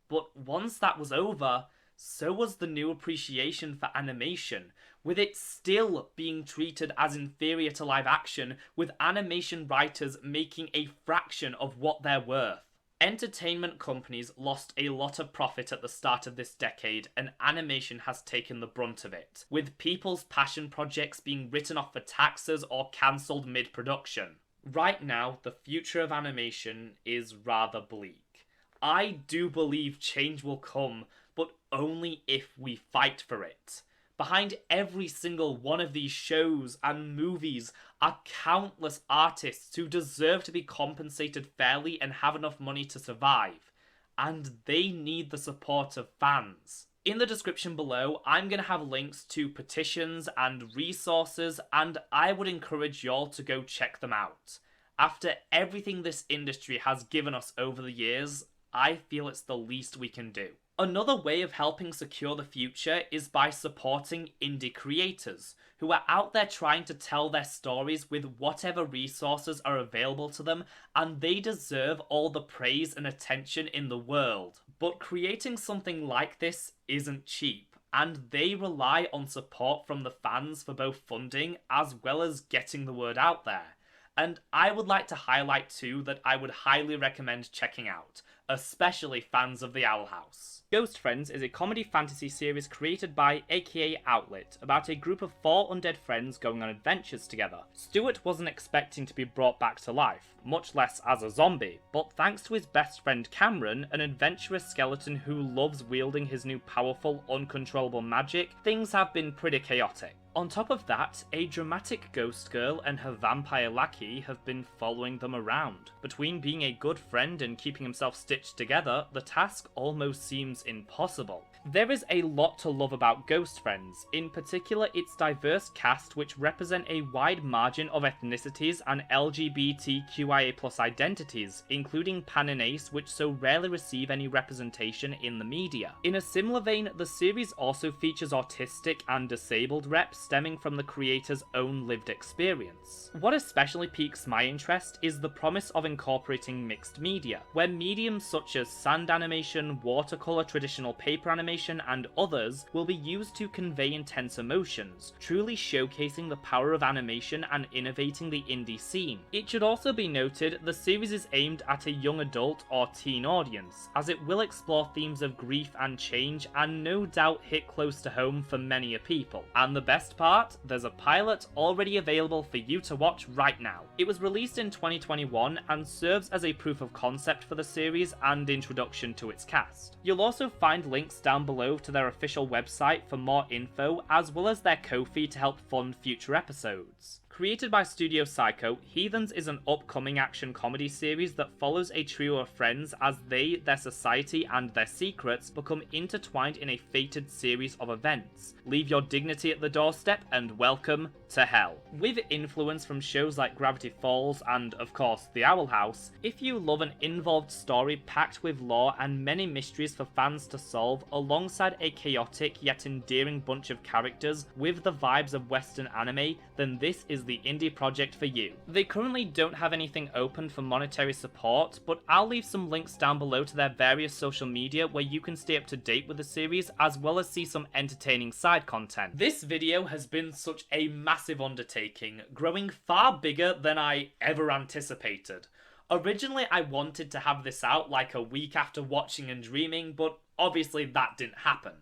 but once that was over, so was the new appreciation for animation, with it still being treated as inferior to live action, with animation writers making a fraction of what they're worth. Entertainment companies lost a lot of profit at the start of this decade, and animation has taken the brunt of it, with people's passion projects being written off for taxes or cancelled mid-production. Right now, the future of animation is rather bleak. I do believe change will come, but only if we fight for it. Behind every single one of these shows and movies are countless artists who deserve to be compensated fairly and have enough money to survive, and they need the support of fans. In the description below, I'm going to have links to petitions and resources, and I would encourage y'all to go check them out. After everything this industry has given us over the years, I feel it's the least we can do. Another way of helping secure the future is by supporting indie creators, who are out there trying to tell their stories with whatever resources are available to them, and they deserve all the praise and attention in the world. But creating something like this isn't cheap, and they rely on support from the fans for both funding as well as getting the word out there. And I would like to highlight two that I would highly recommend checking out, especially fans of the Owl House. Ghost Friends is a comedy fantasy series created by AKA Outlet about a group of 4 undead friends going on adventures together. Stuart wasn't expecting to be brought back to life, much less as a zombie, but thanks to his best friend Cameron, an adventurous skeleton who loves wielding his new powerful, uncontrollable magic, things have been pretty chaotic. On top of that, a dramatic ghost girl and her vampire lackey have been following them around. Between being a good friend and keeping himself stitched together, the task almost seems impossible. There is a lot to love about Ghost Friends, in particular its diverse cast which represent a wide margin of ethnicities and LGBTQIA+ identities, including Pan and Ace, which so rarely receive any representation in the media. In a similar vein, the series also features autistic and disabled reps stemming from the creator's own lived experience. What especially piques my interest is the promise of incorporating mixed media, where mediums such as sand animation, watercolor, traditional paper animation, and others will be used to convey intense emotions, truly showcasing the power of animation and innovating the indie scene. It should also be noted the series is aimed at a young adult or teen audience, as it will explore themes of grief and change and no doubt hit close to home for many a people. And the best part, there's a pilot already available for you to watch right now. It was released in 2021 and serves as a proof of concept for the series and introduction to its cast. You'll also find links down below to their official website for more info, as well as their Ko-fi to help fund future episodes. Created by Studio Psycho, Heathens is an upcoming action comedy series that follows a trio of friends as they, their society, and their secrets become intertwined in a fated series of events. Leave your dignity at the doorstep and welcome to hell. With influence from shows like Gravity Falls and, of course, The Owl House, if you love an involved story packed with lore and many mysteries for fans to solve, alongside a chaotic yet endearing bunch of characters with the vibes of Western anime, then this is the indie project for you. They currently don't have anything open for monetary support, but I'll leave some links down below to their various social media where you can stay up to date with the series, as well as see some entertaining side content. This video has been such a massive undertaking, growing far bigger than I ever anticipated. Originally I wanted to have this out like a week after watching and dreaming, but obviously that didn't happen.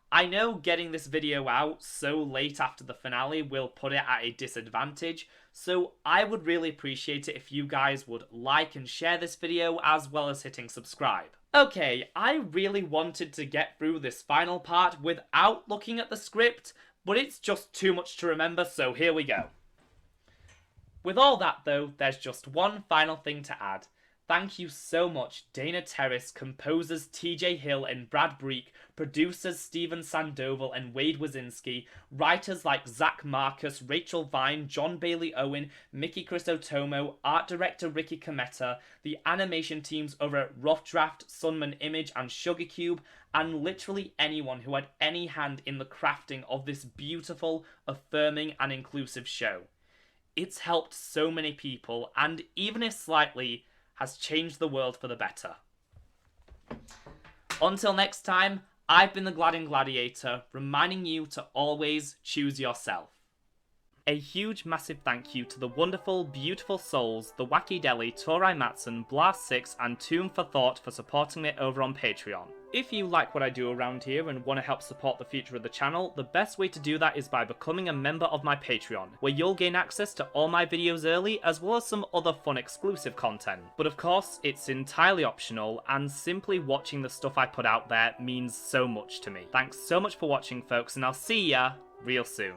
I know getting this video out so late after the finale will put it at a disadvantage, so I would really appreciate it if you guys would like and share this video as well as hitting subscribe. Okay, I really wanted to get through this final part without looking at the script, but it's just too much to remember, so here we go. With all that though, there's just one final thing to add. Thank you so much, Dana Terrace, composers TJ Hill and Brad Breek, producers Steven Sandoval and Wade Wazinski, writers like Zach Marcus, Rachel Vine, John Bailey Owen, Mickey Crisotomo, art director Ricky Cometa, the animation teams over at Rough Draft, Sunman Image and Sugar Cube, and literally anyone who had any hand in the crafting of this beautiful, affirming and inclusive show. It's helped so many people, and even if slightly, has changed the world for the better. Until next time, I've been the Gladding Gladiator, reminding you to always choose yourself. A huge massive thank you to the wonderful, beautiful souls, the Wacky Deli, Torai Matson, Blast6 and Tomb for Thought for supporting me over on Patreon. If you like what I do around here and want to help support the future of the channel, the best way to do that is by becoming a member of my Patreon, where you'll gain access to all my videos early as well as some other fun exclusive content. But of course, it's entirely optional, and simply watching the stuff I put out there means so much to me. Thanks so much for watching folks, and I'll see ya real soon.